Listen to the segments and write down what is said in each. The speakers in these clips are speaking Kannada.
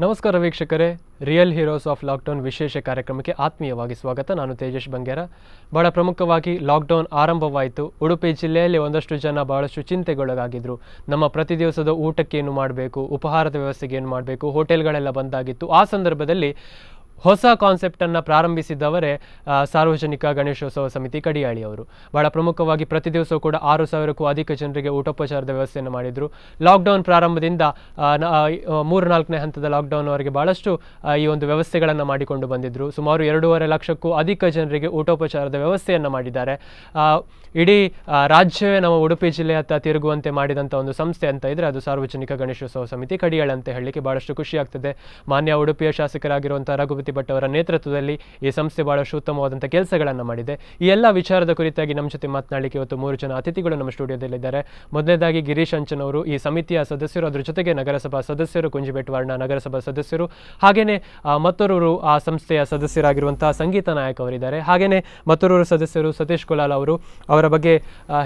ನಮಸ್ಕಾರ ವೀಕ್ಷಕರೇ, ರಿಯಲ್ ಹೀರೋಸ್ ಆಫ್ ಲಾಕ್ಡೌನ್ ವಿಶೇಷ ಕಾರ್ಯಕ್ರಮಕ್ಕೆ ಆತ್ಮೀಯವಾಗಿ ಸ್ವಾಗತ. ನಾನು ತೇಜಸ್ ಬಂಗೇರ. ಬಹಳ ಪ್ರಮುಖವಾಗಿ ಲಾಕ್ಡೌನ್ ಆರಂಭವಾಯಿತು. ಉಡುಪಿ ಜಿಲ್ಲೆಯಲ್ಲಿ ಒಂದಷ್ಟು ಜನ ಬಹಳಷ್ಟು ಚಿಂತೆಗೊಳಗಾಗಿದ್ದರು. ನಮ್ಮ ಪ್ರತಿ ದಿವಸದ ಊಟಕ್ಕೆ ಏನು ಮಾಡಬೇಕು, ಉಪಹಾರದ ವ್ಯವಸ್ಥೆಗೆ ಏನು ಮಾಡಬೇಕು, ಹೋಟೆಲ್ಗಳೆಲ್ಲ ಬಂದಾಗಿತ್ತು. ಆ ಸಂದರ್ಭದಲ್ಲಿ ಹೊಸ ಕಾನ್ಸೆಪ್ಟನ್ನು ಪ್ರಾರಂಭಿಸಿದ್ದವರೇ ಸಾರ್ವಜನಿಕ ಗಣೇಶೋತ್ಸವ ಸಮಿತಿ ಕಡಿಯಾಳಿ ಅವರು. ಬಹಳ ಪ್ರಮುಖವಾಗಿ ಪ್ರತಿ ದಿವಸ ಕೂಡ 6,000ಕ್ಕೂ ಅಧಿಕ ಜನರಿಗೆ ಊಟೋಪಚಾರದ ವ್ಯವಸ್ಥೆಯನ್ನು ಮಾಡಿದರು. ಲಾಕ್ಡೌನ್ ಪ್ರಾರಂಭದಿಂದ 3-4ನೇ ಹಂತದ ಲಾಕ್ಡೌನ್ವರೆಗೆ ಭಾಳಷ್ಟು ಈ ಒಂದು ವ್ಯವಸ್ಥೆಗಳನ್ನು ಮಾಡಿಕೊಂಡು ಬಂದಿದ್ದರು. ಸುಮಾರು 2.5 ಲಕ್ಷಕ್ಕೂ ಅಧಿಕ ಜನರಿಗೆ ಊಟೋಪಚಾರದ ವ್ಯವಸ್ಥೆಯನ್ನು ಮಾಡಿದ್ದಾರೆ. ಇಡೀ ರಾಜ್ಯವೇ ನಮ್ಮ ಉಡುಪಿ ಜಿಲ್ಲೆಯತ್ತ ತಿರುಗುವಂತೆ ಮಾಡಿದಂಥ ಒಂದು ಸಂಸ್ಥೆ ಅಂತ ಇದ್ದರೆ ಅದು ಸಾರ್ವಜನಿಕ ಗಣೇಶೋತ್ಸವ ಸಮಿತಿ ಕಡಿಯಾಳಿ ಅಂತ ಹೇಳಲಿಕ್ಕೆ ಭಾಳಷ್ಟು ಖುಷಿಯಾಗ್ತದೆ. ಮಾನ್ಯ ಉಡುಪಿಯ ಶಾಸಕರಾಗಿರುವಂಥ ರಘುಪತಿ ಭಟ್ ಅವರ ನೇತೃತ್ವದಲ್ಲಿ ಈ ಸಂಸ್ಥೆ ಬಹಳಷ್ಟು ಉತ್ತಮವಾದಂಥ ಕೆಲಸಗಳನ್ನು ಮಾಡಿದೆ. ಈ ಎಲ್ಲ ವಿಚಾರದ ಕುರಿತಾಗಿ ನಮ್ಮ ಜೊತೆ ಮಾತನಾಡಲಿಕ್ಕೆ ಇವತ್ತು 3 ಜನ ಅತಿಥಿಗಳು ನಮ್ಮ ಸ್ಟುಡಿಯೋದಲ್ಲಿದ್ದಾರೆ. ಮೊದಲನೇದಾಗಿ ಗಿರೀಶ್ ಅಂಚನ್ ಅವರು, ಈ ಸಮಿತಿಯ ಸದಸ್ಯರು, ಅದರ ಜೊತೆಗೆ ನಗರಸಭಾ ಸದಸ್ಯರು, ಕುಂಜಿಬೆಟ್ಟವಾರ್ಣ ನಗರಸಭಾ ಸದಸ್ಯರು. ಹಾಗೆಯೇ ಮತ್ತೋರ್ವರು ಆ ಸಂಸ್ಥೆಯ ಸದಸ್ಯರಾಗಿರುವಂತಹ ಸಂಗೀತ ನಾಯಕ್ ಅವರಿದ್ದಾರೆ. ಹಾಗೆಯೇ ಮತ್ತೋರ್ವರು ಸದಸ್ಯರು ಸತೀಶ್ ಕುಲಾಲ್ ಅವರು. ಅವರ ಬಗ್ಗೆ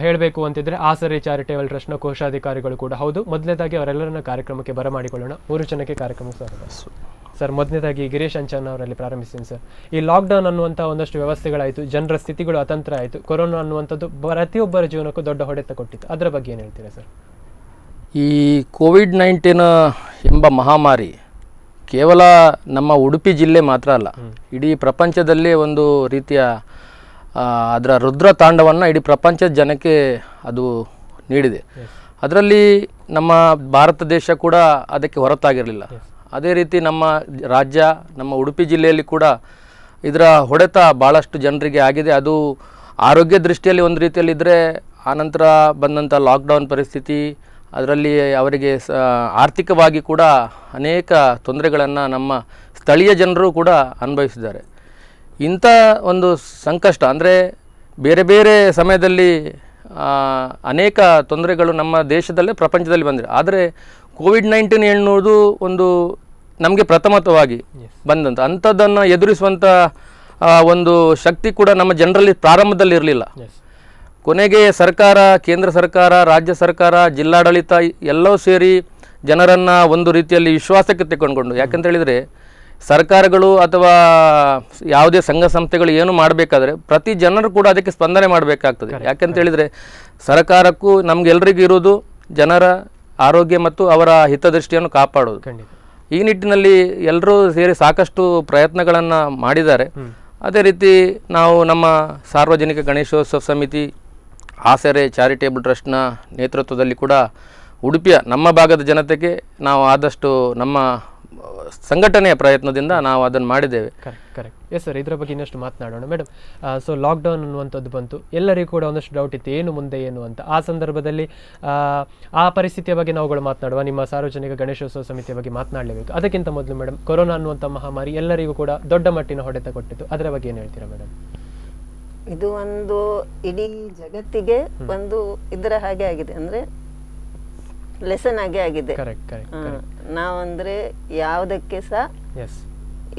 ಹೇಳಬೇಕು ಅಂತಿದ್ರೆ ಆಸರೆ ಚಾರಿಟೇಬಲ್ ಟ್ರಸ್ಟ್ನ ಕೋಶಾಧಿಕಾರಿಗಳು ಕೂಡ ಹೌದು. ಮೊದಲನೇದಾಗಿ ಅವರೆಲ್ಲರನ್ನ ಕಾರ್ಯಕ್ರಮಕ್ಕೆ ಬರಮಾಡಿಕೊಳ್ಳೋಣ. 3 ಜನಕ್ಕೆ ಕಾರ್ಯಕ್ರಮಕ್ಕೆ ಸ್ವಾಗತ. ಸರ್, ಮೊದಲನೇದಾಗಿ ಗಿರೀಶ್ ಅಂಚನ್ ಅವರಲ್ಲಿ ಪ್ರಾರಂಭಿಸ್ತೀನಿ. ಸರ್, ಈ ಲಾಕ್ಡೌನ್ ಅನ್ನುವಂಥ ಒಂದಷ್ಟು ವ್ಯವಸ್ಥೆಗಳಾಯಿತು, ಜನರ ಸ್ಥಿತಿಗಳು ಅತಂತ್ರ ಆಯಿತು. ಕೊರೋನಾ ಅನ್ನುವಂಥದ್ದು ಪ್ರತಿಯೊಬ್ಬರ ಜೀವನಕ್ಕೂ ದೊಡ್ಡ ಹೊಡೆತ ಕೊಟ್ಟಿತ್ತು. ಅದರ ಬಗ್ಗೆ ಏನು ಹೇಳ್ತೀರಾ ಸರ್? ಈ ಕೋವಿಡ್-19 ಎಂಬ ಮಹಾಮಾರಿ ಕೇವಲ ನಮ್ಮ ಉಡುಪಿ ಜಿಲ್ಲೆ ಮಾತ್ರ ಅಲ್ಲ, ಇಡೀ ಪ್ರಪಂಚದಲ್ಲೇ ಒಂದು ರೀತಿಯ ಅದರ ರುದ್ರ ತಾಂಡವನ್ನು ಇಡೀ ಪ್ರಪಂಚದ ಜನಕ್ಕೆ ಅದು ನೀಡಿದೆ. ಅದರಲ್ಲಿ ನಮ್ಮ ಭಾರತ ದೇಶ ಕೂಡ ಅದಕ್ಕೆ ಹೊರತಾಗಿರಲಿಲ್ಲ. ಅದೇ ರೀತಿ ನಮ್ಮ ರಾಜ್ಯ, ನಮ್ಮ ಉಡುಪಿ ಜಿಲ್ಲೆಯಲ್ಲಿ ಕೂಡ ಇದರ ಹೊಡೆತ ಭಾಳಷ್ಟು ಜನರಿಗೆ ಆಗಿದೆ. ಅದು ಆರೋಗ್ಯ ದೃಷ್ಟಿಯಲ್ಲಿ ಒಂದು ರೀತಿಯಲ್ಲಿದ್ದರೆ, ಆನಂತರ ಬಂದಂಥ ಲಾಕ್ಡೌನ್ ಪರಿಸ್ಥಿತಿ, ಅದರಲ್ಲಿ ಅವರಿಗೆ ಆರ್ಥಿಕವಾಗಿ ಕೂಡ ಅನೇಕ ತೊಂದರೆಗಳನ್ನು ನಮ್ಮ ಸ್ಥಳೀಯ ಜನರು ಕೂಡ ಅನುಭವಿಸಿದ್ದಾರೆ. ಇಂಥ ಒಂದು ಸಂಕಷ್ಟ ಅಂದರೆ ಬೇರೆ ಬೇರೆ ಸಮಯದಲ್ಲಿ ಅನೇಕ ತೊಂದರೆಗಳು ನಮ್ಮ ದೇಶದಲ್ಲೇ ಪ್ರಪಂಚದಲ್ಲಿ ಬಂದಿದೆ. ಆದರೆ ಕೋವಿಡ್-19 ಎನ್ನುವುದು ಒಂದು ನಮಗೆ ಪ್ರಥಮವಾಗಿ ಬಂದಂಥ ಅಂಥದ್ದನ್ನು ಎದುರಿಸುವಂಥ ಒಂದು ಶಕ್ತಿ ಕೂಡ ನಮ್ಮ ಜನರಲ್ಲಿ ಪ್ರಾರಂಭದಲ್ಲಿ ಇರಲಿಲ್ಲ. ಕೊನೆಗೆ ಸರ್ಕಾರ, ಕೇಂದ್ರ ಸರ್ಕಾರ, ರಾಜ್ಯ ಸರ್ಕಾರ, ಜಿಲ್ಲಾಡಳಿತ ಎಲ್ಲವೂ ಸೇರಿ ಜನರನ್ನು ಒಂದು ರೀತಿಯಲ್ಲಿ ವಿಶ್ವಾಸಕ್ಕೆ ತೆಗೆದುಕೊಂಡು, ಯಾಕಂತ ಹೇಳಿದರೆ ಸರ್ಕಾರಗಳು ಅಥವಾ ಯಾವುದೇ ಸಂಘ ಸಂಸ್ಥೆಗಳು ಏನು ಮಾಡಬೇಕಾದ್ರೆ ಪ್ರತಿ ಜನರು ಕೂಡ ಅದಕ್ಕೆ ಸ್ಪಂದನೆ ಮಾಡಬೇಕಾಗ್ತದೆ. ಯಾಕಂತ ಹೇಳಿದರೆ ಸರ್ಕಾರಕ್ಕೂ ನಮಗೆಲ್ಲರಿಗೂ ಇರೋದು ಜನರ ಆರೋಗ್ಯ ಮತ್ತು ಅವರ ಹಿತದೃಷ್ಟಿಯನ್ನು ಕಾಪಾಡೋದು. ಈ ನಿಟ್ಟಿನಲ್ಲಿ ಎಲ್ಲರೂ ಸೇರಿ ಸಾಕಷ್ಟು ಪ್ರಯತ್ನಗಳನ್ನು ಮಾಡಿದ್ದಾರೆ. ಅದೇ ರೀತಿ ನಾವು ನಮ್ಮ ಸಾರ್ವಜನಿಕ ಗಣೇಶೋತ್ಸವ ಸಮಿತಿ ಆಸರೆ ಚಾರಿಟೇಬಲ್ ಟ್ರಸ್ಟ್ನ ನೇತೃತ್ವದಲ್ಲಿ ಕೂಡ ಉಡುಪಿಯ ನಮ್ಮ ಭಾಗದ ಜನತೆಗೆ ನಾವು ಆದಷ್ಟು ನಮ್ಮ ಸಂಘಟನೆಯ ಪ್ರಯತ್ನದಿಂದ ನಾವು ಅದನ್ನು ಮಾಡಿದ್ದೇವೆ. ಕರೆಕ್ಟ್. ಎಸ್ ಸರ್, ಇದರ ಬಗ್ಗೆ ಇನ್ನಷ್ಟು ಮಾತನಾಡೋಣ. ಮೇಡಮ್, ಸೊ ಲಾಕ್ಡೌನ್ ಅನ್ನುವಂಥದ್ದು ಬಂತು, ಎಲ್ಲರಿಗೂ ಕೂಡ ಒಂದಷ್ಟು ಡೌಟ್ ಇತ್ತು, ಏನು ಮುಂದೆ ಏನು ಅಂತ. ಆ ಸಂದರ್ಭದಲ್ಲಿ ಆ ಪರಿಸ್ಥಿತಿಯ ಬಗ್ಗೆ ನಾವುಗಳು ಮಾತನಾಡುವ. ನಿಮ್ಮ ಸಾರ್ವಜನಿಕ ಗಣೇಶೋತ್ಸವ ಸಮಿತಿಯ ಬಗ್ಗೆ ಮಾತನಾಡಲೇಬೇಕು. ಅದಕ್ಕಿಂತ ಮೊದಲು ಮೇಡಮ್, ಕೊರೋನಾ ಅನ್ನುವಂಥ ಮಹಾಮಾರಿ ಎಲ್ಲರಿಗೂ ಕೂಡ ದೊಡ್ಡ ಮಟ್ಟಿನ ಹೊಡೆತ ಕೊಟ್ಟಿತ್ತು. ಅದರ ಬಗ್ಗೆ ಏನು ಹೇಳ್ತೀರಾ ಮೇಡಮ್? ಇದು ಒಂದು ಇಡೀ ಜಗತ್ತಿಗೆ ಒಂದು ಇದರ ಹಾಗೆ ಆಗಿದೆ, ಅಂದ್ರೆ ಲೆಸನ್ ಆಗಿ ಆಗಿದೆ. ನಾವಂದ್ರೆ ಯಾವುದಕ್ಕೆ ಸಹ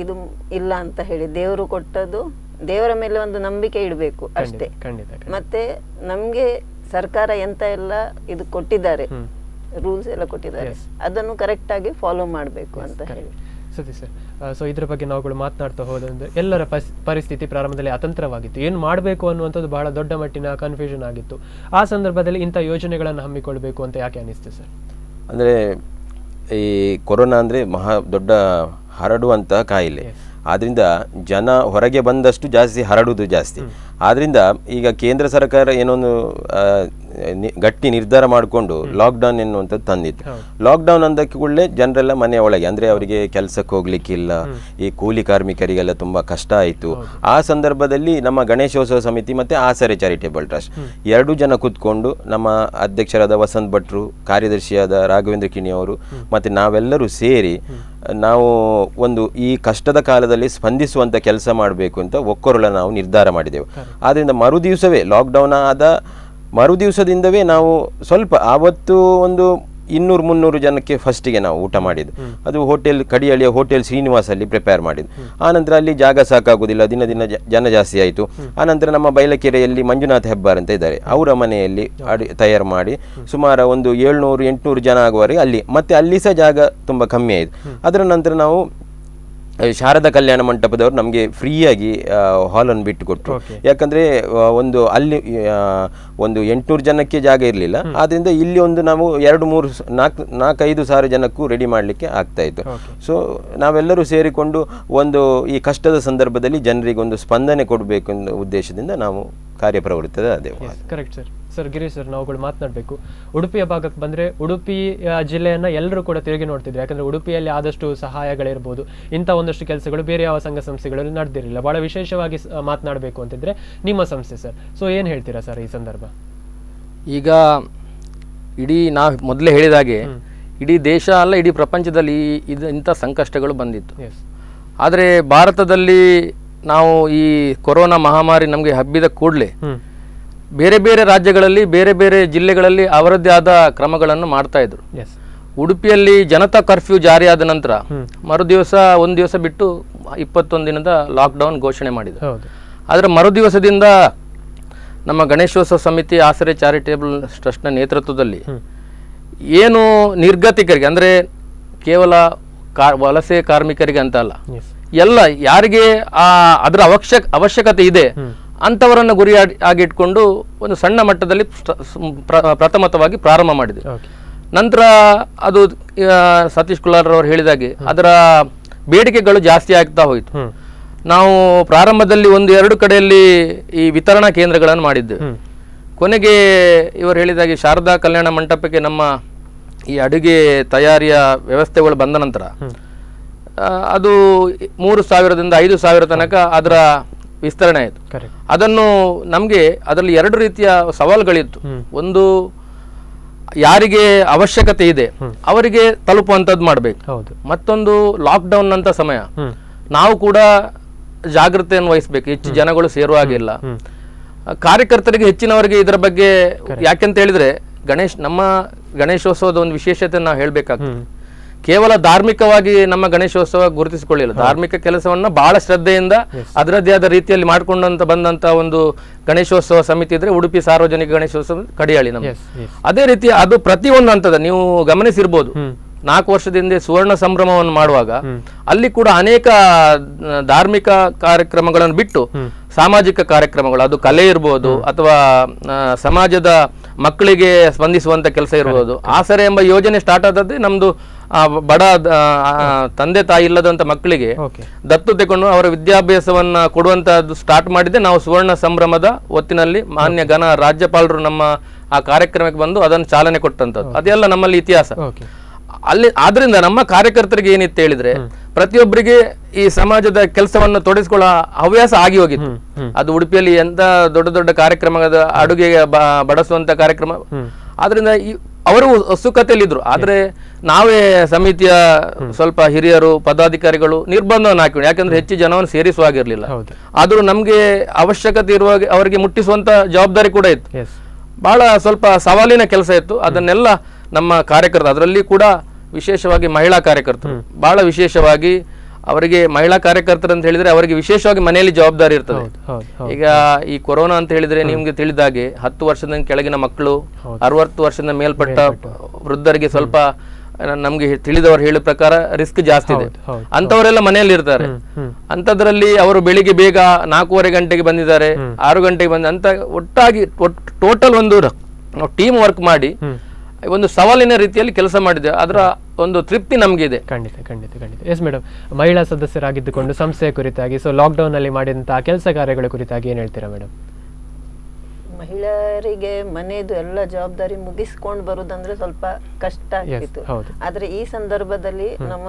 ಇದು ಇಲ್ಲ ಅಂತ ಹೇಳಿ ದೇವರು ಕೊಟ್ಟದ್ದು, ದೇವರ ಮೇಲೆ ಒಂದು ನಂಬಿಕೆ ಇಡಬೇಕು ಅಷ್ಟೇ. ಮತ್ತೆ ನಮ್ಗೆ ಸರ್ಕಾರ ಎಂತ ಎಲ್ಲ ಇದು ಕೊಟ್ಟಿದ್ದಾರೆ, ರೂಲ್ಸ್ ಎಲ್ಲ ಕೊಟ್ಟಿದ್ದಾರೆ, ಅದನ್ನು ಕರೆಕ್ಟ್ ಆಗಿ ಫಾಲೋ ಮಾಡಬೇಕು ಅಂತ ಹೇಳಿ. ಸರಿ ಸರ್, ಸೊ ಇದ್ರ ಬಗ್ಗೆ ನಾವುಗಳು ಮಾತನಾಡ್ತಾ ಹೋದಂದ್ರೆ ಎಲ್ಲರ ಪರಿಸ್ಥಿತಿ ಪ್ರಾರಂಭದಲ್ಲಿ ಅತಂತ್ರವಾಗಿತ್ತು. ಏನು ಮಾಡಬೇಕು ಅನ್ನುವಂಥದ್ದು ಬಹಳ ದೊಡ್ಡ ಮಟ್ಟಿನ ಕನ್ಫ್ಯೂಷನ್ ಆಗಿತ್ತು. ಆ ಸಂದರ್ಭದಲ್ಲಿ ಇಂಥ ಯೋಜನೆಗಳನ್ನು ಹಮ್ಮಿಕೊಳ್ಬೇಕು ಅಂತ ಯಾಕೆ ಅನಿಸ್ತು ಸರ್? ಅಂದರೆ ಈ ಕೊರೋನಾ ಅಂದರೆ ಮಹಾ ದೊಡ್ಡ ಹರಡುವಂಥ ಕಾಯಿಲೆ. ಆದ್ದರಿಂದ ಜನ ಹೊರಗೆ ಬಂದಷ್ಟು ಜಾಸ್ತಿ ಹರಡುವುದು ಜಾಸ್ತಿ. ಆದ್ದರಿಂದ ಈಗ ಕೇಂದ್ರ ಸರ್ಕಾರ ಏನೊಂದು ಗಟ್ಟಿ ನಿರ್ಧಾರ ಮಾಡಿಕೊಂಡು ಲಾಕ್ಡೌನ್ ಎನ್ನುವಂಥದ್ದು ತಂದಿತ್ತು. ಲಾಕ್ಡೌನ್ ಅಂದಕ್ಕೆ ಕೂಡಲೇ ಜನರೆಲ್ಲ ಮನೆಯ ಒಳಗೆ, ಅಂದರೆ ಅವರಿಗೆ ಕೆಲಸಕ್ಕೆ ಹೋಗ್ಲಿಕ್ಕಿಲ್ಲ, ಈ ಕೂಲಿ ಕಾರ್ಮಿಕರಿಗೆಲ್ಲ ತುಂಬ ಕಷ್ಟ ಆಯಿತು. ಆ ಸಂದರ್ಭದಲ್ಲಿ ನಮ್ಮ ಗಣೇಶೋತ್ಸವ ಸಮಿತಿ ಮತ್ತು ಆಸರೆ ಚಾರಿಟೇಬಲ್ ಟ್ರಸ್ಟ್ 2 ಜನ ಕೂತ್ಕೊಂಡು ನಮ್ಮ ಅಧ್ಯಕ್ಷರಾದ ವಸಂತ್ ಭಟ್ರು, ಕಾರ್ಯದರ್ಶಿಯಾದ ರಾಘವೇಂದ್ರ ಕಿಣಿ ಅವರು ಮತ್ತು ನಾವೆಲ್ಲರೂ ಸೇರಿ ನಾವು ಒಂದು ಈ ಕಷ್ಟದ ಕಾಲದಲ್ಲಿ ಸ್ಪಂದಿಸುವಂಥ ಕೆಲಸ ಮಾಡಬೇಕು ಅಂತ ಒಕ್ಕೊರಳ ನಾವು ನಿರ್ಧಾರ ಮಾಡಿದೆವು. ಆದ್ದರಿಂದ ಮರುದಿವಸವೇ ಲಾಕ್ಡೌನ್ ಆದ ಮರುದಿವಸದಿಂದವೇ ನಾವು ಸ್ವಲ್ಪ ಆವತ್ತು ಒಂದು 200-300 ಜನಕ್ಕೆ ಫಸ್ಟಿಗೆ ನಾವು ಊಟ ಮಾಡಿದ್ದು. ಅದು ಹೋಟೆಲ್ ಕಡಿಯಳಿಯ ಹೋಟೆಲ್ ಶ್ರೀನಿವಾಸಲ್ಲಿ ಪ್ರಿಪೇರ್ ಮಾಡಿದ್ದು. ಆನಂತರ ಅಲ್ಲಿ ಜಾಗ ಸಾಕಾಗೋದಿಲ್ಲ, ದಿನ ದಿನ ಜನ ಜಾಸ್ತಿ ಆಯಿತು. ಆನಂತರ ನಮ್ಮ ಬೈಲಕೆರೆಯಲ್ಲಿ ಮಂಜುನಾಥ ಹೆಬ್ಬಾರ್ ಅಂತ ಇದ್ದಾರೆ, ಅವರ ಮನೆಯಲ್ಲಿ ತಯಾರು ಮಾಡಿ ಸುಮಾರು ಒಂದು 700-800 ಜನ ಆಗುವವರೆಗೆ ಅಲ್ಲಿ, ಮತ್ತೆ ಅಲ್ಲಿ ಸಹ ಜಾಗ ತುಂಬ ಕಮ್ಮಿ ಆಯಿತು. ಅದರ ನಂತರ ನಾವು ಶಾರದಾ ಕಲ್ಯಾಣ ಮಂಟಪದವರು ನಮಗೆ ಫ್ರೀಯಾಗಿ ಹಾಲನ್ನು ಬಿಟ್ಟು ಕೊಟ್ಟರು. ಯಾಕಂದರೆ ಒಂದು ಅಲ್ಲಿ ಒಂದು 800 ಜನಕ್ಕೆ ಜಾಗ ಇರಲಿಲ್ಲ, ಆದ್ದರಿಂದ ಇಲ್ಲಿ ಒಂದು ನಾವು 2-3-4-5 ಸಾವಿರ ಜನಕ್ಕೂ ರೆಡಿ ಮಾಡಲಿಕ್ಕೆ ಆಗ್ತಾ ಇತ್ತು. ಸೊ ನಾವೆಲ್ಲರೂ ಸೇರಿಕೊಂಡು ಒಂದು ಈ ಕಷ್ಟದ ಸಂದರ್ಭದಲ್ಲಿ ಜನರಿಗೆ ಒಂದು ಸ್ಪಂದನೆ ಕೊಡಬೇಕು ಅನ್ನೋ ಉದ್ದೇಶದಿಂದ ನಾವು ಕಾರ್ಯಪ್ರವೃತ್ತರಾದೆವು. Correct sir. Sir Girish sir, ನಾವುಗಳು ಮಾತನಾಡಬೇಕು. ಉಡುಪಿಯ ಭಾಗಕ್ಕೆ ಬಂದರೆ ಉಡುಪಿ ಜಿಲ್ಲೆಯನ್ನು ಎಲ್ಲರೂ ಕೂಡ ತಿರುಗಿ ನೋಡ್ತಿದ್ರು. ಯಾಕಂದರೆ ಉಡುಪಿಯಲ್ಲಿ ಆದಷ್ಟು ಸಹಾಯಗಳಿರ್ಬೋದು, ಇಂಥ ಒಂದಷ್ಟು ಕೆಲಸಗಳು ಬೇರೆ ಯಾವ ಸಂಘ ಸಂಸ್ಥೆಗಳಲ್ಲಿ ನಡೆದಿರಲಿಲ್ಲ. ಭಾಳ ವಿಶೇಷವಾಗಿ ಮಾತನಾಡಬೇಕು ಅಂತಿದ್ರೆ ನಿಮ್ಮ ಸಂಸ್ಥೆ ಸರ್. ಸೊ ಏನು ಹೇಳ್ತೀರಾ ಸರ್ ಈ ಸಂದರ್ಭ? ಈಗ ಇಡೀ ನಾವು ಮೊದಲೇ ಹೇಳಿದಾಗೆ ಇಡೀ ದೇಶ ಅಲ್ಲ, ಇಡೀ ಪ್ರಪಂಚದಲ್ಲಿ ಇಂಥ ಸಂಕಷ್ಟಗಳು ಬಂದಿತ್ತು. ಆದರೆ ಭಾರತದಲ್ಲಿ ನಾವು ಈ ಕೊರೋನಾ ಮಹಾಮಾರಿ ನಮಗೆ ಹಬ್ಬಿದ ಕೂಡಲೇ ಬೇರೆ ಬೇರೆ ರಾಜ್ಯಗಳಲ್ಲಿ ಬೇರೆ ಬೇರೆ ಜಿಲ್ಲೆಗಳಲ್ಲಿ ಅವರದ್ದೇ ಆದ ಕ್ರಮಗಳನ್ನು ಮಾಡ್ತಾ ಇದ್ರು. ಉಡುಪಿಯಲ್ಲಿ ಜನತಾ ಕರ್ಫ್ಯೂ ಜಾರಿಯಾದ ನಂತರ ಮರುದಿವಸ ಒಂದು ದಿವಸ ಬಿಟ್ಟು 21 ದಿನದ ಲಾಕ್ಡೌನ್ ಘೋಷಣೆ ಮಾಡಿದ್ರು. ಅದರ ಮರುದಿವಸದಿಂದ ನಮ್ಮ ಗಣೇಶೋತ್ಸವ ಸಮಿತಿ ಆಸರೆ ಚಾರಿಟೇಬಲ್ ಟ್ರಸ್ಟ್ನ ನೇತೃತ್ವದಲ್ಲಿ ಏನು ನಿರ್ಗತಿಕರಿಗೆ, ಅಂದರೆ ಕೇವಲ ವಲಸೆ ಕಾರ್ಮಿಕರಿಗೆ ಅಂತ ಅಲ್ಲ, ಎಲ್ಲ ಯಾರಿಗೆ ಅದರ ಅವಶ್ಯಕತೆ ಇದೆ ಅಂಥವರನ್ನು ಗುರಿಯಾಗಿಟ್ಕೊಂಡು ಒಂದು ಸಣ್ಣ ಮಟ್ಟದಲ್ಲಿ ಪ್ರಥಮತವಾಗಿ ಪ್ರಾರಂಭ ಮಾಡಿದೆ. ನಂತರ ಅದು ಸತೀಶ್ ಕುಲಾರವರು ಹೇಳಿದಾಗೆ ಅದರ ಬೇಡಿಕೆಗಳು ಜಾಸ್ತಿ ಆಗ್ತಾ ಹೋಯಿತು. ನಾವು ಪ್ರಾರಂಭದಲ್ಲಿ 1-2 ಕಡೆಯಲ್ಲಿ ಈ ವಿತರಣಾ ಕೇಂದ್ರಗಳನ್ನು ಮಾಡಿದ್ದೇವೆ. ಕೊನೆಗೆ ಇವರು ಹೇಳಿದಾಗೆ ಶಾರದಾ ಕಲ್ಯಾಣ ಮಂಟಪಕ್ಕೆ ನಮ್ಮ ಈ ಅಡುಗೆ ತಯಾರಿಯ ವ್ಯವಸ್ಥೆಗಳು ಬಂದ ನಂತರ ಅದು 3,000ದಿಂದ 5,000 ತನಕ ಅದರ ವಿಸ್ತರಣೆ ಆಯಿತು. ಅದನ್ನು ನಮಗೆ ಅದರಲ್ಲಿ 2 ರೀತಿಯ ಸವಾಲುಗಳಿತ್ತು. ಒಂದು, ಯಾರಿಗೆ ಅವಶ್ಯಕತೆ ಇದೆ ಅವರಿಗೆ ತಲುಪುವಂಥದ್ದು ಮಾಡಬೇಕು. ಮತ್ತೊಂದು, ಲಾಕ್ಡೌನ್ ಅಂತ ಸಮಯ ನಾವು ಕೂಡ ಜಾಗೃತೆಯನ್ನು ವಹಿಸಬೇಕು. ಹೆಚ್ಚು ಜನಗಳು ಸೇರುವ ಹಾಗಿಲ್ಲ. ಕಾರ್ಯಕರ್ತರಿಗೆ ಹೆಚ್ಚಿನವರಿಗೆ ಇದರ ಬಗ್ಗೆ, ಯಾಕೆಂತ ಹೇಳಿದ್ರೆ ನಮ್ಮ ಗಣೇಶೋತ್ಸವದ ಒಂದು ವಿಶೇಷತೆ ನಾವು ಹೇಳಬೇಕಾಗ್ತದೆ. ಕೇವಲ ಧಾರ್ಮಿಕವಾಗಿ ನಮ್ಮ ಗಣೇಶೋತ್ಸವ ಗುರುತಿಸಿಕೊಳ್ಳಿಲ್ಲ. ಧಾರ್ಮಿಕ ಕೆಲಸವನ್ನ ಬಹಳ ಶ್ರದ್ಧೆಯಿಂದ ಅದರದ್ದೇ ಆದ ರೀತಿಯಲ್ಲಿ ಮಾಡಿಕೊಂಡಂತ ಬಂದಂತ ಒಂದು ಗಣೇಶೋತ್ಸವ ಸಮಿತಿ ಇದ್ರೆ ಉಡುಪಿ ಸಾರ್ವಜನಿಕ ಗಣೇಶೋತ್ಸವ ಕಡಿಯಾಳಿ ನಮ್ಮ. ಅದೇ ರೀತಿ ಅದು ಪ್ರತಿಯೊಂದು ಹಂತದ ನೀವು ಗಮನಿಸಿರ್ಬೋದು. 4 ವರ್ಷದಿಂದ ಸುವರ್ಣ ಸಂಭ್ರಮವನ್ನು ಮಾಡುವಾಗ ಅಲ್ಲಿ ಕೂಡ ಅನೇಕ ಧಾರ್ಮಿಕ ಕಾರ್ಯಕ್ರಮಗಳನ್ನು ಬಿಟ್ಟು ಸಾಮಾಜಿಕ ಕಾರ್ಯಕ್ರಮಗಳು, ಅದು ಕಲೆ ಇರ್ಬೋದು ಅಥವಾ ಸಮಾಜದ ಮಕ್ಕಳಿಗೆ ಸ್ಪಂದಿಸುವಂತ ಕೆಲಸ ಇರ್ಬೋದು. ಆಸರೆ ಎಂಬ ಯೋಜನೆ ಸ್ಟಾರ್ಟ್ ಆದದ್ದೇ ನಮ್ದು ಬಡ ತಂದೆ ತಾಯಿ ಇಲ್ಲದಂತ ಮಕ್ಕಳಿಗೆ ದತ್ತು ತೆಕೊಂಡು ಅವರ ವಿದ್ಯಾಭ್ಯಾಸವನ್ನ ಕೊಡುವಂತದ್ದು ಸ್ಟಾರ್ಟ್ ಮಾಡಿದ್ದೆ ನಾವು ಸುವರ್ಣ ಸಂಭ್ರಮದ ಹೊತ್ತಿನಲ್ಲಿ. ಮಾನ್ಯ ಘನ ರಾಜ್ಯಪಾಲರು ನಮ್ಮ ಆ ಕಾರ್ಯಕ್ರಮಕ್ಕೆ ಬಂದು ಅದನ್ನು ಚಾಲನೆ ಕೊಟ್ಟಂತದ್ದು, ಅದೆಲ್ಲ ನಮ್ಮಲ್ಲಿ ಇತಿಹಾಸ. ಅಲ್ಲಿ ಆದ್ರಿಂದ ನಮ್ಮ ಕಾರ್ಯಕರ್ತರಿಗೆ ಏನಿತ್ತು ಹೇಳಿದ್ರೆ, ಪ್ರತಿಯೊಬ್ಬರಿಗೆ ಈ ಸಮಾಜದ ಕೆಲಸವನ್ನು ತೊಡಗಿಸಿಕೊಳ್ಳೋ ಹವ್ಯಾಸ ಆಗಿ ಹೋಗಿತ್ತು. ಅದು ಉಡುಪಿಯಲ್ಲಿ ಎಂತ ದೊಡ್ಡ ದೊಡ್ಡ ಕಾರ್ಯಕ್ರಮದ ಅಡುಗೆಗೆ ಬಡಿಸುವಂತ ಕಾರ್ಯಕ್ರಮ. ಆದ್ರಿಂದ ಅವರು ಉತ್ಸುಕತೆಯಲ್ಲಿದ್ರು. ಆದ್ರೆ ನಾವೇ ಸಮಿತಿಯ ಸ್ವಲ್ಪ ಹಿರಿಯರು ಪದಾಧಿಕಾರಿಗಳು ನಿರ್ಬಂಧವನ್ನು ಹಾಕಿದ್ರು. ಯಾಕಂದ್ರೆ ಹೆಚ್ಚು ಜನವನ್ನು ಸೇರಿಸುವಾಗಿರ್ಲಿಲ್ಲ. ಆದ್ರೂ ನಮ್ಗೆ ಅವಶ್ಯಕತೆ ಇರುವಾಗ ಅವರಿಗೆ ಮುಟ್ಟಿಸುವಂತ ಜವಾಬ್ದಾರಿ ಕೂಡ ಇತ್ತು. ಬಹಳ ಸ್ವಲ್ಪ ಸವಾಲಿನ ಕೆಲಸ ಇತ್ತು. ಅದನ್ನೆಲ್ಲ ನಮ್ಮ ಕಾರ್ಯಕರ್ತರು, ಅದರಲ್ಲಿ ಕೂಡ ವಿಶೇಷವಾಗಿ ಮಹಿಳಾ ಕಾರ್ಯಕರ್ತರು, ಬಹಳ ವಿಶೇಷವಾಗಿ ಅವರಿಗೆ ಮಹಿಳಾ ಕಾರ್ಯಕರ್ತರು ಅಂತ ಹೇಳಿದ್ರೆ ಅವರಿಗೆ ವಿಶೇಷವಾಗಿ ಮನೆಯಲ್ಲಿ ಜವಾಬ್ದಾರಿ ಇರ್ತದೆ. ಈಗ ಈ ಕೊರೋನಾ ಅಂತ ಹೇಳಿದ್ರೆ ನಿಮ್ಗೆ ತಿಳಿದಾಗೆ 10 ವರ್ಷದ ಕೆಳಗಿನ ಮಕ್ಕಳು, 60 ವರ್ಷದ ಮೇಲ್ಪಟ್ಟ ವೃದ್ಧರಿಗೆ ಸ್ವಲ್ಪ ನಮ್ಗೆ ತಿಳಿದವರು ಹೇಳೋ ಪ್ರಕಾರ ರಿಸ್ಕ್ ಜಾಸ್ತಿ ಇದೆ. ಅಂತವರೆಲ್ಲ ಮನೆಯಲ್ಲಿ ಇರ್ತಾರೆ. ಅಂತದ್ರಲ್ಲಿ ಅವರು ಬೆಳಿಗ್ಗೆ ಬೇಗ 4:15 ಗಂಟೆಗೆ ಬಂದಿದ್ದಾರೆ, 6 ಗಂಟೆಗೆ ಬಂದ ಅಂತ ಒಟ್ಟಾಗಿ ಟೋಟಲ್ ಒಂದು ಟೀಮ್ ವರ್ಕ್ ಮಾಡಿ ಒಂದು ಸವಾಲಿನ ರೀತಿಯಲ್ಲಿ ಕೆಲಸ ಮಾಡಿದೆ. ಅದರ ಒಂದು ತೃಪ್ತಿ ನಮ್ಗೆ ಇದೆ. ಖಂಡಿತ ಖಂಡಿತ ಖಂಡಿತ. ಎಸ್ ಮೇಡಮ್, ಮಹಿಳಾ ಸದಸ್ಯರಾಗಿದ್ದುಕೊಂಡು ಸಂಸ್ಥೆಯ ಕುರಿತಾಗಿ, ಸೊ ಲಾಕ್ಡೌನ್ ಅಲ್ಲಿ ಮಾಡಿದಂತಹ ಕೆಲಸ ಕಾರ್ಯಗಳ ಕುರಿತಾಗಿ ಏನ್ ಹೇಳ್ತೀರಾ ಮೇಡಮ್? ಮಹಿಳೆಯರಿಗೆ ಮನೆಯದು ಎಲ್ಲ ಜವಾಬ್ದಾರಿ ಮುಗಿಸ್ಕೊಂಡು ಬರುದಂದ್ರೆ ಸ್ವಲ್ಪ ಕಷ್ಟ ಆಗ್ತಿತ್ತು. ಆದ್ರೆ ಈ ಸಂದರ್ಭದಲ್ಲಿ ನಮ್ಮ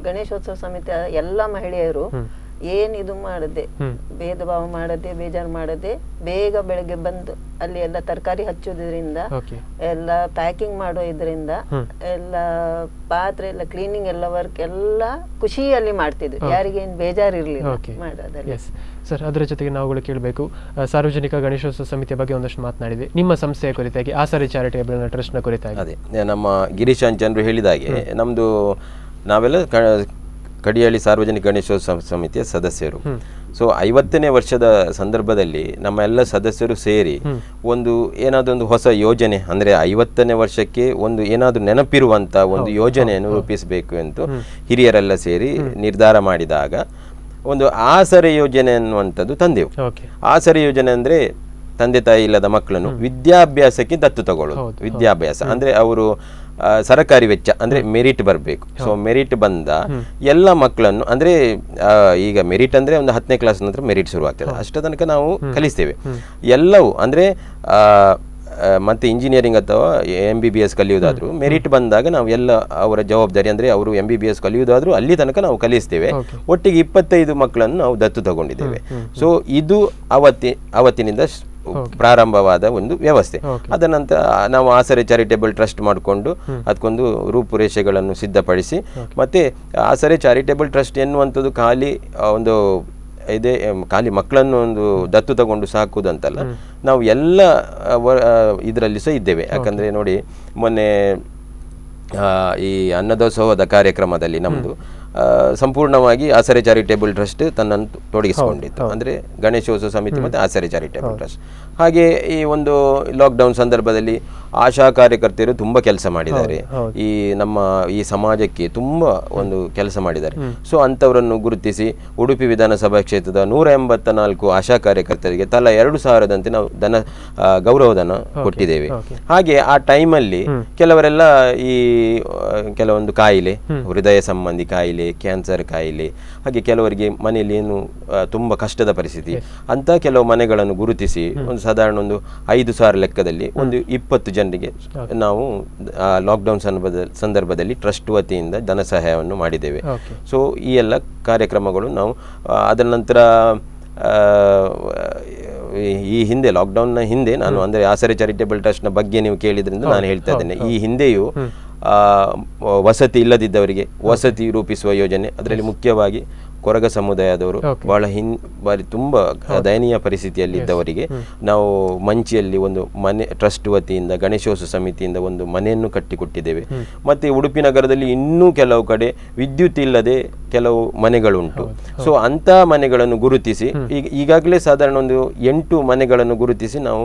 ಗಣೇಶೋತ್ಸವ ಸಮಿತಿಯ ಎಲ್ಲ ಮಹಿಳೆಯರು ಏನ್ ಇದು ಮಾಡದೆ, ಭೇದ ಭಾವ ಮಾಡದೆ, ಬೇಜಾರು ಮಾಡದೆ, ಬೇಗ ಬೆಳಗ್ಗೆ ಬಂದು ಅಲ್ಲಿ ಎಲ್ಲ ತರಕಾರಿ ಹಚ್ಚೋದ್ರಿಂದ, ಎಲ್ಲ ಪ್ಯಾಕಿಂಗ್ ಮಾಡೋ ಇದರಿಂದ, ಎಲ್ಲ ಪಾತ್ರೆ ಎಲ್ಲ ಕ್ಲೀನಿಂಗ್ ಎಲ್ಲ ವರ್ಕ್ ಎಲ್ಲ ಖುಷಿಯಲ್ಲಿ ಮಾಡ್ತಿದ್ವಿ, ಯಾರಿಗೇನು ಬೇಜಾರಿರ್ಲಿಲ್ಲ ಮಾಡೋದ್ರಲ್ಲಿ. ಸರ್, ಅದರ ಜೊತೆಗೆ ನಾವುಗಳು ಕೇಳಬೇಕು, ಸಾರ್ವಜನಿಕ ಗಣೇಶೋತ್ಸವ ಸಮಿತಿಯ ಬಗ್ಗೆ ಒಂದಷ್ಟು ಮಾತನಾಡಿದೆ. ನಿಮ್ಮ ಸಂಸ್ಥೆಯ ಕುರಿತಾಗಿ, ಆಸರೆ ಚಾರಿಟೇಬಲ್ ಟ್ರಸ್ಟ್ನ ಕುರಿತಾಗಿ. ಅದೇ ನಮ್ಮ ಗಿರೀಶ್ ಜನರು ಹೇಳಿದಾಗೆ ನಮ್ಮದು ನಾವೆಲ್ಲ ಕಡಿಯಾಳಿ ಸಾರ್ವಜನಿಕ ಗಣೇಶೋತ್ಸವ ಸಮಿತಿಯ ಸದಸ್ಯರು. ಸೊ 50ನೇ ವರ್ಷದ ಸಂದರ್ಭದಲ್ಲಿ ನಮ್ಮ ಎಲ್ಲ ಸದಸ್ಯರು ಸೇರಿ ಒಂದು ಏನಾದೊಂದು ಹೊಸ ಯೋಜನೆ, ಅಂದರೆ 50ನೇ ವರ್ಷಕ್ಕೆ ಒಂದು ಏನಾದರೂ ನೆನಪಿರುವಂಥ ಒಂದು ಯೋಜನೆಯನ್ನು ರೂಪಿಸಬೇಕು ಎಂದು ಹಿರಿಯರೆಲ್ಲ ಸೇರಿ ನಿರ್ಧಾರ ಮಾಡಿದಾಗ ಒಂದು ಆಸರೆ ಯೋಜನೆ ಅನ್ನುವಂಥದ್ದು ತಂದೆವು. ಆಸರೆ ಯೋಜನೆ ಅಂದರೆ ತಂದೆ ತಾಯಿ ಇಲ್ಲದ ಮಕ್ಕಳನ್ನು ವಿದ್ಯಾಭ್ಯಾಸಕ್ಕೆ ದತ್ತು ತಗೊಳ್ಳೋದು. ವಿದ್ಯಾಭ್ಯಾಸ ಅಂದರೆ ಅವರು ಸರಕಾರಿ ವೆಚ್ಚ ಅಂದರೆ ಮೆರಿಟ್ ಬರಬೇಕು. ಸೊ ಮೆರಿಟ್ ಬಂದ ಎಲ್ಲ ಮಕ್ಕಳನ್ನು, ಅಂದರೆ ಈಗ ಮೆರಿಟ್ ಅಂದರೆ ಒಂದು 10ನೇ ಕ್ಲಾಸ್ ನಂತರ ಮೆರಿಟ್ ಶುರುವಾಗ್ತದೆ, ಅಷ್ಟ ತನಕ ನಾವು ಕಲಿಸ್ತೇವೆ ಎಲ್ಲವೂ. ಅಂದರೆ ಮತ್ತೆ ಇಂಜಿನಿಯರಿಂಗ್ ಅಥವಾ MBBS ಕಲಿಯೋದಾದರೂ ಮೆರಿಟ್ ಬಂದಾಗ ನಾವು ಎಲ್ಲ ಅವರ ಜವಾಬ್ದಾರಿ, ಅಂದರೆ ಅವರು MBBS ಕಲಿಯೋದಾದರೂ ಅಲ್ಲಿ ತನಕ ನಾವು ಕಲಿಸ್ತೇವೆ. ಒಟ್ಟಿಗೆ 25 ಮಕ್ಕಳನ್ನು ನಾವು ದತ್ತು ತಗೊಂಡಿದ್ದೇವೆ. ಸೊ ಇದು ಅವತ್ತಿನಿಂದ ಪ್ರಾರಂಭವಾದ ಒಂದು ವ್ಯವಸ್ಥೆ. ಅದ ನಂತರ ನಾವು ಆಸರೆ ಚಾರಿಟೇಬಲ್ ಟ್ರಸ್ಟ್ ಮಾಡಿಕೊಂಡು ಅದಕ್ಕೊಂದು ರೂಪುರೇಷೆಗಳನ್ನು ಸಿದ್ಧಪಡಿಸಿ, ಮತ್ತೆ ಆಸರೆ ಚಾರಿಟೇಬಲ್ ಟ್ರಸ್ಟ್ ಎನ್ನುವಂಥದ್ದು ಖಾಲಿ ಒಂದು ಇದೆ, ಖಾಲಿ ಮಕ್ಕಳನ್ನು ಒಂದು ದತ್ತು ತಗೊಂಡು ಸಾಕುವುದಂತಲ್ಲ, ನಾವು ಎಲ್ಲ ಇದರಲ್ಲಿ ಸಹ ಇದ್ದೇವೆ. ಯಾಕಂದರೆ ನೋಡಿ, ಮೊನ್ನೆ ಈ ಅನ್ನದಾಸೋಹದ ಕಾರ್ಯಕ್ರಮದಲ್ಲಿ ನಮ್ಮದು ಸಂಪೂರ್ಣವಾಗಿ ಆಸರೆ ಚಾರಿಟೇಬಲ್ ಟ್ರಸ್ಟ್ ತನ್ನನ್ನು ತೊಡಗಿಸಿಕೊಂಡಿತ್ತು. ಅಂದರೆ ಗಣೇಶೋತ್ಸವ ಸಮಿತಿ ಮತ್ತು ಆಸರೆ ಚಾರಿಟೇಬಲ್ ಟ್ರಸ್ಟ್. ಹಾಗೆ ಈ ಒಂದು ಲಾಕ್ಡೌನ್ ಸಂದರ್ಭದಲ್ಲಿ ಆಶಾ ಕಾರ್ಯಕರ್ತೆಯರು ತುಂಬ ಕೆಲಸ ಮಾಡಿದ್ದಾರೆ, ಈ ನಮ್ಮ ಈ ಸಮಾಜಕ್ಕೆ ತುಂಬ ಒಂದು ಕೆಲಸ ಮಾಡಿದ್ದಾರೆ. ಸೊ ಅಂಥವರನ್ನು ಗುರುತಿಸಿ ಉಡುಪಿ ವಿಧಾನಸಭಾ ಕ್ಷೇತ್ರದ 184 ಆಶಾ ಕಾರ್ಯಕರ್ತರಿಗೆ ತಲಾ 2,000ದಂತೆ ನಾವು ಗೌರವಧನ ಕೊಟ್ಟಿದ್ದೇವೆ. ಹಾಗೆ ಆ ಟೈಮಲ್ಲಿ ಕೆಲವರೆಲ್ಲ ಈ ಕೆಲವೊಂದು ಕಾಯಿಲೆ, ಹೃದಯ ಸಂಬಂಧಿ ಕಾಯಿಲೆ, ಕ್ಯಾನ್ಸರ್ ಕಾಯಿಲೆ, ಹಾಗೆ ಕೆಲವರಿಗೆ ಮನೆಯಲ್ಲಿ ಏನು ತುಂಬ ಕಷ್ಟದ ಪರಿಸ್ಥಿತಿ, ಅಂತ ಕೆಲವು ಮನೆಗಳನ್ನು ಗುರುತಿಸಿ ಒಂದು ಸಾಧಾರಣ ಒಂದು 5,000 ಲೆಕ್ಕದಲ್ಲಿ ಒಂದು 20 ಜನರಿಗೆ ನಾವು ಲಾಕ್ಡೌನ್ ಸಂದರ್ಭದಲ್ಲಿ ಟ್ರಸ್ಟ್ ವತಿಯಿಂದ ಧನ ಸಹಾಯವನ್ನು ಮಾಡಿದ್ದೇವೆ. ಸೊ ಈ ಎಲ್ಲ ಕಾರ್ಯಕ್ರಮಗಳು ನಾವು ಅದರ ನಂತರ ಈ ಹಿಂದೆ ಲಾಕ್ಡೌನ್ನ ಹಿಂದೆ ನಾನು ಅಂದರೆ ಆಸರೆ ಚಾರಿಟೇಬಲ್ ಟ್ರಸ್ಟ್ನ ಬಗ್ಗೆ ನೀವು ಕೇಳಿದ್ರಿಂದ ನಾನು ಹೇಳ್ತಾ ಇದ್ದೇನೆ. ಈ ಹಿಂದೆಯೂ ವಸತಿ ಇಲ್ಲದಿದ್ದವರಿಗೆ ವಸತಿ ರೂಪಿಸುವ ಯೋಜನೆ, ಅದರಲ್ಲಿ ಮುಖ್ಯವಾಗಿ ಕೊರಗ ಸಮುದಾಯದವರು ಬಾರಿ ತುಂಬ ದಯನೀಯ ಪರಿಸ್ಥಿತಿಯಲ್ಲಿದ್ದವರಿಗೆ ನಾವು ಮಂಚಿಯಲ್ಲಿ ಒಂದು ಮನೆ ಟ್ರಸ್ಟ್ ವತಿಯಿಂದ ಗಣೇಶೋತ್ಸವ ಸಮಿತಿಯಿಂದ ಒಂದು ಮನೆಯನ್ನು ಕಟ್ಟಿಕೊಟ್ಟಿದ್ದೇವೆ. ಮತ್ತು ಉಡುಪಿ ನಗರದಲ್ಲಿ ಇನ್ನೂ ಕೆಲವು ಕಡೆ ವಿದ್ಯುತ್ ಇಲ್ಲದೆ ಕೆಲವು ಮನೆಗಳುಂಟು. ಸೊ ಅಂಥ ಮನೆಗಳನ್ನು ಗುರುತಿಸಿ ಈಗಾಗಲೇ ಸಾಧಾರಣ ಒಂದು 8 ಮನೆಗಳನ್ನು ಗುರುತಿಸಿ ನಾವು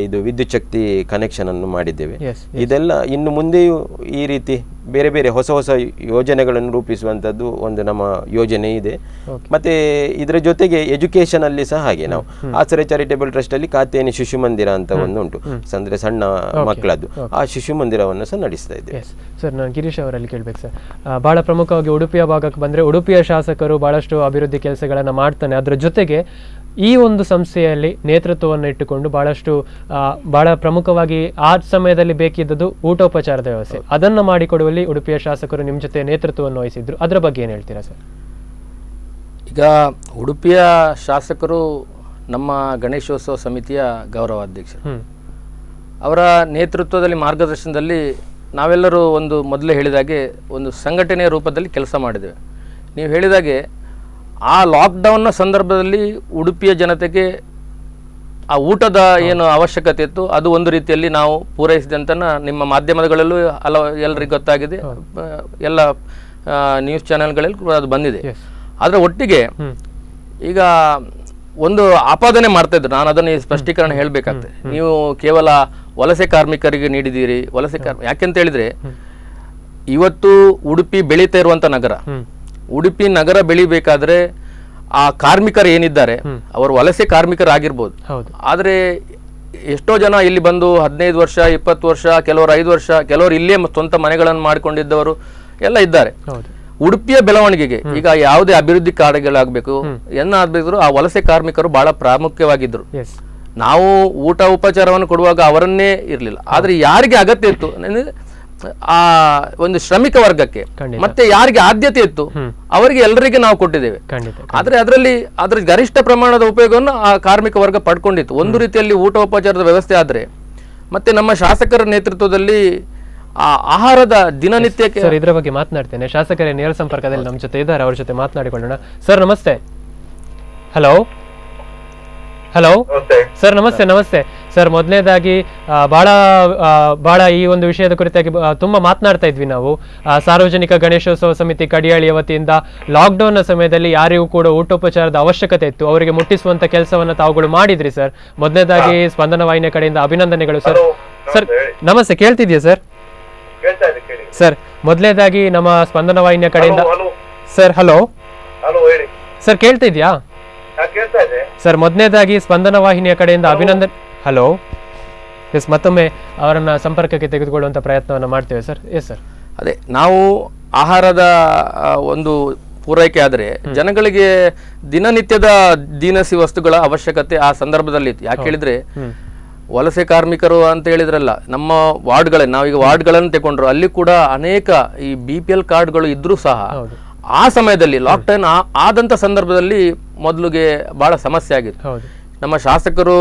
ಇದು ವಿದ್ಯುತ್ ಶಕ್ತಿ ಕನೆಕ್ಷನ್ ಅನ್ನು ಮಾಡಿದ್ದೇವೆ. ಇದೆಲ್ಲ ಇನ್ನು ಮುಂದೆಯೂ ಈ ರೀತಿ ಬೇರೆ ಬೇರೆ ಹೊಸ ಹೊಸ ಯೋಜನೆಗಳನ್ನು ರೂಪಿಸುವಂಥದ್ದು ಒಂದು ನಮ್ಮ ಯೋಜನೆ ಇದೆ. ಮತ್ತೆ ಇದರ ಜೊತೆಗೆ ಎಜುಕೇಶನ್ ಅಲ್ಲಿ ಸಹ ಹಾಗೆ ನಾವು ಆಸರೆ ಚಾರಿಟೇಬಲ್ ಟ್ರಸ್ಟ್ ಅಲ್ಲಿ ಖಾತೆಯನ್ನು ಶಿಶು ಮಂದಿರ ಅಂತ ಒಂದು ಉಂಟು, ಅಂದ್ರೆ ಸಣ್ಣ ಮಕ್ಕಳದ್ದು, ಆ ಶಿಶು ಮಂದಿರವನ್ನು ಸಹ ನಡೆಸ್ತಾ ಇದ್ದೇವೆ. ಸರ್, ನಾನು ಗಿರೀಶ್ ಅವರಲ್ಲಿ ಕೇಳ್ಬೇಕು ಸರ್, ಬಹಳ ಪ್ರಮುಖವಾಗಿ ಉಡುಪಿಯ ಭಾಗಕ್ಕೆ ಬಂದರೆ ಉಡುಪಿಯ ಶಾಸಕರು ಬಹಳಷ್ಟು ಅಭಿವೃದ್ಧಿ ಕೆಲಸಗಳನ್ನು ಮಾಡ್ತಾನೆ. ಅದರ ಜೊತೆಗೆ ಈ ಒಂದು ಸಂಸ್ಥೆಯಲ್ಲಿ ನೇತೃತ್ವವನ್ನು ಇಟ್ಟುಕೊಂಡು ಬಹಳ ಪ್ರಮುಖವಾಗಿ ಆ ಸಮಯದಲ್ಲಿ ಬೇಕಿದ್ದದ್ದು ಊಟೋಪಚಾರದ ವ್ಯವಸ್ಥೆ, ಅದನ್ನು ಮಾಡಿಕೊಡುವಲ್ಲಿ ಉಡುಪಿಯ ಶಾಸಕರು ನಿಮ್ಮ ಜೊತೆ ನೇತೃತ್ವವನ್ನು ವಹಿಸಿದ್ರು. ಅದರ ಬಗ್ಗೆ ಏನು ಹೇಳ್ತೀರಾ ಸರ್? ಈಗ ಉಡುಪಿಯ ಶಾಸಕರು ನಮ್ಮ ಗಣೇಶೋತ್ಸವ ಸಮಿತಿಯ ಗೌರವಾಧ್ಯಕ್ಷರು, ಅವರ ನೇತೃತ್ವದಲ್ಲಿ ಮಾರ್ಗದರ್ಶನದಲ್ಲಿ ನಾವೆಲ್ಲರೂ ಒಂದು ಮೊದಲೇ ಹೇಳಿದಾಗೆ ಒಂದು ಸಂಘಟನೆಯ ರೂಪದಲ್ಲಿ ಕೆಲಸ ಮಾಡಿದ್ದೇವೆ. ನೀವು ಹೇಳಿದಾಗೆ ಆ ಲಾಕ್ಡೌನ್ನ ಸಂದರ್ಭದಲ್ಲಿ ಉಡುಪಿಯ ಜನತೆಗೆ ಆ ಊಟದ ಏನು ಅವಶ್ಯಕತೆ ಇತ್ತು ಅದು ಒಂದು ರೀತಿಯಲ್ಲಿ ನಾವು ಪೂರೈಸಿದೆ ಅಂತ ನಿಮ್ಮ ಮಾಧ್ಯಮಗಳಲ್ಲೂ ಎಲ್ಲರಿಗೂ ಗೊತ್ತಾಗಿದೆ, ಎಲ್ಲ ನ್ಯೂಸ್ ಚಾನೆಲ್ಗಳಲ್ಲಿ ಅದು ಬಂದಿದೆ. ಆದರೆ ಒಟ್ಟಿಗೆ ಈಗ ಒಂದು ಆಪಾದನೆ ಮಾಡ್ತಾ ಇದ್ರು, ನಾನು ಅದನ್ನು ಸ್ಪಷ್ಟೀಕರಣ ಹೇಳಬೇಕಾಗ್ತದೆ. ನೀವು ಕೇವಲ ವಲಸೆ ಕಾರ್ಮಿಕರಿಗೆ ನೀಡಿದ್ದೀರಿ, ಯಾಕೆಂತ ಹೇಳಿದ್ರೆ ಇವತ್ತು ಉಡುಪಿ ಬೆಳೀತಾ ಇರುವಂತ ನಗರ, ಉಡುಪಿ ನಗರ ಬೆಳಿಬೇಕಾದ್ರೆ ಆ ಕಾರ್ಮಿಕರು ಏನಿದ್ದಾರೆ ಅವರು ವಲಸೆ ಕಾರ್ಮಿಕರಾಗಿರ್ಬೋದು, ಆದರೆ ಎಷ್ಟೋ ಜನ ಇಲ್ಲಿ ಬಂದು 15 ವರ್ಷ 20 ವರ್ಷ, ಕೆಲವರು 5 ವರ್ಷ, ಕೆಲವರು ಇಲ್ಲೇ ಸ್ವಂತ ಮನೆಗಳನ್ನು ಮಾಡಿಕೊಂಡಿದ್ದವರು ಎಲ್ಲ ಇದ್ದಾರೆ. ಉಡುಪಿಯ ಬೆಳವಣಿಗೆಗೆ ಈಗ ಯಾವುದೇ ಅಭಿವೃದ್ಧಿ ಕಾರ್ಯಗಳಾಗಬೇಕು ಏನಾಗಬೇಕು, ಆ ವಲಸೆ ಕಾರ್ಮಿಕರು ಬಹಳ ಪ್ರಾಮುಖ್ಯವಾಗಿದ್ದರು. ನಾವು ಊಟ ಉಪಚಾರವನ್ನು ಕೊಡುವಾಗ ಅವರನ್ನೇ ಇರಲಿಲ್ಲ, ಆದರೆ ಯಾರಿಗೆ ಅಗತ್ಯ ಇತ್ತು ಆ ಒಂದು ಶ್ರಮಿಕ ವರ್ಗಕ್ಕೆ ಖಂಡಿತ. ಮತ್ತೆ ಯಾರಿಗೆ ಆದ್ಯತೆ ಇತ್ತು ಅವರಿಗೆ ಎಲ್ಲರಿಗೆ ನಾವು ಕೊಟ್ಟಿದ್ದೇವೆ. ಖಂಡಿತ ಆದ್ರೆ ಅದ್ರ ಗರಿಷ್ಠ ಪ್ರಮಾಣದ ಉಪಯೋಗವನ್ನು ಆ ಕಾರ್ಮಿಕ ವರ್ಗ ಪಡ್ಕೊಂಡಿತ್ತು. ಒಂದು ರೀತಿಯಲ್ಲಿ ಊಟೋಪಚಾರದ ವ್ಯವಸ್ಥೆ ಆದ್ರೆ ಮತ್ತೆ ನಮ್ಮ ಶಾಸಕರ ನೇತೃತ್ವದಲ್ಲಿ ಆ ಆಹಾರದ ದಿನನಿತ್ಯಕ್ಕೆ ಸರ್ ಇದರ ಬಗ್ಗೆ ಮಾತನಾಡ್ತೇನೆ. ಶಾಸಕರೇ ನೇರ ಸಂಪರ್ಕದಲ್ಲಿ ನಮ್ಮ ಜೊತೆ ಇದ್ದಾರೆ, ಅವ್ರ ಜೊತೆ ಮಾತನಾಡಿಕೊಳ್ಳೋಣ. ಸರ್ ನಮಸ್ತೆ. ಹಲೋ ಹಲೋ ಸರ್ ನಮಸ್ತೆ. ನಮಸ್ತೆ ಸರ್, ಮೊದಲನೇದಾಗಿ ಬಹಳ ಈ ಒಂದು ವಿಷಯದ ಕುರಿತಾಗಿ ತುಂಬಾ ಮಾತನಾಡ್ತಾ ಇದ್ವಿ ನಾವು. ಸಾರ್ವಜನಿಕ ಗಣೇಶೋತ್ಸವ ಸಮಿತಿ ಕಡಿಯಾಳಿಯ ವತಿಯಿಂದ ಲಾಕ್ಡೌನ್ ನ ಸಮಯದಲ್ಲಿ ಯಾರಿಗೂ ಕೂಡ ಊಟೋಪಚಾರದ ಅವಶ್ಯಕತೆ ಇತ್ತು, ಅವರಿಗೆ ಮುಟ್ಟಿಸುವಂತ ಕೆಲಸವನ್ನ ತಾವುಗಳು ಮಾಡಿದ್ರಿ ಸರ್. ಮೊದಲನೇದಾಗಿ ಸ್ಪಂದನ ವಾಹಿನಿಯ ಕಡೆಯಿಂದ ಅಭಿನಂದನೆಗಳು ಸರ್. ಸರ್ ನಮಸ್ತೆ, ಕೇಳ್ತಿದ್ಯಾ ಸರ್? ಸರ್ ಮೊದಲನೇದಾಗಿ ನಮ್ಮ ಸ್ಪಂದನ ವಾಹಿನಿಯ ಕಡೆಯಿಂದ ಸರ್. ಹಲೋ ಸರ್, ಕೇಳ್ತಿದ್ಯಾ ಸರ್? ಮೊದಲನೇದಾಗಿ ಸ್ಪಂದನ ವಾಹಿನಿಯ ಕಡೆಯಿಂದ ಅಭಿನಂದನೆ. ಹಲೋ ಎಸ್, ಮತ್ತೊಮ್ಮೆ ಅವರನ್ನ ಸಂಪರ್ಕಕ್ಕೆ ತೆಗೆದುಕೊಳ್ಳುವಂತ ಪ್ರಯತ್ನವನ್ನ ಮಾಡ್ತೇವೆ ಸರ್. Yes sir. ಅದೇ ನಾವು ಆಹಾರದ ಒಂದು ಪೂರೈಕೆ ಆದರೆ ಜನಗಳಿಗೆ ದಿನನಿತ್ಯದ ದಿನಸಿ ವಸ್ತುಗಳ ಅವಶ್ಯಕತೆ ಆ ಸಂದರ್ಭದಲ್ಲಿ ಇತ್ತು. ಯಾಕೆ ಹೇಳಿದ್ರೆ ವಲಸೆ ಕಾರ್ಮಿಕರು ಅಂತ ಹೇಳಿದ್ರಲ್ಲ, ನಮ್ಮ ವಾರ್ಡ್ಗಳಲ್ಲಿ ನಾವೀಗ ವಾರ್ಡ್ಗಳನ್ನು ತಗೊಂಡ್ರು, ಅಲ್ಲಿ ಕೂಡ ಅನೇಕ ಈ BPL ಕಾರ್ಡ್ಗಳು ಇದ್ರೂ ಸಹ ಆ ಸಮಯದಲ್ಲಿ ಲಾಕ್ಡೌನ್ ಆದಂತ ಸಂದರ್ಭದಲ್ಲಿ ಮೊದಲಿಗೆ ಬಹಳ ಸಮಸ್ಯೆ ಆಗಿತ್ತು. ನಮ್ಮ ಶಾಸಕರು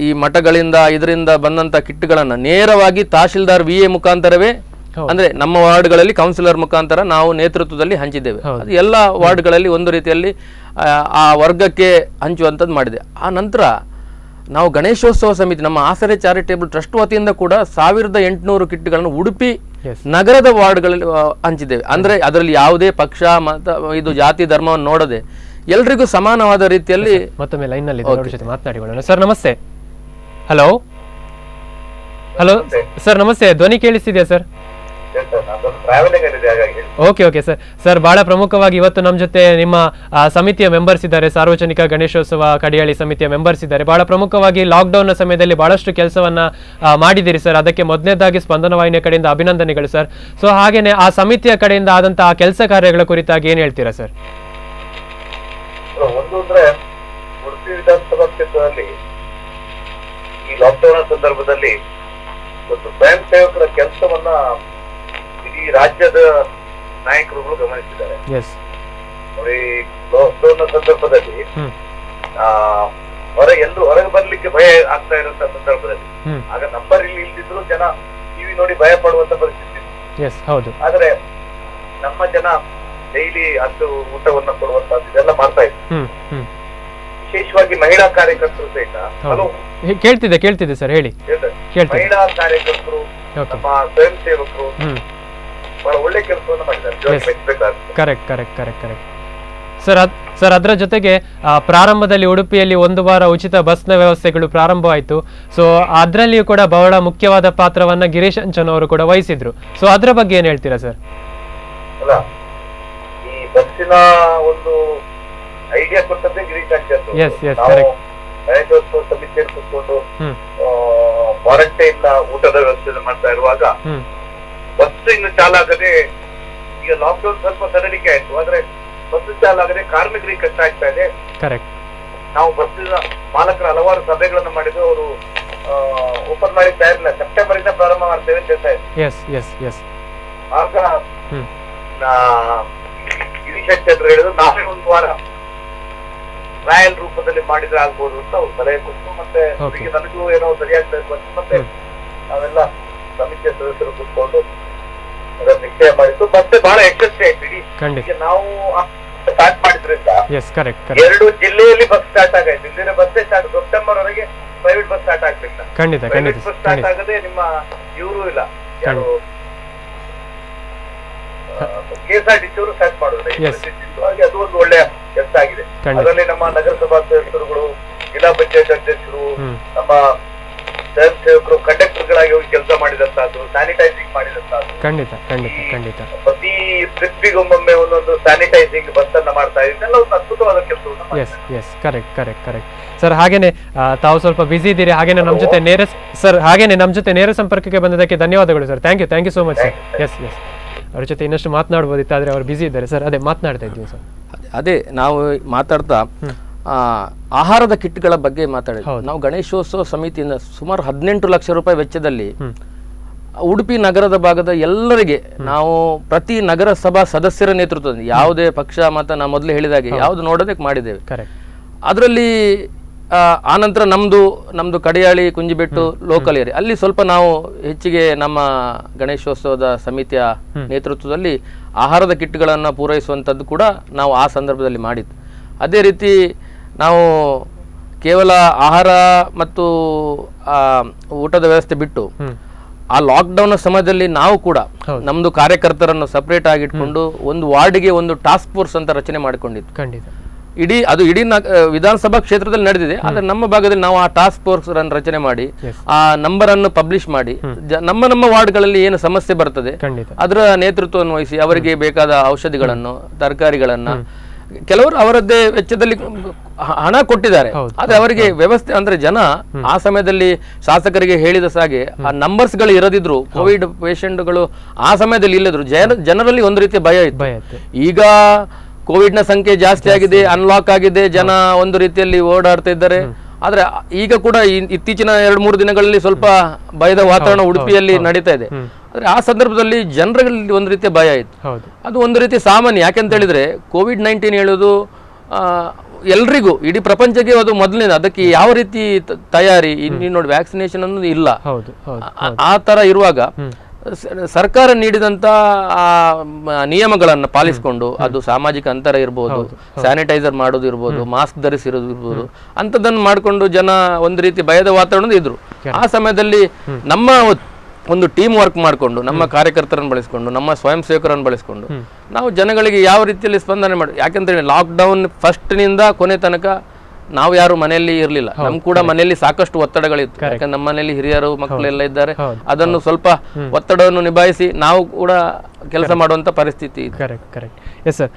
ಈ ಮಠಗಳಿಂದ ಇದರಿಂದ ಬಂದಂತ ಕಿಟ್ಗಳನ್ನ ನೇರವಾಗಿ ತಹಶೀಲ್ದಾರ್ VA ಮುಖಾಂತರವೇ, ಅಂದ್ರೆ ನಮ್ಮ ವಾರ್ಡ್ಗಳಲ್ಲಿ ಕೌನ್ಸಿಲರ್ ಮುಖಾಂತರ ನಾವು ನೇತೃತ್ವದಲ್ಲಿ ಹಂಚಿದ್ದೇವೆ. ಅದು ಎಲ್ಲ ವಾರ್ಡ್ಗಳಲ್ಲಿ ಒಂದು ರೀತಿಯಲ್ಲಿ ಆ ವರ್ಗಕ್ಕೆ ಹಂಚುವಂಥದ್ದು ಮಾಡಿದೆ. ಆ ನಂತರ ನಾವು ಗಣೇಶೋತ್ಸವ ಸಮಿತಿ ನಮ್ಮ ಆಸರೆ ಚಾರಿಟೇಬಲ್ ಟ್ರಸ್ಟ್ ವತಿಯಿಂದ ಕೂಡ 1800 ಕಿಟ್ಗಳನ್ನು ಉಡುಪಿ ನಗರದ ವಾರ್ಡ್ಗಳಲ್ಲಿ ಹಂಚಿದ್ದೇವೆ. ಅಂದ್ರೆ ಅದರಲ್ಲಿ ಯಾವುದೇ ಪಕ್ಷ ಮತ ಇದು ಜಾತಿ ಧರ್ಮವನ್ನು ನೋಡದೆ ಎಲ್ರಿಗೂ ಸಮಾನವಾದ ರೀತಿಯಲ್ಲಿ. ಮತ್ತೊಮ್ಮೆ ಲೈನ್ ನಲ್ಲಿ ಮಾತನಾಡಿಕೊಳ್ಳೋಣ. ಸರ್ ನಮಸ್ತೆ. ಹಲೋ ಹಲೋ ಸರ್ ನಮಸ್ತೆ, ಧ್ವನಿ ಕೇಳಿಸ್ತಿದ್ಯಾ sir? Okay okay sir. Sir ಬಹಳ ಪ್ರಮುಖವಾಗಿ ಇವತ್ತು ನಮ್ಮ ಜೊತೆ ನಿಮ್ಮ ಸಮಿತಿಯ ಮೆಂಬರ್ಸ್ ಇದ್ದಾರೆ, ಸಾರ್ವಜನಿಕ ಗಣೇಶೋತ್ಸವ ಕಡಿಯಾಳಿ ಸಮಿತಿಯ ಮೆಂಬರ್ಸ್ ಇದ್ದಾರೆ. ಬಹಳ ಪ್ರಮುಖವಾಗಿ ಲಾಕ್ಡೌನ್ ನ ಸಮಯದಲ್ಲಿ ಬಹಳಷ್ಟು ಕೆಲಸವನ್ನ ಮಾಡಿದಿರಿ ಸರ್. ಅದಕ್ಕೆ ಮೊದಲನೇದಾಗಿ ಸ್ಪಂದನ ವಾಹಿನಿಯ ಕಡೆಯಿಂದ ಅಭಿನಂದನೆಗಳು ಸರ್. ಸೊ ಹಾಗೇನೆ ಆ ಸಮಿತಿಯ ಕಡೆಯಿಂದ ಆದಂತಹ ಕೆಲಸ ಕಾರ್ಯಗಳ ಕುರಿತಾಗಿ ಏನ್ ಹೇಳ್ತೀರಾ ಸರ್? ಒಂದು ಅಂದ್ರೆ ಉಡುಪಿ ವಿಧಾನಸಭಾ ಕ್ಷೇತ್ರದಲ್ಲಿ ಈ ಲಾಕ್ಡೌನ್ ಸಂದರ್ಭದಲ್ಲಿ ಒಂದು ಸ್ವಯಂ ಸೇವಕರ ಕೆಲಸವನ್ನ ಇಡೀ ರಾಜ್ಯದ ನಾಯಕರುಗಳು ಗಮನಿಸಿದ್ದಾರೆ. ನೋಡಿ, ಲಾಕ್ಡೌನ್ ಸಂದರ್ಭದಲ್ಲಿ ಎಲ್ಲರೂ ಹೊರಗೆ ಬರ್ಲಿಕ್ಕೆ ಭಯ ಆಗ್ತಾ ಇರುವಂತ ಸಂದರ್ಭದಲ್ಲಿ ಆಗ ನಂಬರ್ ಇಲ್ಲಿ ಇಲ್ದಿದ್ರು ಜನ ಟಿವಿ ನೋಡಿ ಭಯ ಪಡುವಂತ ಪರಿಸ್ಥಿತಿ. ಆದ್ರೆ ನಮ್ಮ ಜನ ಡೈಲಿ ಅಷ್ಟು ಊಟವನ್ನ ಕೊಡುವಂತದ್ದು ಇದೆಲ್ಲ ಮಾಡ್ತಾ ಇದ್ರು. ವಿಶೇಷವಾಗಿ ಮಹಿಳಾ ಕಾರ್ಯಕರ್ತರು ಸಹಿತ ಕೇಳ್ತಿದೆ ಸರ್, ಹೇಳಿ. ಮಹಿಳಾ ಕಾರ್ಯಕರ್ತರು, ನಮ್ಮ ಸ್ವಯಂ ಸೇವಕರು ಬಹಳ ಒಳ್ಳೆ ಕೆಲಸವನ್ನ ಮಾಡಿದ್ದಾರೆ. Correct sir. ಅದರ ಜೊತೆಗೆ ಪ್ರಾರಂಭದಲ್ಲಿ ಉಡುಪಿಯಲ್ಲಿ 1 ವಾರ ಉಚಿತ ಬಸ್ನ ವ್ಯವಸ್ಥೆಗಳು ಪ್ರಾರಂಭವಾಯಿತು. ಸೊ ಅದರಲ್ಲಿಯೂ ಕೂಡ ಬಹಳ ಮುಖ್ಯವಾದ ಪಾತ್ರವನ್ನ ಗಿರೀಶ್ ಅಂಚನ್ ಅವರು ಕೂಡ ವಹಿಸಿದ್ರು. ಸೊ ಅದರ ಬಗ್ಗೆ ಏನ್ ಹೇಳ್ತೀರಾ ಸರ್? ಅಲ್ಲ, ಈ ಬಸ್ಸಿನ ಒಂದು ಐಡಿಯಾ ಕೊಟ್ಟದ್ದೇ ಗಿರೀಶ್ ಅಂಚನ್. ಗಣೇಶೋತ್ಸವ ಸಮಿತಿಯಲ್ಲಿ ಕೂತ್ಕೊಂಡು ವಾರಂಟಿಯಿಂದ ಊಟದ ವ್ಯವಸ್ಥೆ ಮಾಡ್ತಾ ಇರುವಾಗ ಬಸ್ ಇನ್ನು ಚಾಲಾಗದೆ, ಈಗ ಲಾಕ್ಡೌನ್ ಸ್ವಲ್ಪ ಸಡಿಲಿಕೆ ಆಯ್ತು, ಆದ್ರೆ ಬಸ್ ಚಾಲಾಗದೆ ಕಾರ್ಮಿಕರಿಗೆ ಕಷ್ಟ ಆಗ್ತಾ ಇದೆ. ನಾವು ಬಸ್ಸಿನ ಮಾಲಕರ ಹಲವಾರು ಸಭೆಗಳನ್ನು ಮಾಡಿದ್ರು. ಅವರು ಓಪನ್ ಮಾಡಿ ತಯಾರಿಲ್ಲ, ಸೆಪ್ಟೆಂಬರ್ ಇಂದ ಪ್ರಾರಂಭ ಮಾಡ್ತೇವೆ ಅಂತ ಹೇಳ್ತಾ ಇದ್ದಾರೆ. ಆಗ ಗಿರೀಶ್ ಅಂಚನ್ ಹೇಳಿದ್ರು, ನಾವೇ 1 ವಾರ ಟ್ರಯಲ್ ರೂಪದಲ್ಲಿ ಮಾಡಿದ್ರೆ ಆಗ್ಬೋದು ಅಂತ ಅವ್ರು ಸಲಹೆ ಕೊಟ್ಟು, ಮತ್ತೆ ನನಗೂ ಏನೋ ಸರಿಯಾಗ್ತಾ ಇರ್ಬೋದು, ಮತ್ತೆ ನಾವೆಲ್ಲ ಸಮಿತಿಯ ಸದಸ್ಯರು ಕೂತ್ಕೊಂಡು ಅದನ್ನ ನಿಶ್ಚಯ ಮಾಡಿದ್ದು. ಮತ್ತೆ ಬಹಳ ಯಶಸ್ವಿ ಆಯ್ತು. ಇಡೀ ನಾವು ಸ್ಟಾರ್ಟ್ ಮಾಡಿದ್ರಿಂದ 2 ಜಿಲ್ಲೆಯಲ್ಲಿ ಬಸ್ ಸ್ಟಾರ್ಟ್ ಆಗಾಯ್ತು. ಇಲ್ಲಿನ ಬಸ್ಸೇ ಸ್ಟಾರ್ಟ್, ಸೆಪ್ಟೆಂಬರ್ ವರೆಗೆ ಪ್ರೈವೇಟ್ ಬಸ್ ಸ್ಟಾರ್ಟ್ ಆಗ್ಲಿಲ್ಲ. ಪ್ರೈವೇಟ್ ಬಸ್ ಸ್ಟಾರ್ಟ್ ಆಗದೆ ನಿಮ್ಮ ಇವರು ಇಲ್ಲ, ಯಾರು KSRTC ಅವರು ಸ್ಟಾರ್ಟ್ ಮಾಡಿದ್ರು. ಹಾಗೆ ಅದು ಒಂದು ಒಳ್ಳೆಯ ಕೆಲಸ ಆಗಿದೆ. ಅದರಲ್ಲಿ ನಮ್ಮ ನಗರಸಭಾ ಸದಸ್ಯರುಗಳು, ಜಿಲ್ಲಾ ಪಂಚಾಯತ್ ಅಧ್ಯಕ್ಷರು, ನಮ್ಮ ಸ್ವಯಂ ಸೇವಕರು ಕಂಡಕ್ಟರ್ಗಳಾಗಿ ಹೋಗಿ ಕೆಲಸ ಮಾಡಿದಂತಹದ್ದು, ಸ್ಯಾನಿಟೈಸಿಂಗ್ ಮಾಡಿದಂತಹದ್ದು. ಖಂಡಿತ ಪ್ರತಿ ಟ್ರಿಪ್ಪಿಗೊಮ್ಮೊಮ್ಮೆ ಒಂದೊಂದು ಸ್ಯಾನಿಟೈಸಿಂಗ್ ಬಸ್ ಅನ್ನ ಮಾಡ್ತಾ ಇದ್ದೆಲ್ಲ ಒಂದು ಅದ್ಭುತವಾದ ಕೆಲಸವನ್ನು. Correct sir. ಹಾಗೇನೆ ತಾವು ಸ್ವಲ್ಪ ಬಿಸಿ ಇದ್ದೀರಿ, ಹಾಗೇನೆ ನಮ್ಮ ಜೊತೆ ನೇರ ಸಂಪರ್ಕಕ್ಕೆ ಬಂದದಕ್ಕೆ ಧನ್ಯವಾದಗಳು sir. Thank you so much sir. Yes ಅವ್ರ ಜೊತೆ ಇನ್ನಷ್ಟು ಮಾತನಾಡಬಹುದಿತ್ತು, ಆದ್ರೆ ಅವ್ರು ಬಿಸಿ ಇದ್ದಾರೆ ಸರ್. ಅದೇ ಮಾತನಾಡ್ತಾ ಇದ್ದೀವಿ ಸರ್. ಅದೇ ನಾವು ಮಾತಾಡ್ತಾ ಆಹಾರದ ಕಿಟ್ಗಳ ಬಗ್ಗೆ ಮಾತಾಡಿದ್ವಿ. ನಾವು ಗಣೇಶೋತ್ಸವ ಸಮಿತಿಯಿಂದ ಸುಮಾರು 18 ಲಕ್ಷ ರೂಪಾಯಿ ವೆಚ್ಚದಲ್ಲಿ ಉಡುಪಿ ನಗರದ ಭಾಗದ ಎಲ್ಲರಿಗೆ ನಾವು ಪ್ರತಿ ನಗರಸಭಾ ಸದಸ್ಯರ ನೇತೃತ್ವದಲ್ಲಿ ಯಾವುದೇ ಪಕ್ಷ ಮತ ನಾ ಮೊದಲೇ ಹೇಳಿದಾಗೆ ಯಾವುದು ನೋಡೋದಕ್ಕೆ ಮಾಡಿದ್ದೇವೆ. ಅದರಲ್ಲಿ ಆನಂತರ ನಮ್ದು ಕಡಿಯಾಳಿ ಕುಂಜಿಬೆಟ್ಟು ಲೋಕಲ್ ಏರಿಯಾ ಅಲ್ಲಿ ಸ್ವಲ್ಪ ನಾವು ಹೆಚ್ಚಿಗೆ ನಮ್ಮ ಗಣೇಶೋತ್ಸವದ ಸಮಿತಿಯ ನೇತೃತ್ವದಲ್ಲಿ ಆಹಾರದ ಕಿಟ್ಗಳನ್ನು ಪೂರೈಸುವಂಥದ್ದು ಕೂಡ ನಾವು ಆ ಸಂದರ್ಭದಲ್ಲಿ ಮಾಡಿದ್ದು. ಅದೇ ರೀತಿ ನಾವು ಕೇವಲ ಆಹಾರ ಮತ್ತು ಊಟದ ವ್ಯವಸ್ಥೆ ಬಿಟ್ಟು ಆ ಲಾಕ್ಡೌನ್ ಸಮಯದಲ್ಲಿ ನಾವು ಕೂಡ ನಮ್ದು ಕಾರ್ಯಕರ್ತರನ್ನು ಸಪರೇಟ್ ಆಗಿಟ್ಕೊಂಡು ಒಂದು ವಾರ್ಡ್ಗೆ ಒಂದು ಟಾಸ್ಕ್ ಫೋರ್ಸ್ ಅಂತ ರಚನೆ ಮಾಡಿಕೊಂಡಿದ್ದು. ಇಡೀ ವಿಧಾನಸಭಾ ಕ್ಷೇತ್ರದಲ್ಲಿ ನಡೆದಿದೆ. ಆದ್ರೆ ನಮ್ಮ ಭಾಗದಲ್ಲಿ ನಾವು ಆ ಟಾಸ್ಕ್ ಫೋರ್ಸ್ ಅನ್ನು ರಚನೆ ಮಾಡಿ ಆ ನಂಬರ್ ಅನ್ನು ಪಬ್ಲಿಷ್ ಮಾಡಿ ನಮ್ಮ ವಾರ್ಡ್ಗಳಲ್ಲಿ ಏನು ಸಮಸ್ಯೆ ಬರ್ತದೆ ಅದರ ನೇತೃತ್ವವನ್ನು ವಹಿಸಿ ಅವರಿಗೆ ಬೇಕಾದ ಔಷಧಿಗಳನ್ನು ತರಕಾರಿಗಳನ್ನ ಕೆಲವರು ಅವರದ್ದೇ ವೆಚ್ಚದಲ್ಲಿ ಹಣ ಕೊಟ್ಟಿದ್ದಾರೆ. ಆದ್ರೆ ಅವರಿಗೆ ವ್ಯವಸ್ಥೆ ಅಂದ್ರೆ ಜನ ಆ ಸಮಯದಲ್ಲಿ ಶಾಸಕರಿಗೆ ಹೇಳಿದ ಹಾಗೆ ಆ ನಂಬರ್ಸ್ ಗಳು ಇರದಿದ್ರು, ಕೋವಿಡ್ ಪೇಷಂಟ್ಗಳು ಆ ಸಮಯದಲ್ಲಿ ಇಲ್ಲದ್ರು, ಜನರಲ್ಲಿ ಒಂದು ರೀತಿಯ ಭಯ ಇತ್ತು. ಈಗ ಕೋವಿಡ್ ನ ಸಂಖ್ಯೆ ಜಾಸ್ತಿ ಆಗಿದೆ, ಅನ್ಲಾಕ್ ಆಗಿದೆ, ಜನ ಒಂದು ರೀತಿಯಲ್ಲಿ ಓಡಾಡ್ತಾ ಇದ್ದಾರೆ. ಆದ್ರೆ ಈಗ ಕೂಡ ಇತ್ತೀಚಿನ 2-3 ದಿನಗಳಲ್ಲಿ ಸ್ವಲ್ಪ ಭಯದ ವಾತಾವರಣ ಉಡುಪಿಯಲ್ಲಿ ನಡೀತಾ ಇದೆ. ಆದ್ರೆ ಆ ಸಂದರ್ಭದಲ್ಲಿ ಜನರಲ್ಲಿ ಒಂದು ರೀತಿಯ ಭಯ ಇತ್ತು. ಅದು ಒಂದು ರೀತಿ ಸಾಮಾನ್ಯ. ಯಾಕೆಂತ ಹೇಳಿದ್ರೆ ಕೋವಿಡ್-19 ಹೇಳೋದು ಎಲ್ರಿಗೂ ಇಡೀ ಪ್ರಪಂಚಕ್ಕೆ ಅದು ಮೊದಲಿನ, ಅದಕ್ಕೆ ಯಾವ ರೀತಿ ತಯಾರಿ ಇನ್ನು ನೋಡಿ ವ್ಯಾಕ್ಸಿನೇಷನ್ ಅನ್ನೋದು ಇಲ್ಲ. ಆ ತರ ಇರುವಾಗ ಸರ್ಕಾರ ನೀಡಿದಂತ ನಿಯಮಗಳನ್ನು ಪಾಲಿಸಿಕೊಂಡು ಅದು ಸಾಮಾಜಿಕ ಅಂತರ ಇರ್ಬೋದು, ಸ್ಯಾನಿಟೈಸರ್ ಮಾಡೋದು ಇರ್ಬೋದು, ಮಾಸ್ಕ್ ಧರಿಸಿರೋದು ಇರ್ಬೋದು, ಅಂತದನ್ನು ಮಾಡಿಕೊಂಡು ಜನ ಒಂದು ರೀತಿ ಭಯದ ವಾತಾವರಣದ ಇದ್ರು. ಆ ಸಮಯದಲ್ಲಿ ನಮ್ಮ ಒಂದು ಟೀಮ್ ವರ್ಕ್ ಮಾಡಿಕೊಂಡು ನಮ್ಮ ಕಾರ್ಯಕರ್ತರನ್ನು ಬಳಸಿಕೊಂಡು ನಮ್ಮ ಸ್ವಯಂ ಸೇವಕರನ್ನು ಬಳಸಿಕೊಂಡು ನಾವು ಜನಗಳಿಗೆ ಯಾವ ರೀತಿಯಲ್ಲಿ ಸ್ಪಂದನೆ ಮಾಡಿ, ಯಾಕೆಂದ್ರೆ ಲಾಕ್ಡೌನ್ ಫಸ್ಟ್ ನಿಂದ ಕೊನೆ ತನಕ ನಾವು ಯಾರು ಮನೆಯಲ್ಲಿ ಇರ್ಲಿಲ್ಲ. ನಮ್ ಕೂಡ ಮನೆಯಲ್ಲಿ ಸಾಕಷ್ಟು ಒತ್ತಡಗಳಿತ್ತು. ಯಾಕಂದ್ರೆ ನಮ್ಮ ಮನೆಯಲ್ಲಿ ಹಿರಿಯರು ಮಕ್ಕಳೆಲ್ಲ ಇದ್ದಾರೆ. ಅದನ್ನು ಸ್ವಲ್ಪ ಒತ್ತಡವನ್ನು ನಿಭಾಯಿಸಿ ನಾವು ಕೂಡ ಕೆಲಸ ಮಾಡುವಂತ ಪರಿಸ್ಥಿತಿ. Correct. Yes sir.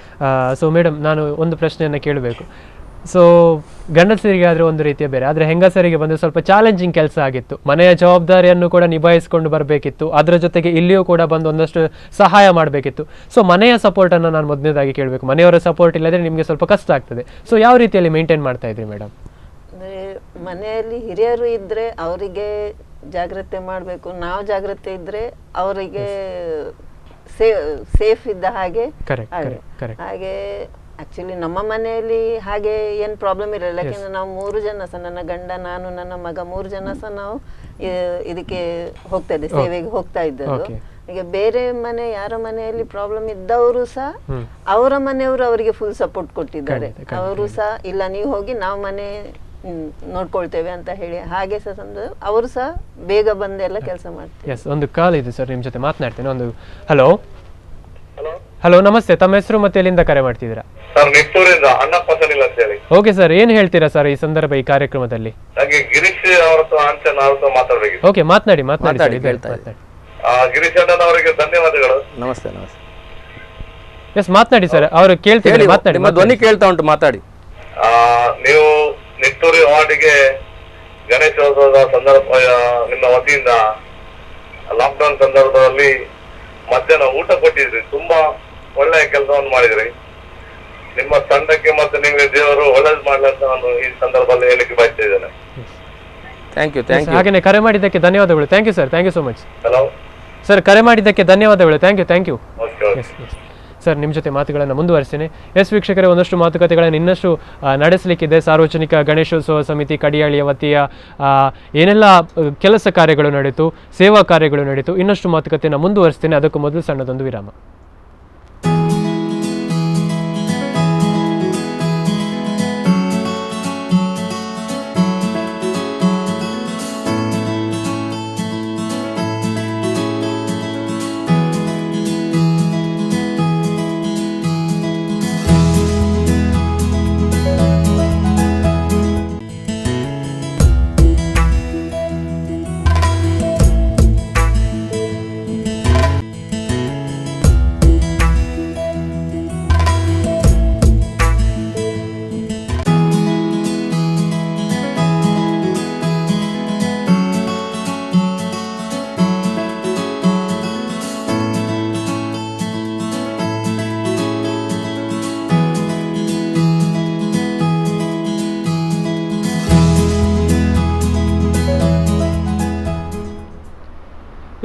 So madam, ನಾನು ಒಂದು ಪ್ರಶ್ನೆಯನ್ನ ಕೇಳಬೇಕು. ಸೊ ಗಂಡಸರಿಗೆ ಆದ್ರೆ ಒಂದು ರೀತಿಯ ಬೇರೆ, ಆದ್ರೆ ಹೆಂಗಸರಿಗೆ ಬಂದು ಸ್ವಲ್ಪ ಚಾಲೆಂಜಿಂಗ್ ಕೆಲಸ ಆಗಿತ್ತು. ಮನೆಯ ಜವಾಬ್ದಾರಿಯನ್ನು ಕೂಡ ನಿಭಾಯಿಸಿಕೊಂಡು ಬರಬೇಕಿತ್ತು, ಅದರ ಜೊತೆಗೆ ಇಲ್ಲಿಯೂ ಕೂಡ ಬಂದು ಒಂದಷ್ಟು ಸಹಾಯ ಮಾಡಬೇಕಿತ್ತು. ಸೊ ಮನೆಯ ಸಪೋರ್ಟ್ ಅನ್ನು ನಾನು ಮೊದಲನೇದಾಗಿ ಕೇಳಬೇಕು. ಮನೆಯವರ ಸಪೋರ್ಟ್ ಇಲ್ಲದ್ರೆ ನಿಮಗೆ ಸ್ವಲ್ಪ ಕಷ್ಟ ಆಗ್ತದೆ. ಸೊ ಯಾವ ರೀತಿಯಲ್ಲಿ ಮೇಂಟೈನ್ ಮಾಡ್ತಾ ಇದ್ರಿ ಮೇಡಮ್? ಅಂದರೆ ಮನೆಯಲ್ಲಿ ಹಿರಿಯರು ಇದ್ರೆ ಅವರಿಗೆ ಜಾಗ್ರತೆ ಮಾಡಬೇಕು, ನಾವು ಜಾಗ್ರತೆ ಇದ್ರೆ ಅವರಿಗೆ ಸೇಫ್ ಇದ್ದ ಹಾಗೆ. ಹಾಗೆ ಆಕ್ಚುಲಿ ನಮ್ಮ ಮನೆಯಲ್ಲಿ ಹಾಗೆ ಏನು ಪ್ರಾಬ್ಲಮ್ ಇರಲಿಲ್ಲ. ಯಾಕೆಂದ್ರೆ ನಾವು 3 ಜನ ಸಹ, ನನ್ನ ಗಂಡ, ನಾನು, ನನ್ನ ಮಗ 3 ಜನ ಸಹ ನಾವು ಇದಕ್ಕೆ ಹೋಗ್ತಾ ಇದ್ದೆ, ಸೇವೆಗೆ ಹೋಗ್ತಾ ಇದ್ದದ್ದು. ಈಗ ಬೇರೆ ಮನೆ ಯಾರ ಮನೆಯಲ್ಲಿ ಪ್ರಾಬ್ಲಮ್ ಇದ್ದವರು ಸಹ ಅವರ ಮನೆಯವರು ಅವರಿಗೆ ಫುಲ್ ಸಪೋರ್ಟ್ ಕೊಟ್ಟಿದ್ದಾರೆ. ಅವರು ಸಹ ಇಲ್ಲ ನೀವು ಹೋಗಿ ನಾವು ಮನೆ ನೋಡ್ಕೊಳ್ತೇವೆ ಅಂತ ಹೇಳಿ ಹಾಗೆ ಸಹ ಅವರು ಸಹ ಬೇಗ ಬಂದೆಲ್ಲ ಕೆಲಸ ಮಾಡ್ತಾರೆ. ಎಸ್, ಒಂದು ಕಾಲ್ ಇದೆ ಸರ್, ನಿಮ್ಮ ಜೊತೆ ಮಾತನಾಡ್ತೇನೆ. ಒಂದು ಹಲೋ, ನಮಸ್ತೆ. ತಮ್ಮ ಹೆಸರು ಮತ್ತೆ ಎಲ್ಲಿಂದ ಕರೆ ಮಾಡ್ತಿದ್ದೀರಾ? ಸರ್, ನಿಟ್ಟೂರಿಂದ ಅಣ್ಣಪ್ಪ ಸನಿಲ್ ಅಂತ ಹೇಳಿ. ಓಕೆ ಸರ್, ಏನ್ ಹೇಳ್ತೀರಾ ಸರ್ ಈ ಸಂದರ್ಭ ಈ ಕಾರ್ಯಕ್ರಮದಲ್ಲಿ? ಹಾಗೆ ಗಿರೀಶ್ ಅವರ ಹತ್ರ ಮಾತಾಡಬೇಕಿತ್ತು. ಓಕೆ, ಮಾತನಾಡಿ. ಗಿರೀಶ್ ಅಣ್ಣನವರಿಗೆ ಧನ್ಯವಾದಗಳು. ನಮಸ್ತೆ. ಎಸ್, ಮಾತನಾಡಿ ಸರ್, ಅವರು ಕೇಳ್ತಿದ್ದಾರೆ, ಮಾತನಾಡಿ. ನಿಮ್ಮ ಧ್ವನಿ ಕೇಳ್ತಾ ಉಂಟು, ಮಾತಾಡಿ. ನೀವು ನಿಟ್ಟೂರು ವಾರ್ಡಿಗೆ ಗಣೇಶೋತ್ಸವದ ಸಂದರ್ಭ ನಿಮ್ಮ ವತಿಯಿಂದ ಲಾಕ್ಡೌನ್ ಸಂದರ್ಭದಲ್ಲಿ ಮಧ್ಯಾಹ್ನ ಊಟ ಕೊಟ್ಟಿದ್ರಿ. ತುಂಬಾ ಒಳ್ಳೆಯ ಕೆಲಸವನ್ನು ಮಾಡಿದ್ರಿ. ನಿಮ್ಮ ತಂಡಕ್ಕೆ ಮತ್ತು ನಿಮಗೆ ದೇವರು ಒಳ್ಳೇದು ಮಾಡಲಿ ಅಂತ ನಾನು ಈ ಸಂದರ್ಭದಲ್ಲಿ ಹೇಳಿಕೆ ಬಯಸ್ತಾ ಇದ್ದೇನೆ. Thank you. ಹಾಗೆ ಕರೆ ಮಾಡಿದ್ದಕ್ಕೆ ಧನ್ಯವಾದಗಳು. Thank you sir, thank you so much. Hello sir, ಕರೆ ಮಾಡಿದ್ದಕ್ಕೆ ಧನ್ಯವಾದಗಳು. Thank you. ಸರ್, ನಿಮ್ಮ ಜೊತೆ ಮಾತುಗಳನ್ನು ಮುಂದುವರಿಸ್ತೇನೆ. ಎಸ್ ವೀಕ್ಷಕರೇ, ಒಂದಷ್ಟು ಮಾತುಕತೆಗಳನ್ನು ಇನ್ನಷ್ಟು ನಡೆಸಲಿಕ್ಕಿದೆ. ಸಾರ್ವಜನಿಕ ಗಣೇಶೋತ್ಸವ ಸಮಿತಿ ಕಡಿಯಾಳಿಯ ವತಿಯ ಏನೆಲ್ಲ ಕೆಲಸ ಕಾರ್ಯಗಳು ನಡೀತು, ಸೇವಾ ಕಾರ್ಯಗಳು ನಡೀತು, ಇನ್ನಷ್ಟು ಮಾತುಕತೆಯನ್ನು ಮುಂದುವರಿಸ್ತೇನೆ. ಅದಕ್ಕೂ ಮೊದಲು ಸಣ್ಣದೊಂದು ವಿರಾಮ.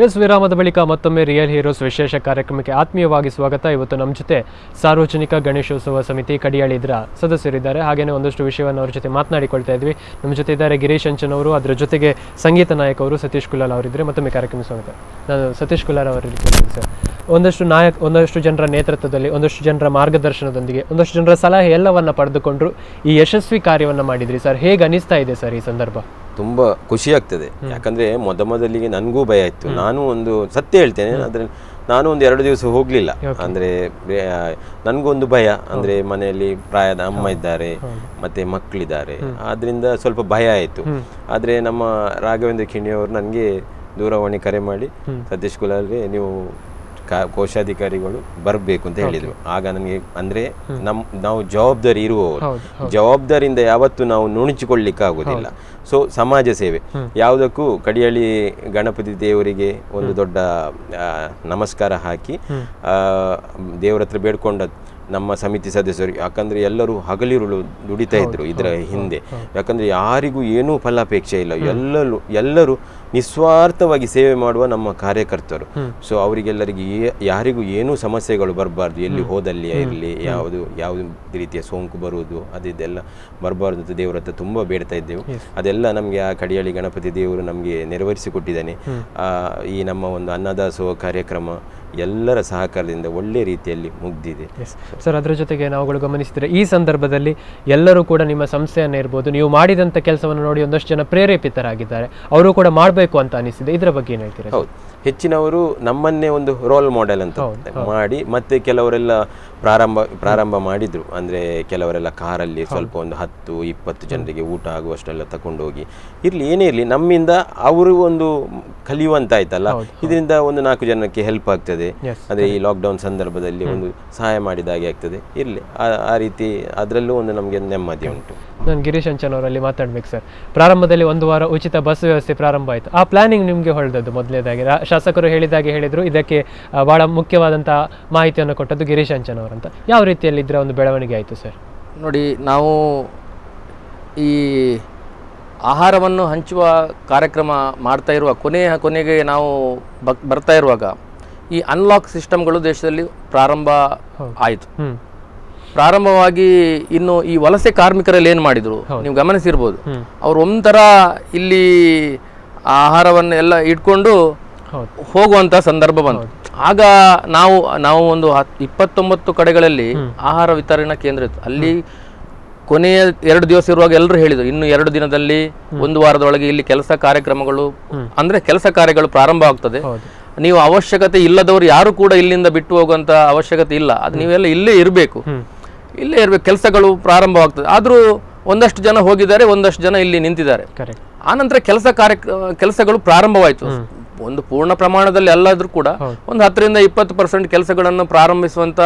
ಎಸ್, ವಿರಾಮದ ಬಳಿಕ ಮತ್ತೊಮ್ಮೆ ರಿಯಲ್ ಹೀರೋಸ್ ವಿಶೇಷ ಕಾರ್ಯಕ್ರಮಕ್ಕೆ ಆತ್ಮೀಯವಾಗಿ ಸ್ವಾಗತ. ಇವತ್ತು ನಮ್ಮ ಜೊತೆ ಸಾರ್ವಜನಿಕ ಗಣೇಶೋತ್ಸವ ಸಮಿತಿ ಕಡಿಯಾಳಿ ಇದರ ಸದಸ್ಯರಿದ್ದಾರೆ. ಹಾಗೆಯೇ ಒಂದಷ್ಟು ವಿಷಯವನ್ನು ಅವ್ರ ಜೊತೆ ಮಾತನಾಡಿಕೊಳ್ತಾ ಇದ್ವಿ. ನಮ್ಮ ಜೊತೆ ಇದ್ದಾರೆ ಗಿರೀಶ್ ಅಂಚನ್ ಅವರು, ಅದರ ಜೊತೆಗೆ ಸಂಗೀತ ನಾಯಕ ಅವರು ಸತೀಶ್ ಕುಲಾಲ್ ಅವರಿದ್ದರೆ. ಮತ್ತೊಮ್ಮೆ ಕಾರ್ಯಕ್ರಮ ಸ್ವಾಗತ. ನಾನು ಸತೀಶ್ ಕುಲಾಲ್ ಅವರಿಗೆ ಸರ್, ಒಂದಷ್ಟು ಜನರ ನೇತೃತ್ವದಲ್ಲಿ, ಒಂದಷ್ಟು ಜನರ ಮಾರ್ಗದರ್ಶನದೊಂದಿಗೆ, ಒಂದಷ್ಟು ಜನರ ಸಲಹೆ ಎಲ್ಲವನ್ನ ಪಡೆದುಕೊಂಡು ಈ ಯಶಸ್ವಿ ಕಾರ್ಯವನ್ನು ಮಾಡಿದ್ರಿ ಸರ್. ಹೇಗೆ ಅನಿಸ್ತಾ ಇದೆ ಸರ್ ಈ ಸಂದರ್ಭ? ತುಂಬಾ ಖುಷಿ ಆಗ್ತದೆ. ಯಾಕಂದ್ರೆ ಮೊದಲಿಗೆ ನನಗೂ ಭಯ ಇತ್ತು. ನಾನು ಒಂದು ಸತ್ಯ ಹೇಳ್ತೇನೆ, ಆದ್ರೆ ನಾನು ಒಂದು 2 ದಿವಸ ಹೋಗ್ಲಿಲ್ಲ. ಅಂದ್ರೆ ನನ್ಗೊಂದು ಭಯ, ಅಂದ್ರೆ ಮನೆಯಲ್ಲಿ ಪ್ರಾಯದ ಅಮ್ಮ ಇದ್ದಾರೆ, ಮತ್ತೆ ಮಕ್ಕಳಿದ್ದಾರೆ, ಆದ್ರಿಂದ ಸ್ವಲ್ಪ ಭಯ ಆಯ್ತು. ಆದ್ರೆ ನಮ್ಮ ರಾಘವೇಂದ್ರ ಖಿಣಿಯವರು ನನಗೆ ದೂರವಾಣಿ ಕರೆ ಮಾಡಿ, ಸತೀಶ್ ಕುಲಾಲ್ಗೆ ನೀವು ಕೋಶಾಧಿಕಾರಿಗಳು ಬರಬೇಕು ಅಂತ ಹೇಳಿದ್ರು. ಆಗ ನನಗೆ ಅಂದ್ರೆ ನಾವು ಜವಾಬ್ದಾರಿ ಇರುವವರು, ಜವಾಬ್ದಾರಿಯಿಂದ ಯಾವತ್ತೂ ನಾವು ನುಣುಚಿಕೊಳ್ಳಿಕ್ಕೆ ಆಗುದಿಲ್ಲ. ಸೊ ಸಮಾಜ ಸೇವೆ ಯಾವುದಕ್ಕೂ ಕಡಿಯಾಳಿ ಗಣಪತಿ ದೇವರಿಗೆ ಒಂದು ದೊಡ್ಡ ನಮಸ್ಕಾರ ಹಾಕಿ ದೇವರ ಹತ್ರ ಬೇಡ್ಕೊಂಡದ್ದು ನಮ್ಮ ಸಮಿತಿ ಸದಸ್ಯರು. ಯಾಕಂದ್ರೆ ಎಲ್ಲರೂ ಹಗಲಿರುಳು ದುಡಿತಾ ಇದ್ರು ಇದರ ಹಿಂದೆ. ಯಾಕಂದ್ರೆ ಯಾರಿಗೂ ಏನೂ ಫಲಾಪೇಕ್ಷೆ ಇಲ್ಲ, ಎಲ್ಲರೂ ನಿಸ್ವಾರ್ಥವಾಗಿ ಸೇವೆ ಮಾಡುವ ನಮ್ಮ ಕಾರ್ಯಕರ್ತರು. ಸೊ ಅವರಿಗೆಲ್ಲರಿಗೆ ಯಾರಿಗೂ ಏನೂ ಸಮಸ್ಯೆಗಳು ಬರಬಾರ್ದು, ಎಲ್ಲಿ ಹೋದಲ್ಲಿ ಇರಲಿ, ಯಾವುದು ರೀತಿಯ ಸೋಂಕು ಬರುವುದು ಅದೆಲ್ಲ ಬರಬಾರ್ದು ಅಂತ ದೇವರ ಹತ್ರ ತುಂಬ ಬೇಡ್ತಾ ಇದ್ದೆವು. ಅದೆಲ್ಲ ನಮಗೆ ಆ ಕಡಿಯಾಳಿ ಗಣಪತಿ ದೇವರು ನಮಗೆ ನೆರವೇರಿಸಿಕೊಟ್ಟಿದ್ದಾನೆ. ಈ ನಮ್ಮ ಒಂದು ಅನ್ನದಾಸೋಹ ಕಾರ್ಯಕ್ರಮ ಎಲ್ಲರ ಸಹಕಾರದಿಂದ ಒಳ್ಳೆ ರೀತಿಯಲ್ಲಿ ಮುಗ್ದಿದೆ ಸರ್. ಅದರ ಜೊತೆಗೆ ನಾವುಗಳು ಗಮನಿಸಿದರೆ ಈ ಸಂದರ್ಭದಲ್ಲಿ ಎಲ್ಲರೂ ಕೂಡ ನಿಮ್ಮ ಸಂಸ್ಥೆಯನ್ನ ಇರ್ಬೋದು, ನೀವು ಮಾಡಿದಂಥ ಕೆಲಸವನ್ನು ನೋಡಿ ಒಂದಷ್ಟು ಜನ ಪ್ರೇರೇಪಿತರಾಗಿದ್ದಾರೆ, ಅವರು ಕೂಡ ಮಾಡಬೇಕು ಅಂತ ಅನಿಸಿದೆ. ಇದರ ಬಗ್ಗೆ ಏನು ಹೇಳ್ತೀರಾ? ಹೌದು, ಹೆಚ್ಚಿನವರು ನಮ್ಮನ್ನೇ ಒಂದು ರೋಲ್ ಮಾಡೆಲ್ ಅಂತ ಮಾಡಿ, ಮತ್ತೆ ಕೆಲವರೆಲ್ಲ ಪ್ರಾರಂಭ ಮಾಡಿದ್ರು. ಅಂದ್ರೆ ಕೆಲವರೆಲ್ಲ ಕಾರಲ್ಲಿ ಸ್ವಲ್ಪ ಒಂದು 10-20 ಜನರಿಗೆ ಊಟ ಆಗುವಷ್ಟೆಲ್ಲ ತಗೊಂಡೋಗಿ ಇರ್ಲಿ, ಏನೇ ಇರಲಿ ನಮ್ಮಿಂದ ಅವರು ಒಂದು ಕಲಿಯುವಂತಾಯ್ತಲ್ಲ, ಇದರಿಂದ ಒಂದು 4 ಜನಕ್ಕೆ ಹೆಲ್ಪ್ ಆಗ್ತದೆ. ಅಂದ್ರೆ ಈ ಲಾಕ್ಡೌನ್ ಸಂದರ್ಭದಲ್ಲಿ ಒಂದು ಸಹಾಯ ಮಾಡಿದಾಗೆ ಆಗ್ತದೆ. ಇರ್ಲಿ, ಆ ರೀತಿ ಅದರಲ್ಲೂ ಒಂದು ನಮಗೆ ನೆಮ್ಮದಿ ಉಂಟು. ನಾನು ಗಿರೀಶ್ ಅಂಚನ್ ಅವರಲ್ಲಿ ಮಾತಾಡ್ಬೇಕು ಸರ್. ಪ್ರಾರಂಭದಲ್ಲಿ 1 ವಾರ ಉಚಿತ ಬಸ್ ವ್ಯವಸ್ಥೆ ಪ್ರಾರಂಭ ಆಯಿತು. ಆ ಪ್ಲಾನಿಂಗ್ ನಿಮಗೆ ಹೊಳೆದದ್ದು ಮೊದಲನೇದಾಗಿ ಶಾಸಕರು ಹೇಳಿದ್ರು, ಇದಕ್ಕೆ ಬಹಳ ಮುಖ್ಯವಾದಂಥ ಮಾಹಿತಿಯನ್ನು ಕೊಟ್ಟದ್ದು ಗಿರೀಶ್ ಅಂಚನ್ ಅವರಂತ. ಯಾವ ರೀತಿಯಲ್ಲಿ ಇದರ ಒಂದು ಬೆಳವಣಿಗೆ ಆಯಿತು ಸರ್? ನೋಡಿ, ನಾವು ಈ ಆಹಾರವನ್ನು ಹಂಚುವ ಕಾರ್ಯಕ್ರಮ ಮಾಡ್ತಾ ಇರುವ ಕೊನೆಗೆ ನಾವು ಬರ್ತಾ ಇರುವಾಗ ಈ ಅನ್ಲಾಕ್ ಸಿಸ್ಟಮ್ಗಳು ದೇಶದಲ್ಲಿ ಪ್ರಾರಂಭ ಆಯಿತು. ಪ್ರಾರಂಭವಾಗಿ ಇನ್ನು ಈ ವಲಸೆ ಕಾರ್ಮಿಕರಲ್ಲಿ ಏನು ಮಾಡಿದ್ರು ನೀವು ಗಮನಿಸಿರ್ಬೋದು. ಅವ್ರು ಒಂಥರ ಇಲ್ಲಿ ಆಹಾರವನ್ನು ಎಲ್ಲ ಇಟ್ಕೊಂಡು ಹೋಗುವಂತ ಸಂದರ್ಭ ಬಂತು. ಆಗ ನಾವು ಒಂದು 29 ಕಡೆಗಳಲ್ಲಿ ಆಹಾರ ವಿತರಣಾ ಕೇಂದ್ರ ಇತ್ತು. ಅಲ್ಲಿ ಕೊನೆಯ 2 ದಿವಸ ಇರುವಾಗ ಎಲ್ಲರೂ ಹೇಳಿದ್ರು, ಇನ್ನು 2 ದಿನದಲ್ಲಿ 1 ವಾರದೊಳಗೆ ಇಲ್ಲಿ ಕೆಲಸ ಕಾರ್ಯಗಳು ಪ್ರಾರಂಭ ಆಗ್ತದೆ. ನೀವು ಅವಶ್ಯಕತೆ ಇಲ್ಲದವರು ಯಾರು ಕೂಡ ಇಲ್ಲಿಂದ ಬಿಟ್ಟು ಹೋಗುವಂತ ಅವಶ್ಯಕತೆ ಇಲ್ಲ, ಅದು ನೀವೆಲ್ಲ ಇಲ್ಲೇ ಇರಬೇಕು, ಕೆಲಸಗಳು ಪ್ರಾರಂಭವಾಗ್ತದೆ. ಆದ್ರೂ ಒಂದಷ್ಟು ಜನ ಹೋಗಿದ್ದಾರೆ, ಒಂದಷ್ಟು ಜನ ಇಲ್ಲಿ ನಿಂತಿದ್ದಾರೆ. ಆನಂತರ ಕೆಲಸಗಳು ಪ್ರಾರಂಭವಾಯಿತು. ಒಂದು ಪೂರ್ಣ ಪ್ರಮಾಣದಲ್ಲಿ ಅಲ್ಲಾದ್ರೂ ಕೂಡ ಒಂದು 10-20% ಕೆಲಸಗಳನ್ನು ಪ್ರಾರಂಭಿಸುವಂತ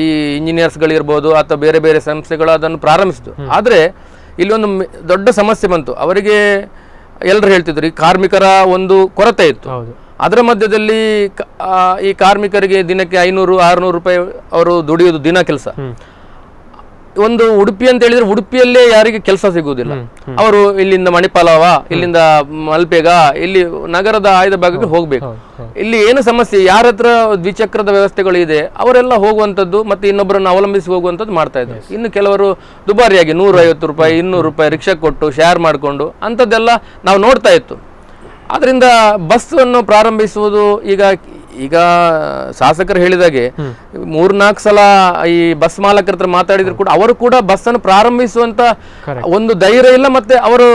ಈ ಇಂಜಿನಿಯರ್ಸ್ಗಳಿರ್ಬೋದು ಅಥವಾ ಬೇರೆ ಬೇರೆ ಸಂಸ್ಥೆಗಳು ಅದನ್ನು ಪ್ರಾರಂಭಿಸಿತು. ಆದ್ರೆ ಇಲ್ಲಿ ಒಂದು ದೊಡ್ಡ ಸಮಸ್ಯೆ ಬಂತು. ಅವರಿಗೆ ಎಲ್ಲರೂ ಹೇಳ್ತಿದ್ರು, ಈ ಕಾರ್ಮಿಕರ ಒಂದು ಕೊರತೆ ಇತ್ತು. ಅದರ ಮಧ್ಯದಲ್ಲಿ ಈ ಕಾರ್ಮಿಕರಿಗೆ ದಿನಕ್ಕೆ 500-600 ರೂಪಾಯಿ ಅವರು ದುಡಿಯೋದು ದಿನ ಕೆಲಸ. ಒಂದು ಉಡುಪಿ ಅಂತ ಹೇಳಿದ್ರೆ ಉಡುಪಿಯಲ್ಲೇ ಯಾರಿಗೆ ಕೆಲಸ ಸಿಗುವುದಿಲ್ಲ. ಅವರು ಇಲ್ಲಿಂದ ಮಣಿಪಾಲವ, ಇಲ್ಲಿಂದ ಮಲ್ಪೆಗ, ಇಲ್ಲಿ ನಗರದ ಆಯ್ದ ಭಾಗಕ್ಕೆ ಹೋಗ್ಬೇಕು. ಇಲ್ಲಿ ಏನು ಸಮಸ್ಯೆ, ಯಾರ ಹತ್ರ ದ್ವಿಚಕ್ರದ ವ್ಯವಸ್ಥೆಗಳು ಇದೆ ಅವರೆಲ್ಲ ಹೋಗುವಂಥದ್ದು ಮತ್ತೆ ಇನ್ನೊಬ್ಬರನ್ನು ಅವಲಂಬಿಸಿ ಹೋಗುವಂಥದ್ದು ಮಾಡ್ತಾ ಇದ್ದಾರೆ. ಇನ್ನು ಕೆಲವರು ದುಬಾರಿಯಾಗಿ 150 ರೂಪಾಯಿ 200 ರೂಪಾಯಿ ರಿಕ್ಷಾ ಕೊಟ್ಟು ಶೇರ್ ಮಾಡಿಕೊಂಡು ಅಂಥದ್ದೆಲ್ಲ ನಾವು ನೋಡ್ತಾ ಇತ್ತು. ಆದ್ರಿಂದ ಬಸ್ ಅನ್ನು ಪ್ರಾರಂಭಿಸುವುದು ಈಗ ಶಾಸಕರು ಹೇಳಿದಾಗೆ 3-4 ಸಲ ಈ ಬಸ್ ಮಾಲಕರ ಹತ್ರ ಮಾತಾಡಿದ್ರು ಕೂಡ ಅವರು ಕೂಡ ಬಸ್ ಅನ್ನು ಪ್ರಾರಂಭಿಸುವಂತ ಒಂದು ಧೈರ್ಯ ಇಲ್ಲ, ಮತ್ತೆ ಅವರು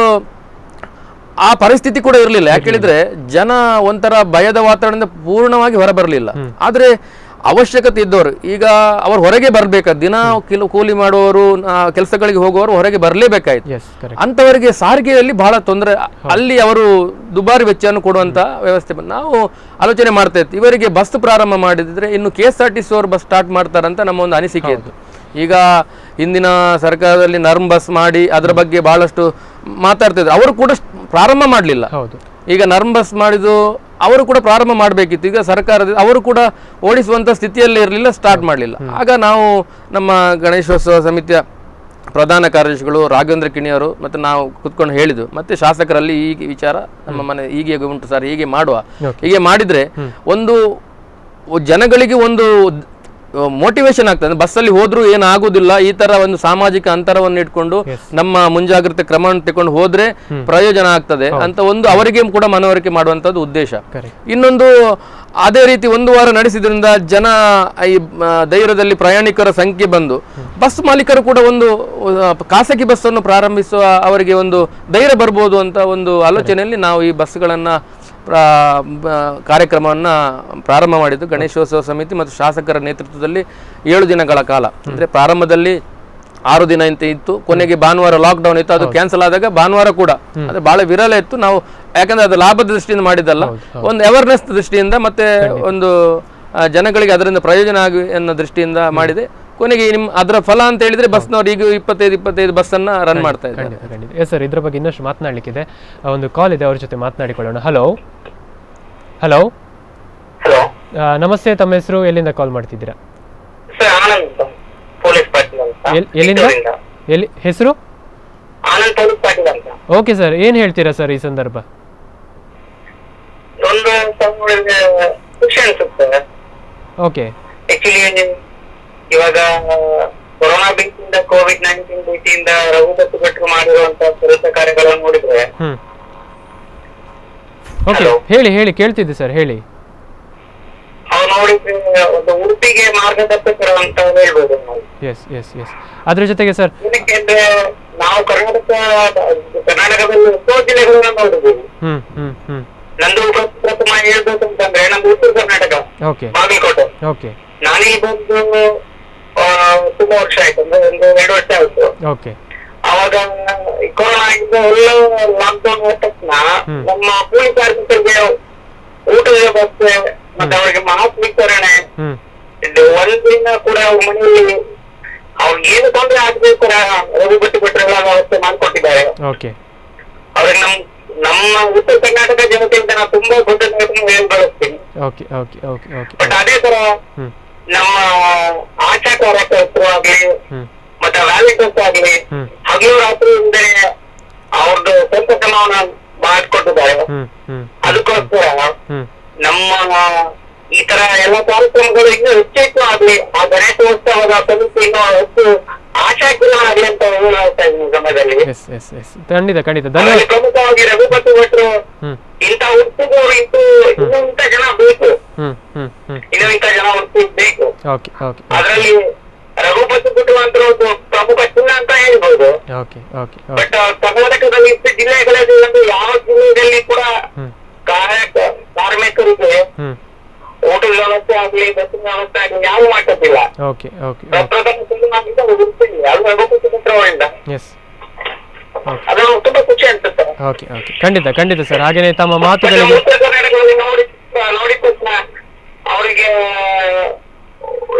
ಆ ಪರಿಸ್ಥಿತಿ ಕೂಡ ಇರಲಿಲ್ಲ. ಯಾಕೆ ಹೇಳಿದ್ರೆ ಜನ ಒಂಥರ ಭಯದ ವಾತಾವರಣದಿಂದ ಪೂರ್ಣವಾಗಿ ಹೊರಬರಲಿಲ್ಲ. ಆದ್ರೆ ಅವಶ್ಯಕತೆ ಇದ್ದವರು ಈಗ ಅವರು ಹೊರಗೆ ಬರ್ಬೇಕಾದ ದಿನ ಕೂಲಿ ಮಾಡುವವರು ಕೆಲಸಗಳಿಗೆ ಹೋಗುವವರು ಹೊರಗೆ ಬರಲೇಬೇಕಾಯ್ತು. ಅಂತವರಿಗೆ ಸಾರಿಗೆಯಲ್ಲಿ ಬಹಳ ತೊಂದರೆ, ಅಲ್ಲಿ ಅವರು ದುಬಾರಿ ವೆಚ್ಚವನ್ನು ಕೊಡುವಂತ ವ್ಯವಸ್ಥೆ ನಾವು ಆಲೋಚನೆ ಮಾಡ್ತಾ ಇತ್ತು. ಇವರಿಗೆ ಬಸ್ ಪ್ರಾರಂಭ ಮಾಡಿದ್ರೆ ಇನ್ನು KSRTC ಅವರು ಬಸ್ ಸ್ಟಾರ್ಟ್ ಮಾಡ್ತಾರಂತ ನಮ್ಮ ಒಂದು ಅನಿಸಿಕೆ ಇತ್ತು. ಈಗ ಹಿಂದಿನ ಸರ್ಕಾರದಲ್ಲಿ ನರ್ಮ್ ಬಸ್ ಮಾಡಿ ಅದರ ಬಗ್ಗೆ ಬಹಳಷ್ಟು ಮಾತಾಡ್ತಾ ಇದ್ರು, ಅವರು ಕೂಡ ಪ್ರಾರಂಭ ಮಾಡಲಿಲ್ಲ. ಈಗ ನರ್ಮ್ ಬಸ್ ಮಾಡಿದ್ದು ಅವರು ಕೂಡ ಪ್ರಾರಂಭ ಮಾಡಬೇಕಿತ್ತು. ಈಗ ಸರ್ಕಾರದ ಅವರು ಕೂಡ ಓಡಿಸುವಂತ ಸ್ಥಿತಿಯಲ್ಲಿ ಇರಲಿಲ್ಲ, ಸ್ಟಾರ್ಟ್ ಮಾಡಲಿಲ್ಲ. ಆಗ ನಾವು ನಮ್ಮ ಗಣೇಶೋತ್ಸವ ಸಮಿತಿಯ ಪ್ರಧಾನ ಕಾರ್ಯದರ್ಶಿಗಳು ರಾಘವೇಂದ್ರ ಕಿಣಿಯವರು ಮತ್ತು ನಾವು ಕುತ್ಕೊಂಡು ಹೇಳಿದ್ದು, ಮತ್ತೆ ಶಾಸಕರಲ್ಲಿ ಈ ವಿಚಾರ ನಮ್ಮ ಮನೆ ಹೀಗೆ ಉಂಟು ಸರ್, ಹೀಗೆ ಮಾಡುವ, ಹೀಗೆ ಮಾಡಿದರೆ ಒಂದು ಜನಗಳಿಗೆ ಒಂದು ಮೋಟಿವೇಶನ್ ಆಗ್ತದೆ. ಬಸ್ಸಲ್ಲಿ ಹೋದ್ರೂ ಏನಾಗುದಿಲ್ಲ, ಈ ತರ ಒಂದು ಸಾಮಾಜಿಕ ಅಂತರವನ್ನು ಇಟ್ಕೊಂಡು ನಮ್ಮ ಮುಂಜಾಗ್ರತೆ ಕ್ರಮವನ್ನು ತಗೊಂಡು ಹೋದ್ರೆ ಪ್ರಯೋಜನ ಆಗ್ತದೆ ಅಂತ ಒಂದು ಅವರಿಗೆ ಕೂಡ ಮನವರಿಕೆ ಮಾಡುವಂತದ್ದು ಉದ್ದೇಶ. ಇನ್ನೊಂದು ಅದೇ ರೀತಿ ಒಂದು ವಾರ ನಡೆಸಿದ್ರಿಂದ ಜನ ಈ ಧೈರ್ಯದಲ್ಲಿ ಪ್ರಯಾಣಿಕರ ಸಂಖ್ಯೆ ಬಂದು ಬಸ್ ಮಾಲೀಕರು ಕೂಡ ಒಂದು ಖಾಸಗಿ ಬಸ್ಸನ್ನು ಪ್ರಾರಂಭಿಸುವ ಅವರಿಗೆ ಒಂದು ಧೈರ್ಯ ಬರ್ಬೋದು ಅಂತ ಒಂದು ಆಲೋಚನೆಯಲ್ಲಿ ನಾವು ಈ ಬಸ್ಗಳನ್ನ ಕಾರ್ಯಕ್ರಮವನ್ನು ಪ್ರಾರಂಭ ಮಾಡಿದ್ದು. ಗಣೇಶೋತ್ಸವ ಸಮಿತಿ ಮತ್ತು ಶಾಸಕರ ನೇತೃತ್ವದಲ್ಲಿ 7 ದಿನಗಳ ಕಾಲ, ಅಂದರೆ ಪ್ರಾರಂಭದಲ್ಲಿ 6 ದಿನ ಅಂತ ಇತ್ತು, ಕೊನೆಗೆ ಭಾನುವಾರ ಲಾಕ್ಡೌನ್ ಇತ್ತು, ಅದು ಕ್ಯಾನ್ಸಲ್ ಆದಾಗ ಭಾನುವಾರ ಕೂಡ ಅದು ಬಹಳ ವಿರಳ ಇತ್ತು. ನಾವು ಯಾಕಂದ್ರೆ ಅದು ಲಾಭದ ದೃಷ್ಟಿಯಿಂದ ಮಾಡಿದ್ದಲ್ಲ, ಒಂದು ಅವೇರ್ನೆಸ್ ದೃಷ್ಟಿಯಿಂದ ಮತ್ತೆ ಒಂದು ಜನಗಳಿಗೆ ಅದರಿಂದ ಪ್ರಯೋಜನ ಆಗಿ ಅನ್ನೋ ದೃಷ್ಟಿಯಿಂದ ಮಾಡಿದೆ. ಕೊನೆಗೆ ಅದರ ಫಲ ಅಂತ ಹೇಳಿದ್ರೆ ಬಸ್ನವ್ರು ಈಗ 25 ಬಸ್ಸನ್ನು ರನ್ ಮಾಡ್ತಾ ಇದ್ದಾರೆ. ಎಸ್ ಸರ್, ಇದ್ರ ಬಗ್ಗೆ ಇನ್ನಷ್ಟು ಮಾತನಾಡಲಿಕ್ಕಿದೆ. ಒಂದು ಕಾಲ್ ಇದೆ, ಅವ್ರ ಜೊತೆ ಮಾತನಾಡಿಕೊಳ್ಳೋಣ. ಹಲೋ ಹಲೋ ಹಲೋ, ನಮಸ್ತೆ, ತಮ್ಮ ಹೆಸರು, ಎಲ್ಲಿಂದ ಕಾಲ್ ಮಾಡ್ತಿದ್ದೀರಾ? ಸರ್ ಆನಂದ್ ಪೊಲೀಸ್ ಪಾಟೀಲ್ ಅಂತ. ಎಲ್ಲಿಂದ? ಎಲ್ಲಿ ಹೆಸರು? ಆನಂದ್ ಪೊಲೀಸ್ ಪಾಟೀಲ್ ಅಂತ. ಓಕೆ ಸರ್, ಏನ್ ಹೇಳ್ತೀರಾ ಸರ್ ಈ ಸಂದರ್ಭ? ಒಂದು ಖುಷಿ ಅನ್ಸುತ್ತೆ. ಓಕೆ, ಆಕ್ಚುಲಿ ಇವಾಗ ಕೊರೋನಾ ಭೀತಿಯಿಂದ COVID-19 ಭೀತಿಯಿಂದ ರಘುಪತಿ ಭಟ್ರು ಮಾಡಿರುವಂತ ಕೆಲಸ ಕಾರ್ಯಗಳನ್ನು ನೋಡಿದ್ರೆ, ಓಕೆ ಹೇಳಿ ಹೇಳಿ, ಕೇಳ್ತಿದ್ದೆ ಸರ್, ಹೇಳಿ. ಅವ್ರು ನೋಡಿದ್ರೆ ಒಂದು ಉಡುಪಿಗೆ ಮಾರ್ಗದರ್ಶಕರು ಅಂತ ಹೇಳ್ಬೋದು ನಾವು. Yes yes yes. ಅದ್ರ ಜೊತೆಗೆ ಸರ್, ಏನಕ್ಕೆ ಅಂದ್ರೆ ನಾವು ಕರ್ನಾಟಕದಲ್ಲಿ ಎಷ್ಟೋ ಜಿಲ್ಲೆಗಳನ್ನ ನೋಡಿದ್ದೀವಿ. ನಂದು ಪ್ರಥಮ ಹೇಳ್ಬೇಕು ಅಂತಂದ್ರೆ ನಮ್ದು ಉತ್ತರ ಕರ್ನಾಟಕ, ಬಾಗಲಕೋಟೆ. ಓಕೆ, ನಾನೀಗ ಬಂದು ತುಂಬಾ ವರ್ಷ ಆಯ್ತು, ಅಂದ್ರೆ ಒಂದು 2 ವರ್ಷ ಆಯ್ತು. ಓಕೆ, ಅವಾಗ ಕೊರೋನಾ ಆಗಿದ್ದ ಎಲ್ಲ ಲಾಕ್ಡೌನ್ ಆದ ತಕ್ಷಣ ನಮ್ಮ ಕೂಲಿ ಕಾರ್ಮಿಕರಿಗೆ ಊಟದ ವ್ಯವಸ್ಥೆ ಮತ್ತೆ ಅವರಿಗೆ ಮಾಸ್ಕ್ ವಿತರಣೆ, ಒಂದಿನ ಕೂಡ ಮನೆಯಲ್ಲಿ ಅವ್ರಿಗೆ ಏನು ತೊಂದರೆ ಆಗಬೇಕು ರಘುಪತಿ ಭಟ್ರೆಲ್ಲ ವ್ಯವಸ್ಥೆ ಮಾಡ್ಕೊಟ್ಟಿದ್ದಾರೆ. ಅವ್ರಿಗೆ ನಮ್ಮ ಉತ್ತರ ಕರ್ನಾಟಕ ಜನತೆಯಿಂದ ನಾನು ತುಂಬಾ ಕೃತಜ್ಞತೆ ಬಳಸ್ತೀನಿ. ಬಟ್ ಅದೇ ತರ ನಮ್ಮ ಆಶಾ ಕಾರ್ಯಕರ್ತರು ಆಗ್ಲಿ ಮತ್ತೆ ವ್ಯಾಲೆಂಟೈನ್ಸ್ ಆಗ್ಲಿ ಹಗಲು ರಾತ್ರಿ ಹಿಂದೆ ಅವ್ರದ್ದು ಸ್ವಂತ ಶ್ರಮವನ್ನ ಮಾಡಿಕೊಟ್ಟಿದ್ದಾರೆ. ಅದಕ್ಕೋಸ್ಕರ ನಮ್ಮ ಈ ತರ ಎಲ್ಲ ಕಾರ್ಯಕ್ರಮಗಳು ಇನ್ನೂ ಹೆಚ್ಚೆಚ್ಚು ಆಗ್ಲಿ, ಆ ಗಣೇಶೋತ್ಸವದ ಸಮಿತಿ ಇನ್ನೂ ಹೆಚ್ಚು ಆಶಾಕಿರಣ ಆಗ್ಲಿ ಅಂತ ಹೇಳ್ತಾ ಇದ್ದೀನಿ ಸಮಯದಲ್ಲಿ. ಪ್ರಮುಖವಾಗಿ ರಘುಪತಿ ಭಟ್ರು ಇಂಥ ಉತ್ಸವ ಇನ್ನೂ ಇಂಥ ಜನ ಬೇಕು, ಇನ್ನೂ ಇಂಥ ಜನ ಉತ್ಸವ ಬೇಕು. ಅದರಲ್ಲಿ ರಘುಪತಿ ಭಟ್ರು ಅಂತ ಒಂದು ಪ್ರಮುಖ ಚಿಹ್ನೆ ಅಂತ ಹೇಳ್ಬೋದು. ಬಟ್ ಕರ್ನಾಟಕದಲ್ಲಿ ಇಷ್ಟು ಜಿಲ್ಲೆಗಳಲ್ಲಿ ಒಂದು ಯಾವ ಜಿಲ್ಲೆಯಲ್ಲಿ ಕೂಡ ಕಾರ್ಮಿಕರಿಗೆ ಊಟದ ವ್ಯವಸ್ಥೆ ಆಗ್ಲಿ ಬಸ್ಸಿನ ವ್ಯವಸ್ಥೆ ಆಗ್ಲಿ ಯಾವ ಮಾಡೋದಿಲ್ಲ. ಅದನ್ನು ತುಂಬಾ ಖುಷಿ ಅನ್ಸುತ್ತೆ. ಖಂಡಿತ ಸರ್, ಹಾಗೇನೆ ತಮ್ಮ ಮಾತುಗಳಿಗೆ ಉತ್ತರ ಕರ್ನಾಟಕದಲ್ಲಿ ನೋಡಿದ ತಕ್ಷಣ ಅವರಿಗೆ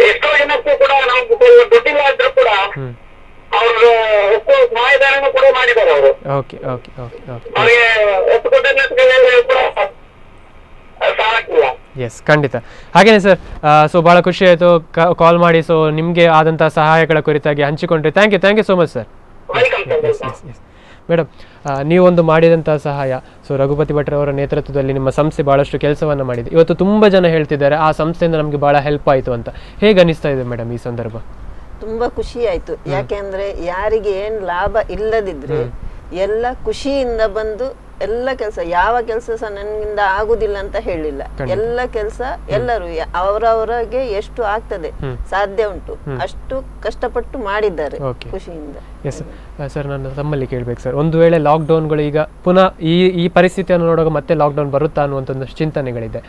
ಎಷ್ಟೋ ಜನಕ್ಕೆ ಕೂಡ ನಮ್ಗೆ ದುಡ್ಡಿಲ್ಲ ಆದ್ರೂ ಕೂಡ ಅವ್ರಿಗೆ ಎಷ್ಟೋ ಸಹಾಯಧನ ಕೂಡ ಮಾಡಿದ್ದಾರೆ ಅವರು. ಅವರಿಗೆ ಎಷ್ಟು ಕೊಟ್ಟರು ಕೂಡ ಸಾಲಕ್ಕಿಲ್ಲ. ಎಸ್, ಖಂಡಿತ ಹಾಗೇನೆ ಸರ್. ಸೊ ಬಹಳ ಖುಷಿ ಆಯಿತು ಕಾಲ್ ಮಾಡಿ. ಸೊ ನಿಮಗೆ ಆದಂಥ ಸಹಾಯಗಳ ಕುರಿತಾಗಿ ಹಂಚಿಕೊಂಡ್ರಿ. Thank you so much sir. Madam, ನೀವೊಂದು ಮಾಡಿದಂಥ ಸಹಾಯ, ಸೊ ರಘುಪತಿ ಭಟ್ರವರ ನೇತೃತ್ವದಲ್ಲಿ ನಿಮ್ಮ ಸಂಸ್ಥೆ ಭಾಳಷ್ಟು ಕೆಲಸವನ್ನು ಮಾಡಿದೆ. ಇವತ್ತು ತುಂಬ ಜನ ಹೇಳ್ತಿದ್ದಾರೆ ಆ ಸಂಸ್ಥೆಯಿಂದ ನಮಗೆ ಭಾಳ ಹೆಲ್ಪ್ ಆಯಿತು ಅಂತ. ಹೇಗೆ ಅನಿಸ್ತಾ ಇದೆ ಮೇಡಮ್ ಈ ಸಂದರ್ಭ? ತುಂಬ ಖುಷಿ ಆಯಿತು. ಯಾಕೆಂದರೆ ಯಾರಿಗೆ ಏನು ಲಾಭ ಇಲ್ಲದಿದ್ದರೆ ಎಲ್ಲ ಖುಷಿಯಿಂದ ಬಂದು ಎಲ್ಲ ಕೆಲಸ, ಯಾವ ಕೆಲಸ ಸಹ ನನ್ನಿಂದ ಆಗುದಿಲ್ಲ ಅಂತ ಹೇಳಿಲ್ಲ. ಎಲ್ಲ ಕೆಲಸ ಎಲ್ಲರೂ ಅವರವರಿಗೆ ಎಷ್ಟು ಆಗ್ತದೆ ಸಾಧ್ಯ ಉಂಟು ಅಷ್ಟು ಕಷ್ಟಪಟ್ಟು ಮಾಡಿದ್ದಾರೆ ಖುಷಿಯಿಂದ. ಎಸ್ ಸರ್, ನಾನು ತಮ್ಮಲ್ಲಿ ಕೇಳಬೇಕು ಸರ್, ಒಂದು ವೇಳೆ ಲಾಕ್ಡೌನ್ಗಳು ಈಗ ಪುನಃ ಈ ಪರಿಸ್ಥಿತಿಯನ್ನು ನೋಡುವಾಗ ಮತ್ತೆ ಲಾಕ್ಡೌನ್ ಬರುತ್ತಾ ಅನ್ನುವಂಥ ಒಂದಷ್ಟು ಚಿಂತನೆಗಳಿದೆ.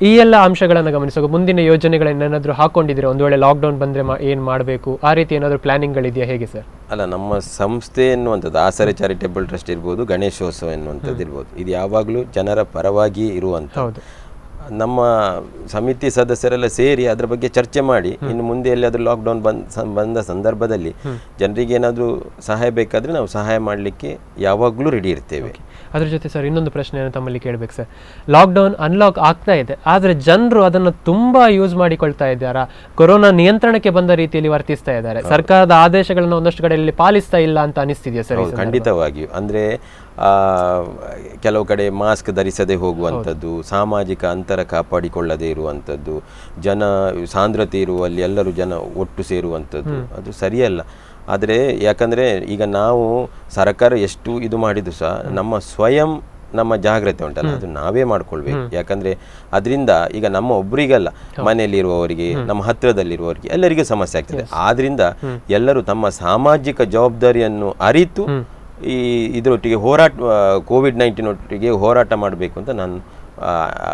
ಈ ಎಲ್ಲ ಅಂಶಗಳನ್ನು ಗಮನಿಸುವಾಗ ಮುಂದಿನ ಯೋಜನೆಗಳನ್ನೇನಾದರೂ ಹಾಕೊಂಡಿದ್ದೀರಾ? ಒಂದು ವೇಳೆ ಲಾಕ್ಡೌನ್ ಬಂದರೆ ಏನು ಮಾಡಬೇಕು, ಆ ರೀತಿ ಏನಾದರೂ ಪ್ಲಾನಿಂಗ್ಗಳಿದೆಯಾ, ಹೇಗೆ ಸರ್? ಅಲ್ಲ, ನಮ್ಮ ಸಂಸ್ಥೆ ಎನ್ನುವಂಥದ್ದು ಆಸರೆ ಚಾರಿಟೇಬಲ್ ಟ್ರಸ್ಟ್ ಇರ್ಬೋದು, ಗಣೇಶೋತ್ಸವ ಎನ್ನುವಂಥದ್ದು ಇರ್ಬೋದು, ಇದು ಯಾವಾಗಲೂ ಜನರ ಪರವಾಗಿ ಇರುವಂಥದ್ದು. ನಮ್ಮ ಸಮಿತಿ ಸದಸ್ಯರೆಲ್ಲ ಸೇರಿ ಅದರ ಬಗ್ಗೆ ಚರ್ಚೆ ಮಾಡಿ ಇನ್ನು ಮುಂದೆ ಎಲ್ಲಿಯಾದರೂ ಲಾಕ್ಡೌನ್ ಬಂದ ಸಂದರ್ಭದಲ್ಲಿ ಜನರಿಗೆ ಏನಾದರೂ ಸಹಾಯ ಬೇಕಾದರೆ ನಾವು ಸಹಾಯ ಮಾಡಲಿಕ್ಕೆ ಯಾವಾಗಲೂ ರೆಡಿ ಇರ್ತೇವೆ. ಅದ್ರ ಜೊತೆ ಸರ್ ಇನ್ನೊಂದು ಪ್ರಶ್ನೆಯನ್ನು ತಮ್ಮಲ್ಲಿ ಕೇಳಬೇಕು ಸರ್. ಲಾಕ್ಡೌನ್ ಅನ್ಲಾಕ್ ಆಗ್ತಾ ಇದೆ, ಆದರೆ ಜನರು ಅದನ್ನು ತುಂಬಾ ಯೂಸ್ ಮಾಡಿಕೊಳ್ತಾ ಇದ್ದಾರಾ? ಕೊರೋನಾ ನಿಯಂತ್ರಣಕ್ಕೆ ಬಂದ ರೀತಿಯಲ್ಲಿ ವರ್ತಿಸ್ತಾ ಇದ್ದಾರೆ, ಸರ್ಕಾರದ ಆದೇಶಗಳನ್ನು ಒಂದಷ್ಟು ಕಡೆಯಲ್ಲಿ ಪಾಲಿಸ್ತಾ ಇಲ್ಲ ಅಂತ ಅನಿಸ್ತಿದೆಯಾ ಸರ್? ಖಂಡಿತವಾಗಿಯೂ. ಅಂದರೆ ಕೆಲವು ಕಡೆ ಮಾಸ್ಕ್ ಧರಿಸದೆ ಹೋಗುವಂಥದ್ದು, ಸಾಮಾಜಿಕ ಅಂತರ ಕಾಪಾಡಿಕೊಳ್ಳದೇ ಇರುವಂಥದ್ದು, ಜನ ಸಾಂದ್ರತೆ ಇರುವಲ್ಲಿ ಎಲ್ಲರೂ ಜನ ಒಟ್ಟು ಸೇರುವಂಥದ್ದು ಅದು ಸರಿಯಲ್ಲ. ಆದರೆ ಯಾಕಂದರೆ ಈಗ ನಾವು ಸರ್ಕಾರ ಎಷ್ಟು ಇದು ಮಾಡಿದ್ರು ಸಹ ನಮ್ಮ ಜಾಗ್ರತೆ ಉಂಟಲ್ಲ ಅದು ನಾವೇ ಮಾಡ್ಕೊಳ್ಬೇಕು. ಯಾಕಂದರೆ ಅದರಿಂದ ಈಗ ನಮ್ಮ ಒಬ್ಬರಿಗಲ್ಲ, ಮನೆಯಲ್ಲಿರುವವರಿಗೆ, ನಮ್ಮ ಹತ್ತಿರದಲ್ಲಿರುವವರಿಗೆ ಎಲ್ಲರಿಗೂ ಸಮಸ್ಯೆ ಆಗ್ತದೆ. ಆದ್ರಿಂದ ಎಲ್ಲರೂ ತಮ್ಮ ಸಾಮಾಜಿಕ ಜವಾಬ್ದಾರಿಯನ್ನು ಅರಿತು ಇದರೊಟ್ಟಿಗೆ ಕೋವಿಡ್-19 ಒಟ್ಟಿಗೆ ಹೋರಾಟ ಮಾಡಬೇಕು ಅಂತ ನಾನು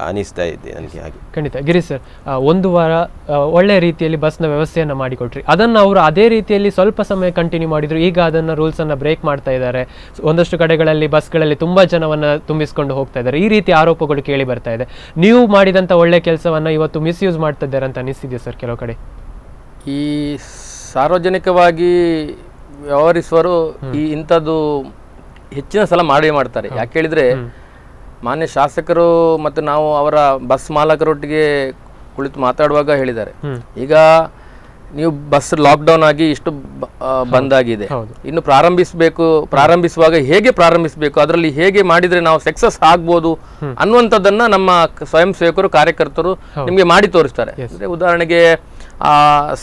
ಅನಿಸ್ತಾ ಇದ್ದೆ ನನಗೆ. ಹಾಗೆ ಖಂಡಿತ ಗಿರೀಶ್ ಸರ್, ಒಂದು ವಾರ ಒಳ್ಳೆಯ ರೀತಿಯಲ್ಲಿ ಬಸ್ನ ವ್ಯವಸ್ಥೆಯನ್ನು ಮಾಡಿಕೊಟ್ರಿ, ಅದನ್ನು ಅವರು ಅದೇ ರೀತಿಯಲ್ಲಿ ಸ್ವಲ್ಪ ಸಮಯ ಕಂಟಿನ್ಯೂ ಮಾಡಿದ್ರು. ಈಗ ಅದನ್ನು ರೂಲ್ಸನ್ನು ಬ್ರೇಕ್ ಮಾಡ್ತಾ ಇದ್ದಾರೆ, ಒಂದಷ್ಟು ಕಡೆಗಳಲ್ಲಿ ಬಸ್ಗಳಲ್ಲಿ ತುಂಬ ಜನವನ್ನು ತುಂಬಿಸ್ಕೊಂಡು ಹೋಗ್ತಾ ಇದ್ದಾರೆ, ಈ ರೀತಿ ಆರೋಪಗಳು ಕೇಳಿ ಬರ್ತಾ ಇದೆ. ನೀವು ಮಾಡಿದಂಥ ಒಳ್ಳೆ ಕೆಲಸವನ್ನು ಇವತ್ತು ಮಿಸ್ಯೂಸ್ ಮಾಡ್ತಾ ಇದ್ದಾರೆ ಅಂತ ಅನಿಸ್ತಿದೆಯಾ ಸರ್ ಕೆಲವು ಕಡೆ? ಈ ಸಾರ್ವಜನಿಕವಾಗಿ ವ್ಯವಹರಿಸುವರು ಇಂಥದ್ದು ಹೆಚ್ಚಿನ ಸಲ ಮಾಡ್ತಾರೆ. ಯಾಕೆ ಹೇಳಿದರೆ, ಮಾನ್ಯ ಶಾಸಕರು ಮತ್ತು ನಾವು ಅವರ ಬಸ್ ಮಾಲಕರೊಟ್ಟಿಗೆ ಕುಳಿತು ಮಾತಾಡುವಾಗ ಹೇಳಿದ್ದಾರೆ, ಈಗ ನೀವು ಬಸ್ ಲಾಕ್ಡೌನ್ ಆಗಿ ಇಷ್ಟು ಬಂದಾಗಿದೆ, ಇನ್ನು ಪ್ರಾರಂಭಿಸುವಾಗ ಹೇಗೆ ಪ್ರಾರಂಭಿಸಬೇಕು, ಅದರಲ್ಲಿ ಹೇಗೆ ಮಾಡಿದರೆ ನಾವು ಸಕ್ಸಸ್ ಆಗ್ಬೋದು ಅನ್ನುವಂಥದ್ದನ್ನ ನಮ್ಮ ಸ್ವಯಂ ಸೇವಕರು, ಕಾರ್ಯಕರ್ತರು ನಿಮಗೆ ಮಾಡಿ ತೋರಿಸ್ತಾರೆ. ಅಂದರೆ ಉದಾಹರಣೆಗೆ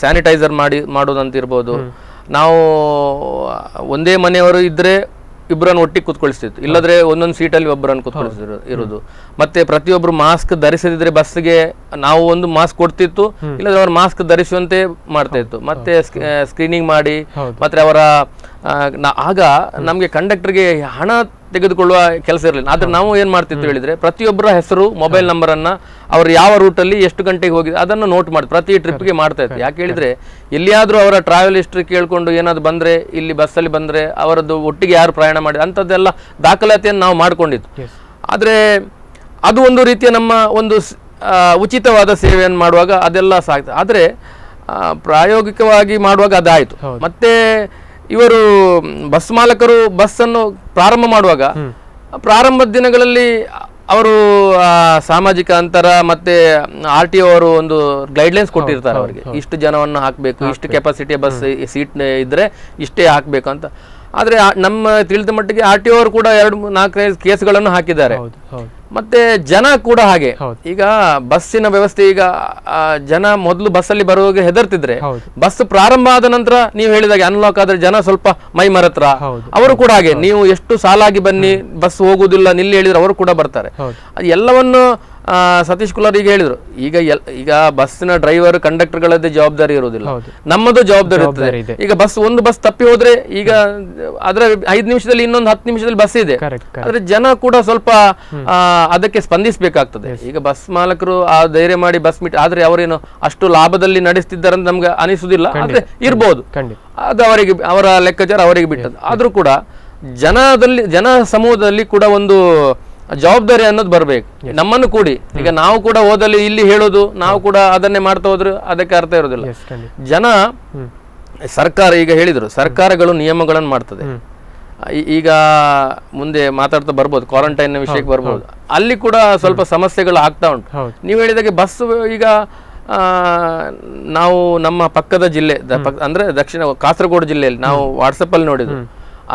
ಸ್ಯಾನಿಟೈಸರ್ ಮಾಡೋದಂತಿರ್ಬೋದು, ನಾವು ಒಂದೇ ಮನೆಯವರು ಇದ್ರೆ ಇಬ್ಬರನ್ನು ಒಟ್ಟಿಗೆ ಕೂತ್ಕೊಳಿಸ್ತಿತ್ತು, ಇಲ್ಲದ್ರೆ ಒಂದೊಂದು ಸೀಟಲ್ಲಿ ಒಬ್ಬರನ್ನು ಕೂತ್ಕೊಳಿಸಿರೋದು. ಮತ್ತೆ ಪ್ರತಿಯೊಬ್ಬರು ಮಾಸ್ಕ್ ಧರಿಸದಿದ್ರೆ ಬಸ್ಗೆ ನಾವು ಒಂದು ಮಾಸ್ಕ್ ಕೊಡ್ತಿತ್ತು, ಇಲ್ಲದ್ರೆ ಅವ್ರು ಮಾಸ್ಕ್ ಧರಿಸುವಂತೆ ಮಾಡ್ತಾ ಇತ್ತು. ಮತ್ತೆ ಸ್ಕ್ರೀನಿಂಗ್ ಮಾಡಿ ಮತ್ತೆ ಅವರ ಆಗ ನಮಗೆ ಕಂಡಕ್ಟರ್ಗೆ ಹಣ ತೆಗೆದುಕೊಳ್ಳುವ ಕೆಲಸ ಇರಲಿಲ್ಲ. ಆದ್ರೆ ನಾವು ಏನ್ ಮಾಡ್ತಿತ್ತು ಹೇಳಿದ್ರೆ, ಪ್ರತಿಯೊಬ್ಬರ ಹೆಸರು, ಮೊಬೈಲ್ ನಂಬರ್ ಅನ್ನ, ಅವರು ಯಾವ ರೂಟಲ್ಲಿ ಎಷ್ಟು ಗಂಟೆಗೆ ಹೋಗಿದೆ ಅದನ್ನು ನೋಟ್ ಮಾಡಿ ಪ್ರತಿ ಟ್ರಿಪ್ಗೆ ಮಾಡ್ತಾ ಇತ್ತು. ಯಾಕೆ ಹೇಳಿದ್ರೆ, ಎಲ್ಲಿಯಾದ್ರೂ ಅವರ ಟ್ರಾವೆಲ್ ಹಿಸ್ಟ್ರಿ ಕೇಳ್ಕೊಂಡು ಏನಾದ್ರು ಬಂದ್ರೆ, ಇಲ್ಲಿ ಬಸ್ಸಲ್ಲಿ ಬಂದ್ರೆ ಅವರದ್ದು ಒಟ್ಟಿಗೆ ಯಾರು ಪ್ರಯಾಣ ಮಾಡಿ ಅಂಥದ್ದೆಲ್ಲ ದಾಖಲಾತಿಯನ್ನು ನಾವು ಮಾಡ್ಕೊಂಡಿತ್ತು. ಆದ್ರೆ ಅದು ಒಂದು ರೀತಿಯ ನಮ್ಮ ಒಂದು ಉಚಿತವಾದ ಸೇವೆಯನ್ನು ಮಾಡುವಾಗ ಅದೆಲ್ಲ ಸಾಗ್ತದೆ. ಆದರೆ ಪ್ರಾಯೋಗಿಕವಾಗಿ ಮಾಡುವಾಗ ಅದಾಯಿತು. ಮತ್ತೆ ಇವರು ಬಸ್ ಮಾಲಕರು ಬಸ್ಸನ್ನು ಪ್ರಾರಂಭ ಮಾಡುವಾಗ ಪ್ರಾರಂಭದ ದಿನಗಳಲ್ಲಿ ಅವರು ಸಾಮಾಜಿಕ ಅಂತರ ಮತ್ತೆ RTO ಅವರು ಒಂದು ಗೈಡ್ಲೈನ್ಸ್ ಕೊಟ್ಟಿರ್ತಾರೆ ಅವರಿಗೆ, ಇಷ್ಟು ಜನವನ್ನು ಹಾಕಬೇಕು, ಇಷ್ಟು ಕೆಪಾಸಿಟಿಯ ಬಸ್ ಸೀಟ್ ಇದ್ರೆ ಇಷ್ಟೇ ಹಾಕಬೇಕು ಅಂತ. ಆದ್ರೆ ನಮ್ಮ ತಿಳಿದ ಮಟ್ಟಿಗೆ RTO ಅವರು ಕೂಡ 2-4 ಕೇಸ್ಗಳನ್ನು ಹಾಕಿದ್ದಾರೆ. ಮತ್ತೆ ಜನ ಕೂಡ ಹಾಗೆ, ಈಗ ಬಸ್ಸಿನ ವ್ಯವಸ್ಥೆ, ಈಗ ಜನ ಮೊದಲು ಬಸ್ಸಲ್ಲಿ ಬರುವಾಗ ಹೆದರ್ತಿದ್ರೆ, ಬಸ್ ಪ್ರಾರಂಭ ಆದ ನಂತರ ನೀವು ಹೇಳಿದಾಗೆ ಅನ್ಲಾಕ್ ಆದ್ರೆ ಜನ ಸ್ವಲ್ಪ ಮೈ ಮರತ್ರ, ಅವರು ಕೂಡ ಹಾಗೆ, ನೀವು ಎಷ್ಟು ಸಾಲಾಗಿ ಬನ್ನಿ, ಬಸ್ ಹೋಗುದಿಲ್ಲ ನಿಲ್ಲಿ ಹೇಳಿದ್ರೆ ಅವರು ಕೂಡ ಬರ್ತಾರೆ. ಅದು ಎಲ್ಲವನ್ನು ಸತೀಶ್ ಕುಲಾರ್ ಈಗ ಹೇಳಿದ್ರು, ಈಗ ಬಸ್ಸಿನ ಡ್ರೈವರ್ ಕಂಡಕ್ಟರ್ಗಳದ್ದೇ ಜವಾಬ್ದಾರಿ ಇರುವುದಿಲ್ಲ, ನಮ್ಮದು ಜವಾಬ್ದಾರಿ ಇರ್ತದೆ. ಈಗ ಒಂದು ಬಸ್ ತಪ್ಪಿ ಹೋದ್ರೆ ಈಗ ಅದರ 5 ನಿಮಿಷದಲ್ಲಿ ಇನ್ನೊಂದು 10 ನಿಮಿಷದಲ್ಲಿ ಬಸ್ ಇದೆ, ಆದ್ರೆ ಜನ ಕೂಡ ಸ್ವಲ್ಪ ಅದಕ್ಕೆ ಸ್ಪಂದಿಸಬೇಕಾಗ್ತದೆ. ಈಗ ಬಸ್ ಮಾಲಕರು ಆ ಧೈರ್ಯ ಮಾಡಿ ಬಸ್ ಆದ್ರೆ ಅವರೇನು ಅಷ್ಟು ಲಾಭದಲ್ಲಿ ನಡೆಸ್ತಿದ್ದಾರೆ ಅಂತ ನಮ್ಗೆ ಅನಿಸುದಿಲ್ಲ, ಆದ್ರೆ ಇರ್ಬೋದು, ಅದು ಅವರಿಗೆ, ಅವರ ಲೆಕ್ಕಾಚಾರ ಅವರಿಗೆ ಬಿಟ್ಟದ್ದು. ಆದ್ರೂ ಕೂಡ ಜನ ಸಮೂಹದಲ್ಲಿ ಕೂಡ ಒಂದು ಜವಾಬ್ದಾರಿ ಅನ್ನೋದು ಬರ್ಬೇಕು, ನಮ್ಮನ್ನು ಕೂಡಿ. ಈಗ ನಾವು ಕೂಡ ಹೋದಲ್ಲಿ ಇಲ್ಲಿ ಹೇಳೋದು, ನಾವು ಕೂಡ ಅದನ್ನೇ ಮಾಡ್ತಾ ಹೋದ್ರೆ ಅದಕ್ಕೆ ಅರ್ಥ ಇರೋದಿಲ್ಲ. ಜನ, ಸರ್ಕಾರ ಈಗ ಹೇಳಿದ್ರು, ಸರ್ಕಾರಗಳು ನಿಯಮಗಳನ್ನು ಮಾಡ್ತದೆ. ಈಗ ಮುಂದೆ ಮಾತಾಡ್ತಾ ಬರ್ಬೋದು, ಕ್ವಾರಂಟೈನ್ ವಿಷಯಕ್ಕೆ ಬರ್ಬೋದು, ಅಲ್ಲಿ ಕೂಡ ಸ್ವಲ್ಪ ಸಮಸ್ಯೆಗಳು ಆಗ್ತಾ ಉಂಟು. ನೀವು ಹೇಳಿದಾಗೆ ಬಸ್ ಈಗ ನಾವು ನಮ್ಮ ಪಕ್ಕದ ಜಿಲ್ಲೆ ಅಂದ್ರೆ ದಕ್ಷಿಣ ಕಾಸರಗೋಡು ಜಿಲ್ಲೆಯಲ್ಲಿ ನಾವು ವಾಟ್ಸಪ್ ಅಲ್ಲಿ ನೋಡಿದ್ವಿ,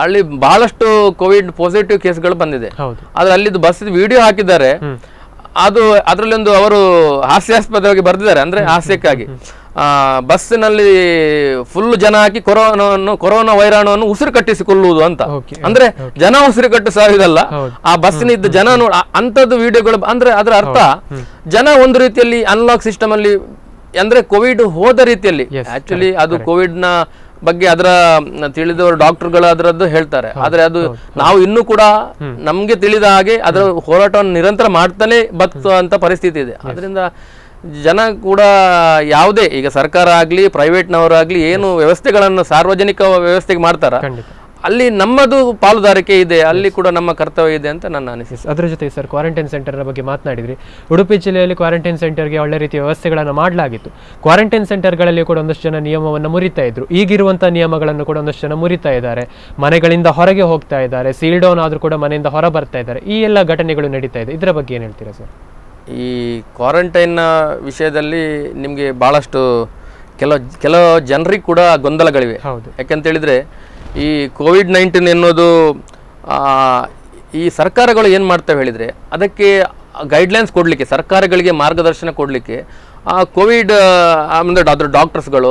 ಅಲ್ಲಿ ಬಹಳಷ್ಟು ಕೋವಿಡ್ ಪಾಸಿಟಿವ್ ಕೇಸ್ಗಳು ಬಂದಿದೆ. ಆದ್ರೆ ಅಲ್ಲಿದ್ದು ಬಸ್ ವಿಡಿಯೋ ಹಾಕಿದ್ದಾರೆ, ಅದು ಅದರಲ್ಲಿ ಒಂದು ಅವರು ಹಾಸ್ಯಾಸ್ಪದವಾಗಿ ಬರ್ದಿದ್ದಾರೆ, ಅಂದ್ರೆ ಹಾಸ್ಯಕ್ಕಾಗಿ ಬಸ್ಸಿನಲ್ಲಿ ಫುಲ್ ಜನ ಹಾಕಿ ಕೊರೋನಾ ವೈರಾಣುವನ್ನು ಉಸಿರು ಕಟ್ಟಿಸಿಕೊಳ್ಳುವುದು ಅಂತ. ಅಂದ್ರೆ ಜನ ಉಸಿರು ಕಟ್ಟು ಸಾವಿದಲ್ಲ, ಆ ಬಸ್ಸಿನ ಇದ್ದ ಜನ ಅಂತದ್ದು ವಿಡಿಯೋಗಳು. ಅಂದ್ರೆ ಅದರ ಅರ್ಥ ಜನ ಒಂದು ರೀತಿಯಲ್ಲಿ ಅನ್ಲಾಕ್ ಸಿಸ್ಟಮ್ ಅಲ್ಲಿ, ಅಂದ್ರೆ ಕೋವಿಡ್ ಹೋದ ರೀತಿಯಲ್ಲಿ, ಆಕ್ಚುಲಿ ಅದು ಕೋವಿಡ್ ನ ಬಗ್ಗೆ ಅದರ ತಿಳಿದವರು ಡಾಕ್ಟರ್ಗಳು ಅದರದ್ದು ಹೇಳ್ತಾರೆ. ಆದ್ರೆ ಅದು ನಾವು ಇನ್ನೂ ಕೂಡ ನಮ್ಗೆ ತಿಳಿದ ಹಾಗೆ ಅದರ ಹೋರಾಟವನ್ನು ನಿರಂತರ ಮಾಡ್ತಾನೆ ಬರ್ತುವಂತ ಪರಿಸ್ಥಿತಿ ಇದೆ. ಅದರಿಂದ ಜನ ಕೂಡ ಯಾವುದೇ, ಈಗ ಸರ್ಕಾರ ಆಗ್ಲಿ ಪ್ರೈವೇಟ್ನವರಾಗ್ಲಿ ಏನು ವ್ಯವಸ್ಥೆಗಳನ್ನು ಸಾರ್ವಜನಿಕ ವ್ಯವಸ್ಥೆಗೆ ಮಾಡ್ತಾರ, ಅಲ್ಲಿ ನಮ್ಮದು ಪಾಲುದಾರಿಕೆ ಇದೆ, ಅಲ್ಲಿ ಕೂಡ ನಮ್ಮ ಕರ್ತವ್ಯ ಇದೆ ಅಂತ ನನ್ನ ಅನಿಸಿಕೆ. ಅದರ ಜೊತೆ ಸರ್ ಕ್ವಾರಂಟೈನ್ ಸೆಂಟರ್ನ ಬಗ್ಗೆ ಮಾತನಾಡಿದ್ರಿ. ಉಡುಪಿ ಜಿಲ್ಲೆಯಲ್ಲಿ ಕ್ವಾರಂಟೈನ್ ಸೆಂಟರ್ಗೆ ಒಳ್ಳೆ ರೀತಿಯ ವ್ಯವಸ್ಥೆಗಳನ್ನು ಮಾಡಲಾಗಿತ್ತು. ಕ್ವಾರಂಟೈನ್ ಸೆಂಟರ್ಗಳಲ್ಲಿ ಕೂಡ ಒಂದಷ್ಟು ಜನ ನಿಯಮವನ್ನು ಮುರಿತಾ ಇದ್ರು. ಈಗಿರುವಂಥ ನಿಯಮಗಳನ್ನು ಕೂಡ ಒಂದಷ್ಟು ಜನ ಮುರಿತಾ ಇದ್ದಾರೆ, ಮನೆಗಳಿಂದ ಹೊರಗೆ ಹೋಗ್ತಾ ಇದ್ದಾರೆ, ಸೀಲ್ ಡೌನ್ ಆದರೂ ಕೂಡ ಮನೆಯಿಂದ ಹೊರ ಬರ್ತಾ ಇದ್ದಾರೆ. ಈ ಎಲ್ಲ ಘಟನೆಗಳು ನಡೀತಾ ಇದೆ, ಇದರ ಬಗ್ಗೆ ಏನು ಹೇಳ್ತೀರಾ ಸರ್? ಈ ಕ್ವಾರಂಟೈನ್ನ ವಿಷಯದಲ್ಲಿ ನಿಮಗೆ ಭಾಳಷ್ಟು ಕೆಲವು ಜನರಿಗೆ ಕೂಡ ಗೊಂದಲಗಳಿವೆ. ಹೌದು. ಯಾಕಂತೇಳಿದರೆ ಈ ಕೋವಿಡ್-19 ಎನ್ನುವುದು ಈ ಸರ್ಕಾರಗಳು ಏನು ಮಾಡ್ತವೆ ಹೇಳಿದರೆ, ಅದಕ್ಕೆ ಗೈಡ್ಲೈನ್ಸ್ ಕೊಡಲಿಕ್ಕೆ, ಸರ್ಕಾರಗಳಿಗೆ ಮಾರ್ಗದರ್ಶನ ಕೊಡಲಿಕ್ಕೆ ಕೋವಿಡ್ ಅಂದರೆ ಅದ್ರ ಡಾಕ್ಟರ್ಸ್ಗಳು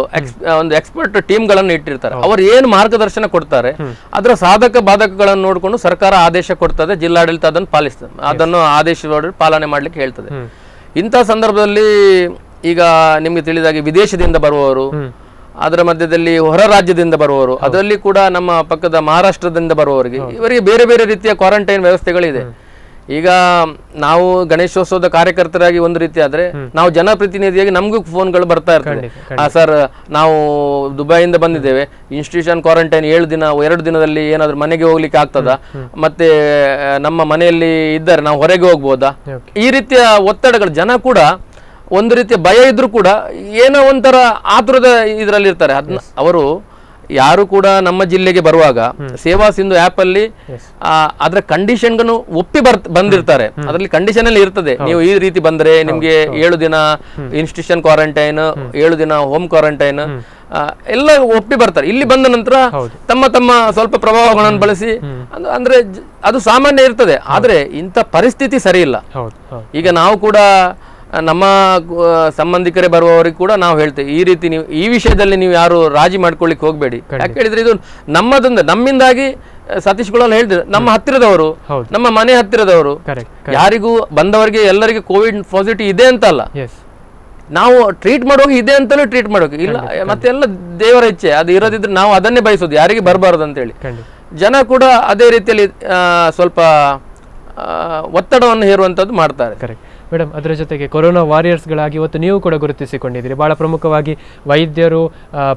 ಒಂದು ಎಕ್ಸ್ಪರ್ಟ್ ಟೀಮ್ಗಳನ್ನು ಇಟ್ಟಿರ್ತಾರೆ. ಅವರು ಏನು ಮಾರ್ಗದರ್ಶನ ಕೊಡ್ತಾರೆ ಅದರ ಸಾಧಕ ಬಾಧಕಗಳನ್ನು ನೋಡಿಕೊಂಡು ಸರ್ಕಾರ ಆದೇಶ ಕೊಡ್ತದೆ, ಜಿಲ್ಲಾಡಳಿತ ಅದನ್ನು ಪಾಲಿಸ್ತದೆ, ಅದನ್ನು ಆದೇಶದೊಳಗೆ ಪಾಲನೆ ಮಾಡಲಿಕ್ಕೆ ಹೇಳ್ತದೆ. ಇಂಥ ಸಂದರ್ಭದಲ್ಲಿ ಈಗ ನಿಮಗೆ ತಿಳಿದಾಗೆ ವಿದೇಶದಿಂದ ಬರುವವರು, ಅದರ ಮಧ್ಯದಲ್ಲಿ ಹೊರ ರಾಜ್ಯದಿಂದ ಬರುವವರು, ಅದರಲ್ಲಿ ಕೂಡ ನಮ್ಮ ಪಕ್ಕದ ಮಹಾರಾಷ್ಟ್ರದಿಂದ ಬರುವವರಿಗೆ, ಇವರಿಗೆ ಬೇರೆ ಬೇರೆ ರೀತಿಯ ಕ್ವಾರಂಟೈನ್ ವ್ಯವಸ್ಥೆಗಳಿದೆ. ಈಗ ನಾವು ಗಣೇಶೋತ್ಸವದ ಕಾರ್ಯಕರ್ತರಾಗಿ ಒಂದು ರೀತಿ ಆದ್ರೆ, ನಾವು ಜನಪ್ರತಿನಿಧಿಯಾಗಿ ನಮಗೂ ಫೋನ್ಗಳು ಬರ್ತಾ ಇರ್ತದೆ. ಸರ್, ನಾವು ದುಬೈಯಿಂದ ಬಂದಿದ್ದೇವೆ, ಇನ್ಸ್ಟಿಟ್ಯೂಷನ್ ಕ್ವಾರಂಟೈನ್ 7 ದಿನ, 2 ದಿನದಲ್ಲಿ ಏನಾದ್ರು ಮನೆಗೆ ಹೋಗ್ಲಿಕ್ಕೆ ಆಗ್ತದಾ, ಮತ್ತೆ ನಮ್ಮ ಮನೆಯಲ್ಲಿ ಇದ್ದಾರೆ, ನಾವು ಹೊರಗೆ ಹೋಗ್ಬೋದಾ, ಈ ರೀತಿಯ ಒತ್ತಡಗಳು. ಜನ ಕೂಡ ಒಂದು ರೀತಿಯ ಭಯ ಇದ್ರೂ ಕೂಡ ಏನೋ ಒಂಥರ ಆತುರದ ಇದರಲ್ಲಿ ಇರ್ತಾರೆ. ಅವರು ಯಾರು ಕೂಡ ನಮ್ಮ ಜಿಲ್ಲೆಗೆ ಬರುವಾಗ ಸೇವಾ ಸಿಂಧು ಆ್ಯಪ್ ಅಲ್ಲಿ ಅದರ ಕಂಡೀಷನ್ಗಳನ್ನು ಒಪ್ಪಿ ಬಂದಿರ್ತಾರೆ. ಅದರಲ್ಲಿ ಕಂಡೀಷನ್ ಅಲ್ಲಿ ಇರ್ತದೆ, ನೀವು ಈ ರೀತಿ ಬಂದ್ರೆ ನಿಮ್ಗೆ 7 ದಿನ ಇನ್ಸ್ಟಿಟ್ಯೂಷನ್ ಕ್ವಾರಂಟೈನ್, 7 ದಿನ ಹೋಮ್ ಕ್ವಾರಂಟೈನ್ ಎಲ್ಲ ಒಪ್ಪಿ ಬರ್ತಾರೆ. ಇಲ್ಲಿ ಬಂದ ನಂತರ ತಮ್ಮ ತಮ್ಮ ಸ್ವಲ್ಪ ಪ್ರಭಾವಗಳನ್ನು ಬಳಸಿ ಅಂದ್ರೆ ಅದು ಸಾಮಾನ್ಯ ಇರ್ತದೆ. ಆದ್ರೆ ಇಂಥ ಪರಿಸ್ಥಿತಿ ಸರಿ ಇಲ್ಲ. ಈಗ ನಾವು ಕೂಡ ನಮ್ಮ ಸಂಬಂಧಿಕರೇ ಬರುವವರಿಗೆ ಕೂಡ ನಾವು ಹೇಳ್ತೇವೆ, ಈ ರೀತಿ ನೀವು ಈ ವಿಷಯದಲ್ಲಿ ನೀವು ಯಾರು ರಾಜಿ ಮಾಡ್ಕೊಳ್ಳಿಕ್ಕೆ ಹೋಗಬೇಡಿ. ಯಾಕೆ ಹೇಳಿದ್ರೆ ಇದು ನಮ್ಮಿಂದಾಗಿ ಸತೀಶ್ ಗುಳಲ್ ಹೇಳಿದ್ರು, ನಮ್ಮ ಹತ್ತಿರದವರು, ನಮ್ಮ ಮನೆ ಹತ್ತಿರದವರು, ಯಾರಿಗೂ ಬಂದವರಿಗೆ ಎಲ್ಲರಿಗೂ ಕೋವಿಡ್ ಪಾಸಿಟಿವ್ ಇದೆ ಅಂತ ಅಲ್ಲ, ನಾವು ಟ್ರೀಟ್ ಮಾಡುವಾಗ ಇದೆ ಅಂತಲೂ ಟ್ರೀಟ್ ಮಾಡೋಕೆ ಇಲ್ಲ. ಮತ್ತೆ ಎಲ್ಲ ದೇವರ ಇಚ್ಛೆ, ಅದು ಇರೋದಿದ್ರೆ ನಾವು ಅದನ್ನೇ ಬಯಸೋದು, ಯಾರಿಗೆ ಬರಬಾರ್ದು ಅಂತೇಳಿ. ಜನ ಕೂಡ ಅದೇ ರೀತಿಯಲ್ಲಿ ಸ್ವಲ್ಪ ಒತ್ತಡವನ್ನು ಹೇರುವಂಥದ್ದು ಮಾಡ್ತಾರೆ. Correct madam. ಅದರ ಜೊತೆಗೆ ಕೊರೋನಾ ವಾರಿಯರ್ಸ್ಗಳಾಗಿ ಇವತ್ತು ನೀವು ಕೂಡ ಗುರುತಿಸಿಕೊಂಡಿದ್ದೀರಿ. ಭಾಳ ಪ್ರಮುಖವಾಗಿ ವೈದ್ಯರು,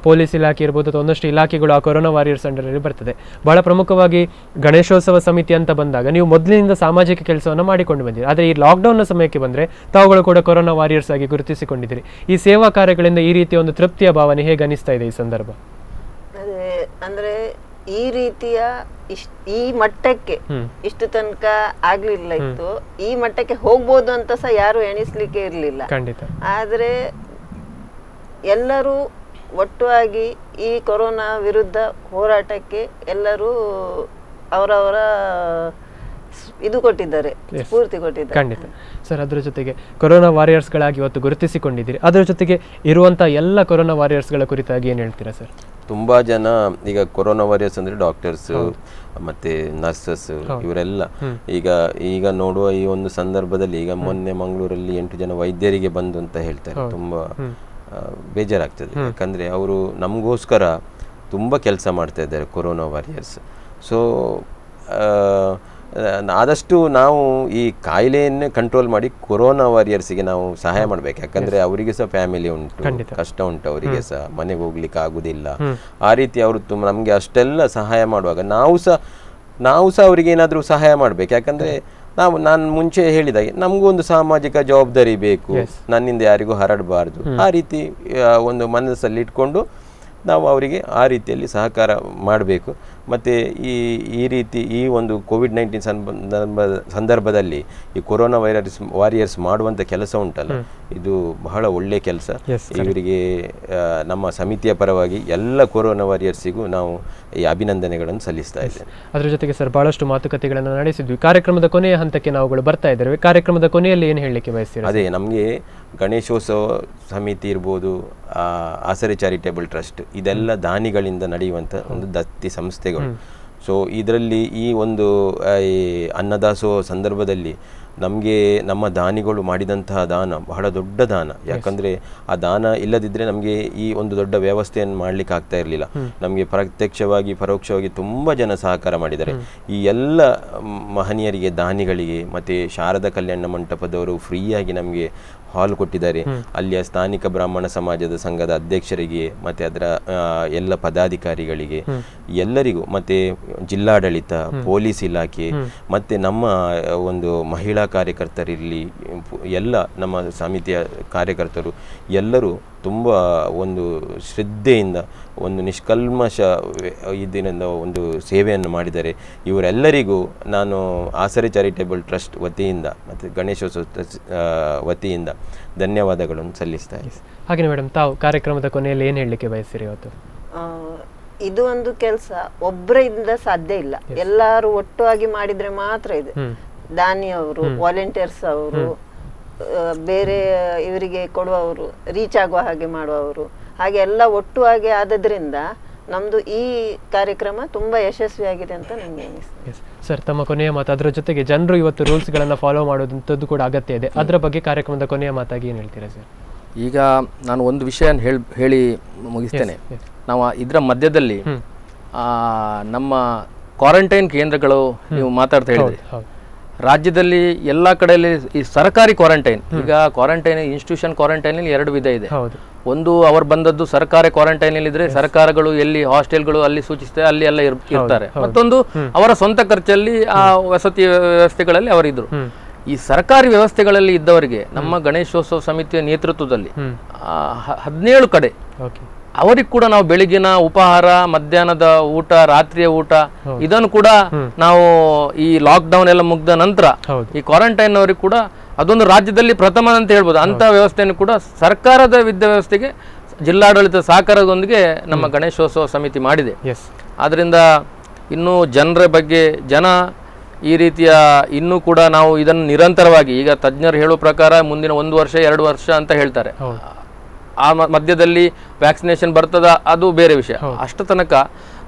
ಪೊಲೀಸ್ ಇಲಾಖೆ ಇರ್ಬೋದು, ಅಥವಾ ಒಂದಷ್ಟು ಇಲಾಖೆಗಳು ಆ ಕೊರೋನಾ ವಾರಿಯರ್ಸ್ ಅಂಡರಲ್ಲಿ ಬರ್ತದೆ. ಭಾಳ ಪ್ರಮುಖವಾಗಿ ಗಣೇಶೋತ್ಸವ ಸಮಿತಿ ಅಂತ ಬಂದಾಗ ನೀವು ಮೊದಲಿನಿಂದ ಸಾಮಾಜಿಕ ಕೆಲಸವನ್ನು ಮಾಡಿಕೊಂಡು ಬಂದಿರಿ. ಆದರೆ ಈ ಲಾಕ್ಡೌನ್ನ ಸಮಯಕ್ಕೆ ಬಂದರೆ ತಾವುಗಳು ಕೂಡ ಕೊರೋನಾ ವಾರಿಯರ್ಸ್ ಆಗಿ ಗುರುತಿಸಿಕೊಂಡಿದ್ದೀರಿ. ಈ ಸೇವಾ ಕಾರ್ಯಗಳಿಂದ ಈ ರೀತಿಯ ಒಂದು ತೃಪ್ತಿಯ ಭಾವನೆ ಹೇಗೆ ಅನಿಸ್ತಾ ಇದೆ ಈ ಸಂದರ್ಭ? ಅದೇ ಅಂದ್ರೆ ಈ ರೀತಿಯ ಈ ಮಟ್ಟಕ್ಕೆ ಇಷ್ಟು ತನಕ ಆಗ್ಲಿಲ್ಲ ಇತ್ತು, ಈ ಮಟ್ಟಕ್ಕೆ ಹೋಗ್ಬೋದು ಅಂತ ಸಹ ಯಾರು ಎಣಿಸ್ಲಿಕ್ಕೆ ಇರ್ಲಿಲ್ಲ. ಆದ್ರೆ ಎಲ್ಲರೂ ಒಟ್ಟುವಾಗಿ ಈ ಕೊರೋನಾ ವಿರುದ್ಧ ಹೋರಾಟಕ್ಕೆ ಎಲ್ಲರೂ ಅವರವರ ಇದು ಕೊಟ್ಟಿದ್ದಾರೆ, ಸ್ಫೂರ್ತಿ ಕೊಟ್ಟಿದ್ದಾರೆ. ಖಂಡಿತ ಸರ್. ಅದರ ಜೊತೆಗೆ ಕೊರೋನಾ ವಾರಿಯರ್ಸ್ಗಳಾಗಿ ಇವತ್ತು ಗುರುತಿಸಿಕೊಂಡಿದ್ದೀರಿ. ಅದರ ಜೊತೆಗೆ ಇರುವಂಥ ಎಲ್ಲ ಕೊರೋನಾ ವಾರಿಯರ್ಸ್ಗಳ ಕುರಿತಾಗಿ ಏನು ಹೇಳ್ತೀರಾ ಸರ್? ತುಂಬ ಜನ ಈಗ ಕೊರೋನಾ ವಾರಿಯರ್ಸ್ ಅಂದರೆ ಡಾಕ್ಟರ್ಸ್ ಮತ್ತು ನರ್ಸಸ್ ಇವರೆಲ್ಲ ಈಗ ನೋಡುವ ಈ ಒಂದು ಸಂದರ್ಭದಲ್ಲಿ, ಈಗ ಮೊನ್ನೆ ಮಂಗಳೂರಲ್ಲಿ 8 ಜನ ವೈದ್ಯರಿಗೆ ಬಂದು ಅಂತ ಹೇಳ್ತಾರೆ. ತುಂಬ ಬೇಜಾರಾಗ್ತದೆ. ಯಾಕಂದರೆ ಅವರು ನಮಗೋಸ್ಕರ ತುಂಬ ಕೆಲಸ ಮಾಡ್ತಾ ಇದ್ದಾರೆ ಕೊರೋನಾ ವಾರಿಯರ್ಸ್. ಸೊ ಆದಷ್ಟು ನಾವು ಈ ಕಾಯಿಲೆಯನ್ನೇ ಕಂಟ್ರೋಲ್ ಮಾಡಿ ಕೊರೋನಾ ವಾರಿಯರ್ಸಿಗೆ ನಾವು ಸಹಾಯ ಮಾಡಬೇಕು. ಯಾಕಂದರೆ ಅವರಿಗೆ ಸಹ ಫ್ಯಾಮಿಲಿ ಉಂಟು, ಕಷ್ಟ ಉಂಟು, ಅವರಿಗೆ ಸಹ ಮನೆಗೆ ಹೋಗ್ಲಿಕ್ಕೆ ಆಗುದಿಲ್ಲ. ಆ ರೀತಿ ಅವರು ನಮಗೆ ಅಷ್ಟೆಲ್ಲ ಸಹಾಯ ಮಾಡುವಾಗ ನಾವು ಸಹ ಅವರಿಗೆ ಏನಾದರೂ ಸಹಾಯ ಮಾಡಬೇಕು. ಯಾಕಂದರೆ ನಾನು ಮುಂಚೆ ಹೇಳಿದಾಗೆ ನಮಗೂ ಒಂದು ಸಾಮಾಜಿಕ ಜವಾಬ್ದಾರಿ ಬೇಕು, ನನ್ನಿಂದ ಯಾರಿಗೂ ಹರಡಬಾರ್ದು. ಆ ರೀತಿ ಒಂದು ಮನಸ್ಸಲ್ಲಿ ಇಟ್ಕೊಂಡು ನಾವು ಅವರಿಗೆ ಆ ರೀತಿಯಲ್ಲಿ ಸಹಕಾರ ಮಾಡಬೇಕು. ಮತ್ತು ಈ ರೀತಿ ಈ ಒಂದು ಕೋವಿಡ್-19 ಸಂದರ್ಭದಲ್ಲಿ ಈ ಕೊರೋನಾ ವಾರಿಯರ್ಸ್ ಮಾಡುವಂಥ ಕೆಲಸ ಉಂಟಲ್ಲ, ಇದು ಬಹಳ ಒಳ್ಳೆಯ ಕೆಲಸ. ಇವರಿಗೆ ನಮ್ಮ ಸಮಿತಿಯ ಪರವಾಗಿ ಎಲ್ಲ ಕೊರೋನಾ ವಾರಿಯರ್ಸಿಗೂ ನಾವು ಈ ಅಭಿನಂದನೆಗಳನ್ನು ಸಲ್ಲಿಸ್ತಾ ಇದ್ದೇನೆ. ಅದರ ಜೊತೆಗೆ ಸರ್, ಭಾಳಷ್ಟು ಮಾತುಕತೆಗಳನ್ನು ನಡೆಸಿದ್ವಿ. ಕಾರ್ಯಕ್ರಮದ ಕೊನೆಯ ಹಂತಕ್ಕೆ ನಾವುಗಳು ಬರ್ತಾ ಇದ್ದೇವೆ. ಕಾರ್ಯಕ್ರಮದ ಕೊನೆಯಲ್ಲಿ ಏನು ಹೇಳಲಿಕ್ಕೆ ಬಯಸ್ತೀರಾ? ಅದೇ, ನಮಗೆ ಗಣೇಶೋತ್ಸವ ಸಮಿತಿ ಇರ್ಬೋದು, ಆಸರೆ ಚಾರಿಟೇಬಲ್ ಟ್ರಸ್ಟ್, ಇದೆಲ್ಲ ದಾನಿಗಳಿಂದ ನಡೆಯುವಂಥ ಒಂದು ದತ್ತಿ ಸಂಸ್ಥೆಗಳು. ಸೊ ಇದರಲ್ಲಿ ಈ ಒಂದು ಈ ಅನ್ನದಾಸೋಹ ಸಂದರ್ಭದಲ್ಲಿ ನಮಗೆ ನಮ್ಮ ದಾನಿಗಳು ಮಾಡಿದಂತಹ ದಾನ ಬಹಳ ದೊಡ್ಡ ದಾನ. ಯಾಕಂದರೆ ಆ ದಾನ ಇಲ್ಲದಿದ್ದರೆ ನಮಗೆ ಈ ಒಂದು ದೊಡ್ಡ ವ್ಯವಸ್ಥೆಯನ್ನು ಮಾಡಲಿಕ್ಕೆ ಆಗ್ತಾ ಇರಲಿಲ್ಲ. ನಮಗೆ ಪ್ರತ್ಯಕ್ಷವಾಗಿ ಪರೋಕ್ಷವಾಗಿ ತುಂಬ ಜನ ಸಹಕಾರ ಮಾಡಿದ್ದಾರೆ. ಈ ಎಲ್ಲ ಮಹನೀಯರಿಗೆ, ದಾನಿಗಳಿಗೆ, ಮತ್ತು ಶಾರದಾ ಕಲ್ಯಾಣ ಮಂಟಪದವರು ಫ್ರೀಯಾಗಿ ನಮಗೆ ಹಾಲ್ ಕೊಟ್ಟಿದ್ದಾರೆ. ಅಲ್ಲಿಯ ಸ್ಥಾನಿಕ ಬ್ರಾಹ್ಮಣ ಸಮಾಜದ ಸಂಘದ ಅಧ್ಯಕ್ಷರಿಗೆ ಮತ್ತು ಅದರ ಎಲ್ಲ ಪದಾಧಿಕಾರಿಗಳಿಗೆ ಎಲ್ಲರಿಗೂ, ಮತ್ತು ಜಿಲ್ಲಾಡಳಿತ, ಪೊಲೀಸ್ ಇಲಾಖೆ, ಮತ್ತು ನಮ್ಮ ಒಂದು ಮಹಿಳಾ ಕಾರ್ಯಕರ್ತರಿರಲಿ, ಎಲ್ಲ ನಮ್ಮ ಸಮಿತಿಯ ಕಾರ್ಯಕರ್ತರು ಎಲ್ಲರೂ ತುಂಬ ಒಂದು ಶ್ರದ್ಧೆಯಿಂದ ಒಂದು ನಿಷ್ಕಲ್ಮಶ ಇದರಿಂದ ಒಂದು ಸೇವೆಯನ್ನು ಮಾಡಿದ್ದಾರೆ. ಇವರೆಲ್ಲರಿಗೂ ನಾನು ಆಸರೆ ಚಾರಿಟೇಬಲ್ ಟ್ರಸ್ಟ್ ವತಿಯಿಂದ ಮತ್ತು ಗಣೇಶೋತ್ಸವ ವತಿಯಿಂದ ಧನ್ಯವಾದಗಳನ್ನು ಸಲ್ಲಿಸ್ತಾ ಇದ್ದೀನಿ. ಹಾಗೆ ಮೇಡಮ್, ತಾವು ಕಾರ್ಯಕ್ರಮದ ಕೊನೆಯಲ್ಲಿ ಏನು ಹೇಳಲಿಕ್ಕೆ ಬಯಸ್ತೀರಿ ಇವತ್ತು? ಇದು ಒಂದು ಕೆಲಸ ಒಬ್ಬರಿಂದ ಸಾಧ್ಯ ಇಲ್ಲ, ಎಲ್ಲರೂ ಒಟ್ಟಾಗಿ ಮಾಡಿದ್ರೆ ಮಾತ್ರ ಇದೆ. ದಾನಿಯವರು, ವಾಲಂಟಿಯರ್ಸ್ ಅವರು, ಬೇರೆ ಇವರಿಗೆ ಕೊಡುವವರು, ರೀಚ್ ಆಗುವ ಹಾಗೆ ಮಾಡುವವರು, ಹಾಗೆ ಎಲ್ಲ ಒಟ್ಟುವಾಗಿ ಆದದ್ರಿಂದ ನಮ್ದು ಈ ಕಾರ್ಯಕ್ರಮ ತುಂಬಾ ಯಶಸ್ವಿಯಾಗಿದೆ ಅಂತ ನನಗೆ ಅನಿಸ್ತದೆ. ಸರ್, ತಮ್ಮ ಕೊನೆಯ ಮಾತು, ಅದರ ಜೊತೆಗೆ ಜನರು ಇವತ್ತು ರೂಲ್ಸ್ಗಳನ್ನು ಫಾಲೋ ಮಾಡೋದಂಥದ್ದು ಕೂಡ ಅಗತ್ಯ ಇದೆ, ಅದರ ಬಗ್ಗೆ ಕಾರ್ಯಕ್ರಮದ ಕೊನೆಯ ಮಾತಾಗಿ ಏನು ಹೇಳ್ತೀರಾ ಸರ್? ಈಗ ನಾನು ಒಂದು ವಿಷಯ ಹೇಳಿ ಮುಗಿಸ್ತೇನೆ. ನಾವು ಇದರ ಮಧ್ಯದಲ್ಲಿ ನಮ್ಮ ಕ್ವಾರಂಟೈನ್ ಕೇಂದ್ರಗಳು ನೀವು ಮಾತಾಡ್ತಾ ಹೇಳಿದ್ರಿ, ರಾಜ್ಯದಲ್ಲಿ ಎಲ್ಲ ಕಡೆಯಲ್ಲಿ ಈ ಸರ್ಕಾರಿ ಕ್ವಾರಂಟೈನ್, ಈಗ ಕ್ವಾರಂಟೈನ್ ಇನ್ಸ್ಟಿಟ್ಯೂಷನ್ ಕ್ವಾರಂಟೈನ್ ಎರಡು ವಿಧ ಇದೆ. ಒಂದು ಅವರು ಬಂದದ್ದು ಸರ್ಕಾರಿ ಕ್ವಾರಂಟೈನ್ ಇದ್ರೆ ಸರ್ಕಾರಗಳು ಎಲ್ಲಿ ಹಾಸ್ಟೆಲ್ಗಳು ಅಲ್ಲಿ ಸೂಚಿಸುತ್ತೆ ಅಲ್ಲಿ ಎಲ್ಲ ಇರ್ತಾರೆ. ಮತ್ತೊಂದು ಅವರ ಸ್ವಂತ ಖರ್ಚಲ್ಲಿ ಆ ವಸತಿ ವ್ಯವಸ್ಥೆಗಳಲ್ಲಿ ಅವರಿದ್ರು. ಈ ಸರ್ಕಾರಿ ವ್ಯವಸ್ಥೆಗಳಲ್ಲಿ ಇದ್ದವರಿಗೆ ನಮ್ಮ ಗಣೇಶೋತ್ಸವ ಸಮಿತಿಯ ನೇತೃತ್ವದಲ್ಲಿ 17 ಕಡೆ ಅವರಿಗೆ ಕೂಡ ನಾವು ಬೆಳಿಗ್ಗಿನ ಉಪಹಾರ, ಮಧ್ಯಾಹ್ನದ ಊಟ, ರಾತ್ರಿಯ ಊಟ ಇದನ್ನು ಕೂಡ ನಾವು ಈ ಲಾಕ್ಡೌನ್ ಎಲ್ಲ ಮುಗ್ದ ನಂತರ ಈ ಕ್ವಾರಂಟೈನ್ ಅವರಿಗೆ ಕೂಡ ಅದೊಂದು ರಾಜ್ಯದಲ್ಲಿ ಪ್ರಥಮ ಅಂತ ಹೇಳ್ಬೋದು. ಅಂತ ವ್ಯವಸ್ಥೆಯನ್ನು ಕೂಡ ಸರ್ಕಾರದ ವಿದ್ಯಾವ್ಯವಸ್ಥೆಗೆ ಜಿಲ್ಲಾಡಳಿತ ಸಹಕಾರದೊಂದಿಗೆ ನಮ್ಮ ಗಣೇಶೋತ್ಸವ ಸಮಿತಿ ಮಾಡಿದೆ. ಆದ್ರಿಂದ ಇನ್ನು ಜನರ ಬಗ್ಗೆ ಈ ರೀತಿಯ ಇನ್ನೂ ಕೂಡ ನಾವು ಇದನ್ನು ನಿರಂತರವಾಗಿ, ಈಗ ತಜ್ಞರು ಹೇಳೋ ಪ್ರಕಾರ ಮುಂದಿನ 1 ವರ್ಷ 2 ವರ್ಷ ಅಂತ ಹೇಳ್ತಾರೆ. ಆ ಮಧ್ಯದಲ್ಲಿ ವ್ಯಾಕ್ಸಿನೇಷನ್ ಬರ್ತದ, ಅದು ಬೇರೆ ವಿಷಯ. ಅಷ್ಟು ತನಕ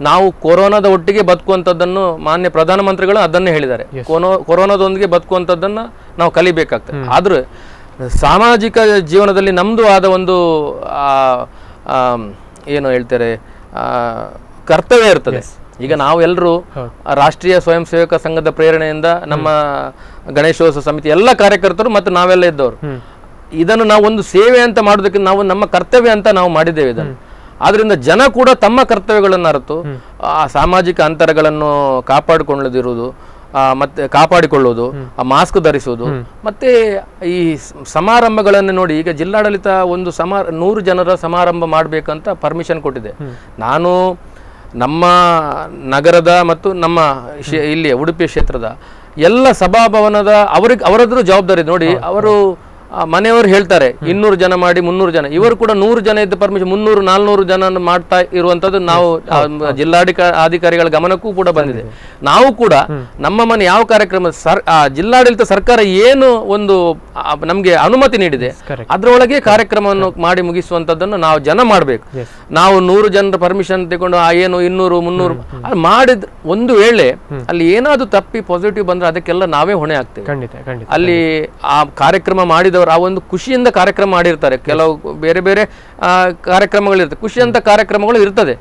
ನಾವು ಕೊರೋನಾದ ಒಟ್ಟಿಗೆ ಬದುಕುವಂಥದ್ದನ್ನು ಮಾನ್ಯ ಪ್ರಧಾನಮಂತ್ರಿಗಳು ಅದನ್ನೇ ಹೇಳಿದ್ದಾರೆ. ಕೊರೋನಾದೊಂದಿಗೆ ಬದುಕುವಂಥದ್ದನ್ನು ನಾವು ಕಲಿಬೇಕಾಗ್ತದೆ. ಆದ್ರೆ ಸಾಮಾಜಿಕ ಜೀವನದಲ್ಲಿ ನಮ್ಮದು ಆದ ಒಂದು ಏನು ಹೇಳ್ತಾರೆ ಕರ್ತವ್ಯ ಇರ್ತದೆ. ಈಗ ನಾವೆಲ್ಲರೂ ರಾಷ್ಟ್ರೀಯ ಸ್ವಯಂ ಸೇವಕ ಸಂಘದ ಪ್ರೇರಣೆಯಿಂದ ನಮ್ಮ ಗಣೇಶೋತ್ಸವ ಸಮಿತಿ ಎಲ್ಲ ಕಾರ್ಯಕರ್ತರು ಮತ್ತು ನಾವೆಲ್ಲ ಇದ್ದವರು ಇದನ್ನು ನಾವು ಒಂದು ಸೇವೆ ಅಂತ ಮಾಡೋದಕ್ಕೆ ನಾವು ನಮ್ಮ ಕರ್ತವ್ಯ ಅಂತ ನಾವು ಮಾಡಿದ್ದೇವೆ ಇದನ್ನು. ಆದ್ರಿಂದ ಜನ ಕೂಡ ತಮ್ಮ ಕರ್ತವ್ಯಗಳನ್ನು ಅರಿತು ಆ ಸಾಮಾಜಿಕ ಅಂತರಗಳನ್ನು ಕಾಪಾಡಿಕೊಳ್ಳುವುದು, ಆ ಮಾಸ್ಕ್ ಧರಿಸುವುದು, ಮತ್ತೆ ಈ ಸಮಾರಂಭಗಳನ್ನು ನೋಡಿ, ಈಗ ಜಿಲ್ಲಾಡಳಿತ ಒಂದು 100 ಜನರ ಸಮಾರಂಭ ಮಾಡಬೇಕಂತ ಪರ್ಮಿಷನ್ ಕೊಟ್ಟಿದೆ. ನಾನು ನಮ್ಮ ನಗರದ ಮತ್ತು ನಮ್ಮ ಇಲ್ಲಿ ಉಡುಪಿ ಕ್ಷೇತ್ರದ ಎಲ್ಲ ಸಭಾಭವನದ ಅವರದ್ದು ಜವಾಬ್ದಾರಿ ನೋಡಿ. ಅವರು ಮನೆಯವರು ಹೇಳ್ತಾರೆ 200 ಜನ ಮಾಡಿ 300 ಜನ, ಇವರು ಕೂಡ 100 ಜನ ಇದ್ದ ಪರ್ಮಿಷನ್ 300-400 ಜನ ಮಾಡ್ತಾ ಇರುವಂತದ್ದು ನಾವು ಜಿಲ್ಲಾಧಿಕಾರಿಗಳ ಗಮನಕ್ಕೂ ಕೂಡ ಬಂದಿದೆ. ನಾವು ಕೂಡ ನಮ್ಮ ಮನೆ ಯಾವ ಕಾರ್ಯಕ್ರಮ ಜಿಲ್ಲಾಡಳಿತ ಸರ್ಕಾರ ಏನು ಒಂದು ನಮ್ಗೆ ಅನುಮತಿ ನೀಡಿದೆ ಅದರೊಳಗೆ ಕಾರ್ಯಕ್ರಮವನ್ನು ಮಾಡಿ ಮುಗಿಸುವಂತದ್ದನ್ನು ನಾವು ಜನ ಮಾಡಬೇಕು. ನಾವು 100 ಜನರ ಪರ್ಮಿಷನ್ ತಗೊಂಡು ಏನು 200-300 ಮಾಡಿದ್ ಒಂದು ವೇಳೆ ಅಲ್ಲಿ ಏನಾದ್ರು ತಪ್ಪಿ ಪಾಸಿಟಿವ್ ಬಂದ್ರೆ ಅದಕ್ಕೆಲ್ಲ ನಾವೇ ಹೊಣೆ ಆಗ್ತೇವೆ. ಅಲ್ಲಿ ಆ ಕಾರ್ಯಕ್ರಮ ಮಾಡಿದ ಆ ಒಂದು ಖುಷಿಯಿಂದ ಕಾರ್ಯಕ್ರಮ ಮಾಡಿರ್ತಾರೆ, ಕೆಲವು ಬೇರೆ ಬೇರೆ ಕಾರ್ಯಕ್ರಮಗಳಿರ್ತದೆ, ಖುಷಿಯಂತ ಕಾರ್ಯಕ್ರಮಗಳು ಇರ್ತದೆ.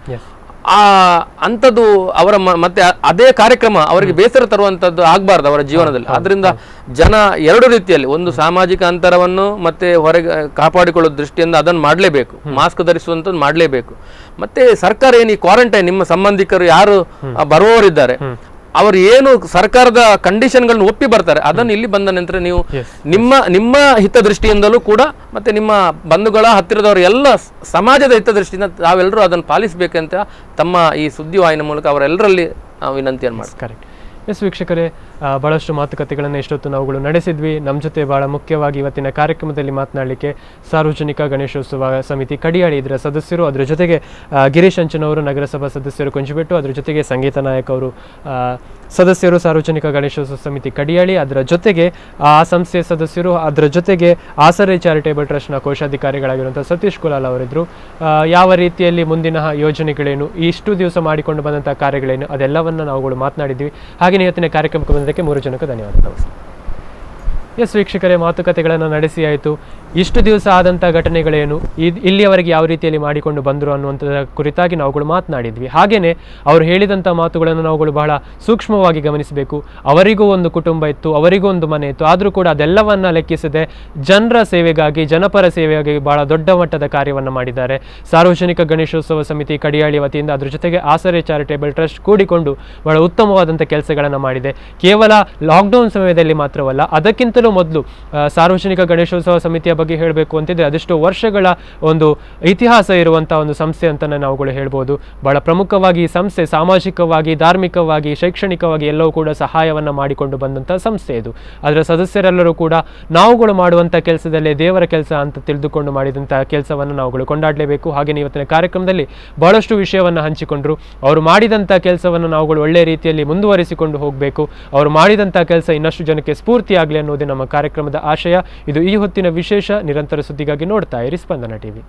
ಅಂಥದ್ದು ಅವರ ಮತ್ತೆ ಅದೇ ಕಾರ್ಯಕ್ರಮ ಅವರಿಗೆ ಬೇಸರ ತರುವಂತದ್ದು ಆಗ್ಬಾರ್ದು ಅವರ ಜೀವನದಲ್ಲಿ. ಆದ್ರಿಂದ ಜನ 2 ರೀತಿಯಲ್ಲಿ, ಒಂದು ಸಾಮಾಜಿಕ ಅಂತರವನ್ನು ಮತ್ತೆ ಹೊರಗೆ ಕಾಪಾಡಿಕೊಳ್ಳೋ ದೃಷ್ಟಿಯಿಂದ ಅದನ್ನು ಮಾಡಲೇಬೇಕು, ಮಾಸ್ಕ್ ಧರಿಸುವಂಥದ್ದು ಮಾಡಲೇಬೇಕು. ಮತ್ತೆ ಸರ್ಕಾರ ಏನು ಈ ಕ್ವಾರಂಟೈನ್ ನಿಮ್ಮ ಸಂಬಂಧಿಕರು ಯಾರು ಬರುವವರಿದ್ದಾರೆ ಅವರು ಏನು ಸರ್ಕಾರದ ಕಂಡೀಷನ್ಗಳನ್ನು ಒಪ್ಪಿ ಬರ್ತಾರೆ ಅದನ್ನು ಇಲ್ಲಿ ಬಂದ ನಂತರ ನೀವು ನಿಮ್ಮ ಹಿತದೃಷ್ಟಿಯಿಂದಲೂ ಕೂಡ ಮತ್ತೆ ನಿಮ್ಮ ಬಂಧುಗಳ ಹತ್ತಿರದವರು ಎಲ್ಲ ಸಮಾಜದ ಹಿತದೃಷ್ಟಿಯಿಂದ ತಾವೆಲ್ಲರೂ ಅದನ್ನು ಪಾಲಿಸಬೇಕಂತ ತಮ್ಮ ಈ ಸುದ್ದಿವಾಹಿನಿ ಮೂಲಕ ಅವರೆಲ್ಲರಲ್ಲಿ ನಾವು ವಿನಂತಿಯನ್ನು ಮಾಡ್ತೀವಿ. ಎಸ್ ವೀಕ್ಷಕರೇ, ಭಾಳಷ್ಟು ಮಾತುಕತೆಗಳನ್ನು ಎಷ್ಟೊತ್ತು ನಾವುಗಳು ನಡೆಸಿದ್ವಿ. ನಮ್ಮ ಜೊತೆ ಭಾಳ ಮುಖ್ಯವಾಗಿ ಇವತ್ತಿನ ಕಾರ್ಯಕ್ರಮದಲ್ಲಿ ಮಾತನಾಡಲಿಕ್ಕೆ ಸಾರ್ವಜನಿಕ ಗಣೇಶೋತ್ಸವ ಸಮಿತಿ ಕಡಿಯಾಳಿ ಇದರ ಸದಸ್ಯರು, ಅದರ ಜೊತೆಗೆ ಗಿರೀಶ್ ಅಂಚನವರು ನಗರಸಭಾ ಸದಸ್ಯರು ಕೊಂಚಿಬೆಟ್ಟು, ಅದರ ಜೊತೆಗೆ ಸಂಗೀತ ನಾಯಕ್ ಅವರು ಸದಸ್ಯರು ಸಾರ್ವಜನಿಕ ಗಣೇಶೋತ್ಸವ ಸಮಿತಿ ಕಡಿಯಾಳಿ, ಅದರ ಜೊತೆಗೆ ಆ ಸಂಸ್ಥೆಯ ಸದಸ್ಯರು, ಅದರ ಜೊತೆಗೆ ಆಸರೆ ಚಾರಿಟೇಬಲ್ ಟ್ರಸ್ಟ್ನ ಕೋಶಾಧಿಕಾರಿಗಳಾಗಿರುವಂಥ ಸತೀಶ್ ಕುಲಾಲ್ ಅವರಿದ್ದರು. ಯಾವ ರೀತಿಯಲ್ಲಿ ಮುಂದಿನ ಯೋಜನೆಗಳೇನು, ಇಷ್ಟು ದಿವಸ ಮಾಡಿಕೊಂಡು ಬಂದಂಥ ಕಾರ್ಯಗಳೇನು, ಅದೆಲ್ಲವನ್ನು ನಾವುಗಳು ಮಾತನಾಡಿದ್ವಿ. ಹಾಗೆಯೇ ಇವತ್ತಿನ ಕಾರ್ಯಕ್ರಮಕ್ಕೆ ಬಂದದಕ್ಕೆ 3 ಜನಕ್ಕೂ ಧನ್ಯವಾದ. ನಮಸ್ತೆ. ಎಸ್ ವೀಕ್ಷಕರೇ, ಮಾತುಕತೆಗಳನ್ನು ನಡೆಸಿ ಆಯಿತು. ಇಷ್ಟು ದಿವಸ ಆದಂಥ ಘಟನೆಗಳೇನು, ಇಲ್ಲಿಯವರೆಗೆ ಯಾವ ರೀತಿಯಲ್ಲಿ ಮಾಡಿಕೊಂಡು ಬಂದರು ಅನ್ನುವಂಥದ್ರ ಕುರಿತಾಗಿ ನಾವುಗಳು ಮಾತನಾಡಿದ್ವಿ. ಹಾಗೆಯೇ ಅವರು ಹೇಳಿದಂಥ ಮಾತುಗಳನ್ನು ನಾವುಗಳು ಬಹಳ ಸೂಕ್ಷ್ಮವಾಗಿ ಗಮನಿಸಬೇಕು. ಅವರಿಗೂ ಒಂದು ಕುಟುಂಬ ಇತ್ತು, ಅವರಿಗೂ ಒಂದು ಮನೆ ಇತ್ತು. ಆದರೂ ಕೂಡ ಅದೆಲ್ಲವನ್ನ ಲೆಕ್ಕಿಸದೆ ಜನರ ಸೇವೆಗಾಗಿ, ಜನಪರ ಸೇವೆಗಾಗಿ ಬಹಳ ದೊಡ್ಡ ಮಟ್ಟದ ಕಾರ್ಯವನ್ನು ಮಾಡಿದ್ದಾರೆ. ಸಾರ್ವಜನಿಕ ಗಣೇಶೋತ್ಸವ ಸಮಿತಿ ಕಡಿಯಾಳಿ ವತಿಯಿಂದ, ಅದ್ರ ಜೊತೆಗೆ ಆಸರೆ ಚಾರಿಟೇಬಲ್ ಟ್ರಸ್ಟ್ ಕೂಡಿಕೊಂಡು ಬಹಳ ಉತ್ತಮವಾದಂಥ ಕೆಲಸಗಳನ್ನು ಮಾಡಿದೆ. ಕೇವಲ ಲಾಕ್ಡೌನ್ ಸಮಯದಲ್ಲಿ ಮಾತ್ರವಲ್ಲ, ಅದಕ್ಕಿಂತಲೂ ಮೊದಲು ಸಾರ್ವಜನಿಕ ಗಣೇಶೋತ್ಸವ ಸಮಿತಿಯ ಬಗ್ಗೆ ಹೇಳಬೇಕು ಅಂತಿದ್ರೆ ಅದೆಷ್ಟೋ ವರ್ಷಗಳ ಒಂದು ಇತಿಹಾಸ ಇರುವಂತಹ ಒಂದು ಸಂಸ್ಥೆ ಅಂತ ನಾವುಗಳು ಹೇಳ್ಬೋದು. ಬಹಳ ಪ್ರಮುಖವಾಗಿ ಈ ಸಂಸ್ಥೆ ಸಾಮಾಜಿಕವಾಗಿ, ಧಾರ್ಮಿಕವಾಗಿ, ಶೈಕ್ಷಣಿಕವಾಗಿ ಎಲ್ಲವೂ ಕೂಡ ಸಹಾಯವನ್ನು ಮಾಡಿಕೊಂಡು ಬಂದಂಥ ಸಂಸ್ಥೆ ಇದು. ಅದರ ಸದಸ್ಯರೆಲ್ಲರೂ ಕೂಡ ನಾವುಗಳು ಮಾಡುವಂಥ ಕೆಲಸದಲ್ಲೇ ದೇವರ ಕೆಲಸ ಅಂತ ತಿಳಿದುಕೊಂಡು ಮಾಡಿದಂಥ ಕೆಲಸವನ್ನು ನಾವುಗಳು ಕೊಂಡಾಡಲೇಬೇಕು. ಹಾಗೆಯೇ ಇವತ್ತಿನ ಕಾರ್ಯಕ್ರಮದಲ್ಲಿ ಬಹಳಷ್ಟು ವಿಷಯವನ್ನು ಹಂಚಿಕೊಂಡ್ರು. ಅವರು ಮಾಡಿದಂಥ ಕೆಲಸವನ್ನು ನಾವುಗಳು ಒಳ್ಳೆಯ ರೀತಿಯಲ್ಲಿ ಮುಂದುವರಿಸಿಕೊಂಡು ಹೋಗಬೇಕು. ಅವರು ಮಾಡಿದಂಥ ಕೆಲಸ ಇನ್ನಷ್ಟು ಜನಕ್ಕೆ ಸ್ಫೂರ್ತಿಯಾಗಲಿ ಅನ್ನೋದೇ ನಮ್ಮ ಕಾರ್ಯಕ್ರಮದ ಆಶಯ. ಇದು ಈ ಹೊತ್ತಿನ ವಿಶೇಷ. ನಿರಂತರ ಸುದ್ದಿಗಾಗಿ ನೋಡ್ತಾ ಇರಿ ಸ್ಪಂದನ ಟಿವಿ.